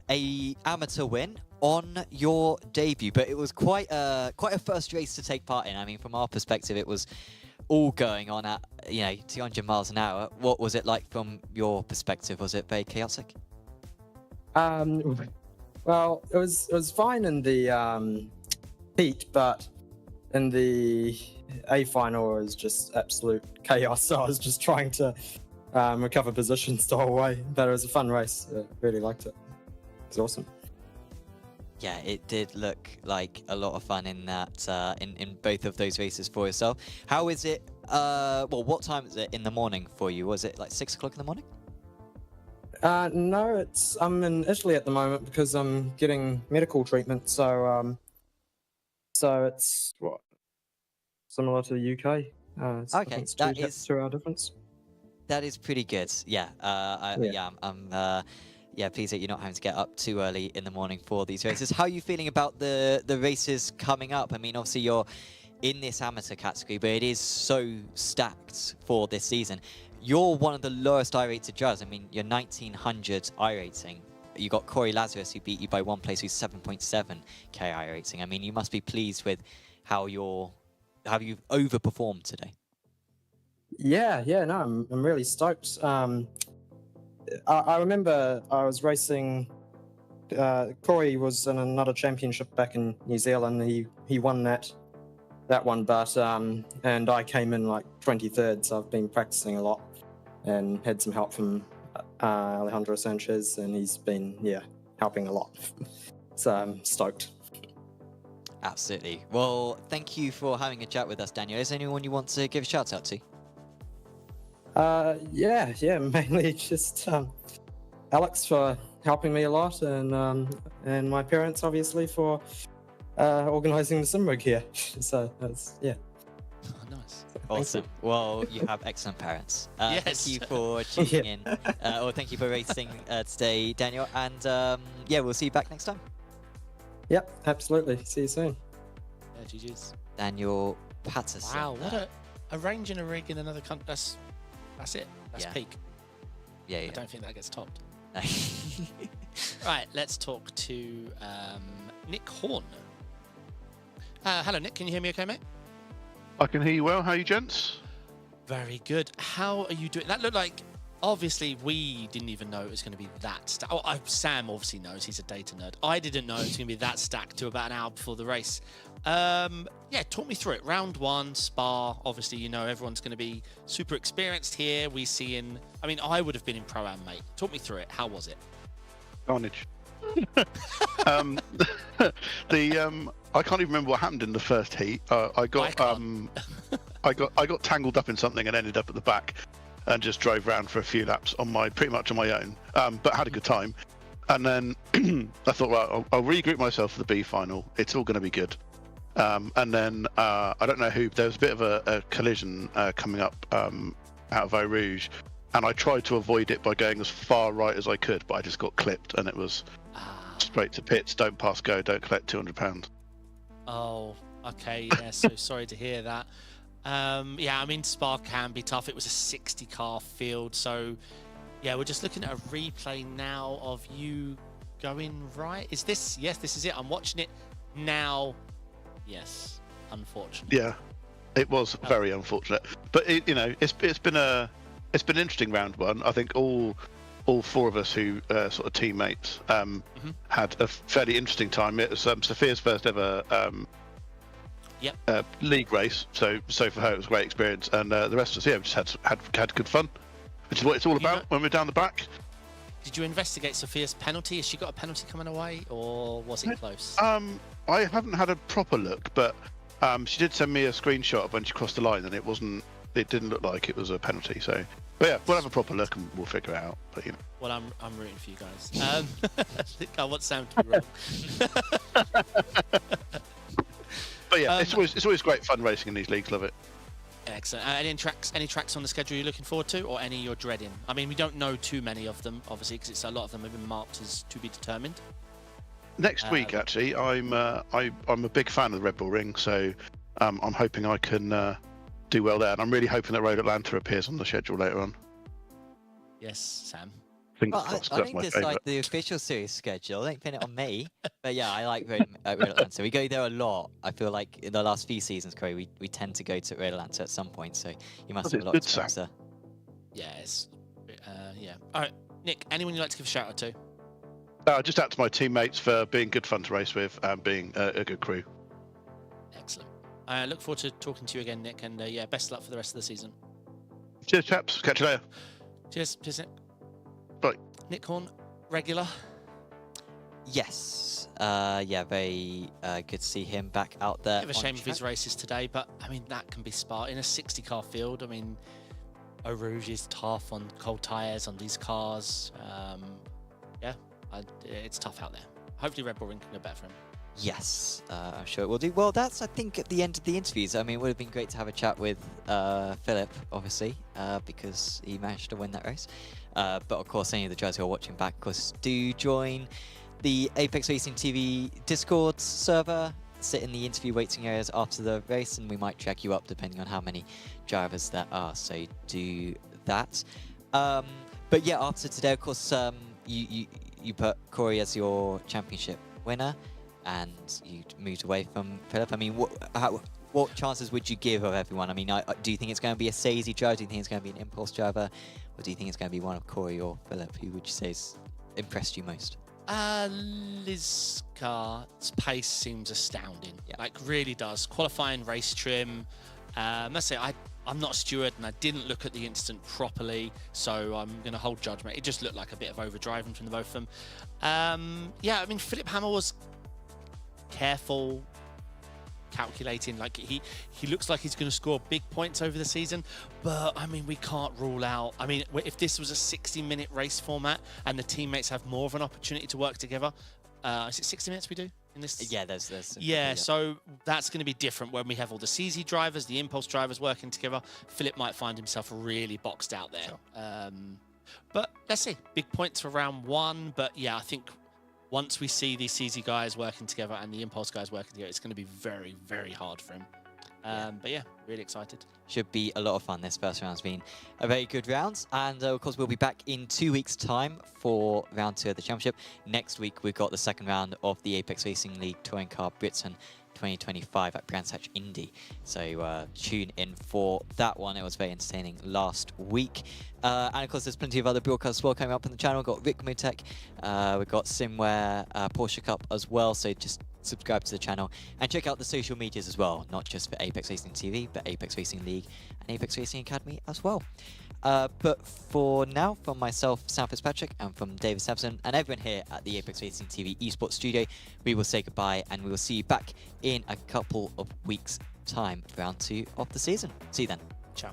S1: a amateur win on your debut, but it was quite a first race to take part in. I mean, from our perspective, it was all going on at 200 miles an hour. What was it like from your perspective? Was it very chaotic?
S4: Well, it was fine in the heat, but in the A final it was just absolute chaos. So I was just trying to recover positions the whole way. But it was a fun race. I really liked it. It was awesome.
S1: Yeah, it did look like a lot of fun in that in both of those races for yourself. How is it? Well, what time is it in the morning for you? Was it like 6 o'clock in the morning?
S4: No, I'm in Italy at the moment because I'm getting medical treatment. So it's what, similar to the UK.
S1: Okay, that is
S4: 2 hour difference.
S1: That is pretty good. Yeah, I'm pleased that you're not having to get up too early in the morning for these races. How are you feeling about the races coming up? I mean, obviously you're in this amateur category, but it is so stacked for this season. You're one of the lowest I-rated drivers. I mean, you're 1900 I-rating. you got Corey Lazarus, who beat you by 1 place, who's 7.7 K iRacing. I mean, you must be pleased with how you've overperformed today.
S4: Yeah, no, I'm really stoked. I remember I was racing. Corey was in another championship back in New Zealand. He won that one, but and I came in like 23rd. So I've been practicing a lot and had some help from Alejandro Sanchez, and he's been helping a lot. So I'm stoked.
S1: Absolutely. Well, thank you for having a chat with us, Daniel. Is there anyone you want to give a shout out to?
S4: Mainly just Alex for helping me a lot, and my parents obviously for organising the sim rig here. So that's
S2: Oh, nice.
S1: Awesome. Well, you have excellent parents.
S2: Yes.
S1: Thank you for tuning in, or thank you for racing today, Daniel. And we'll see you back next time.
S4: Yep, absolutely. See you soon.
S2: Yeah, GG's.
S1: Daniel Patterson.
S2: Wow, what a range in a rig in another country. That's it. That's peak.
S1: Yeah.
S2: I don't think that gets topped. Right, let's talk to Nick Horn. Hello, Nick. Can you hear me okay, mate?
S5: I can hear you well. How are you, gents?
S2: Very good. How are you doing? That looked like, obviously, we didn't even know it was going to be that stacked. Oh, Sam obviously knows. He's a data nerd. I didn't know it was going to be that stacked to about an hour before the race. Talk me through it. Round 1, Spa. Obviously, you know everyone's going to be super experienced here. I would have been in Pro-Am, mate. Talk me through it. How was it?
S5: Carnage. I can't even remember what happened in the first heat. I got tangled up in something and ended up at the back, and just drove around for a few laps pretty much on my own. But had a good time. And then I thought, well, I'll regroup myself for the B final. It's all going to be good. And then I don't know who. There was a bit of a collision coming up out of Eau Rouge, and I tried to avoid it by going as far right as I could, but I just got clipped, and it was straight to pits. Don't pass go. Don't collect £200.
S2: Oh, okay. Yeah, so sorry to hear that. Spa can be tough. It was a 60-car field, so yeah, we're just looking at a replay now of you going right. Is this? Yes, this is it. I'm watching it now. Yes, unfortunately.
S5: Yeah, it was very unfortunate, but it's been an interesting round 1. I think all 4 of us who sort of teammates had a fairly interesting time. It was Sophia's first ever league race, so for her it was a great experience, and the rest of us just had good fun, which is what it's all about when we're down the back.
S2: Did you investigate Sophia's penalty? Has she got a penalty coming away, or was it close?
S5: I haven't had a proper look, but she did send me a screenshot of when she crossed the line, and it didn't look like it was a penalty. So, but yeah, we'll have a proper look and we'll figure it out. But
S2: well, I'm rooting for you guys. I think I want Sam to be wrong.
S5: But yeah, it's always great fun racing in these leagues. Love it.
S2: Excellent. Any tracks on the schedule you're looking forward to, or any you're dreading? I mean, we don't know too many of them, obviously, because a lot of them have been marked as to be determined.
S5: Next week, actually, I'm a big fan of the Red Bull Ring, so I'm hoping I can do well there, and I'm really hoping that Road Atlanta appears on the schedule later on.
S2: Yes, Sam.
S1: Well, I think it's like the official series schedule. They pin it on me, but yeah, I like Road Atlanta. We go there a lot. I feel like in the last few seasons, Corey, we tend to go to Road Atlanta at some point. So you must have a lot of experience there.
S2: Yes. All right, Nick. Anyone you'd like to give a shout out to?
S5: Just out to my teammates for being good fun to race with and being a good crew.
S2: Excellent. I look forward to talking to you again, Nick, and best of luck for the rest of the season.
S5: Cheers, chaps. Catch you later.
S2: Cheers, Nick.
S5: Bye.
S2: Nick Horn, regular.
S1: Yes. Very good to see him back out there.
S2: Bit of a shame of his races today, but I mean that can be smart in a 60-car field. I mean, Eau Rouge is tough on cold tyres on these cars. It's tough out there. Hopefully Red Bull Ring can go better for him.
S1: Yes, I'm sure it will do. Well, that's, I think, at the end of the interviews. I mean, it would have been great to have a chat with Philip, obviously, because he managed to win that race. But, of course, any of the drivers who are watching back, of course, do join the Apex Racing TV Discord server. Sit in the interview waiting areas after the race, and we might track you up depending on how many drivers there are. So do that. But, yeah, after today, of course, you put Corey as your championship winner, and you moved away from Philip. I mean, what chances would you give of everyone? I mean, do you think it's going to be a Sazy driver? Do you think it's going to be an Impulse driver? Or do you think it's going to be one of Corey or Philip? Who would you say has impressed you most?
S2: Lizcar's pace seems astounding. Yeah. Like, really does. Qualifying race trim. I must say, I'm not a steward and I didn't look at the incident properly, so I'm going to hold judgment. It just looked like a bit of overdriving from the both of them. Yeah, I mean, Philip Hammer was careful, calculating. Like, he looks like he's going to score big points over the season, but I mean, we can't rule out. I mean, if this was a 60-minute race format and the teammates have more of an opportunity to work together, is it 60 minutes we do in this?
S1: Yeah, there's
S2: yeah, so that's going to be different when we have all the CZ drivers, the Impulse drivers working together. Philip might find himself really boxed out there. Sure. But let's see, big points for round 1. But yeah, I think once we see these CZ guys working together and the Impulse guys working together, it's going to be very, very hard for him. But yeah, really excited.
S1: Should be a lot of fun. This first round's been a very good round. And of course, we'll be back in 2 weeks' time for round 2 of the championship. Next week, we've got the second round of the Apex Racing League Touring Car Britain 2025 at Brands Hatch Indy. So tune in for that one. It was very entertaining last week. And of course, there's plenty of other broadcasts as well coming up on the channel. We've got Rick Mutek, we've got Simware, Porsche Cup as well. So just subscribe to the channel and check out the social medias as well, not just for Apex Racing TV, but Apex Racing League and Apex Racing Academy as well. But for now, from myself, Sam Fitzpatrick, and from David Sampson, and everyone here at the Apex Racing TV esports studio, we will say goodbye, and we will see you back in a couple of weeks' time for round 2 of the season. See you then.
S2: Ciao.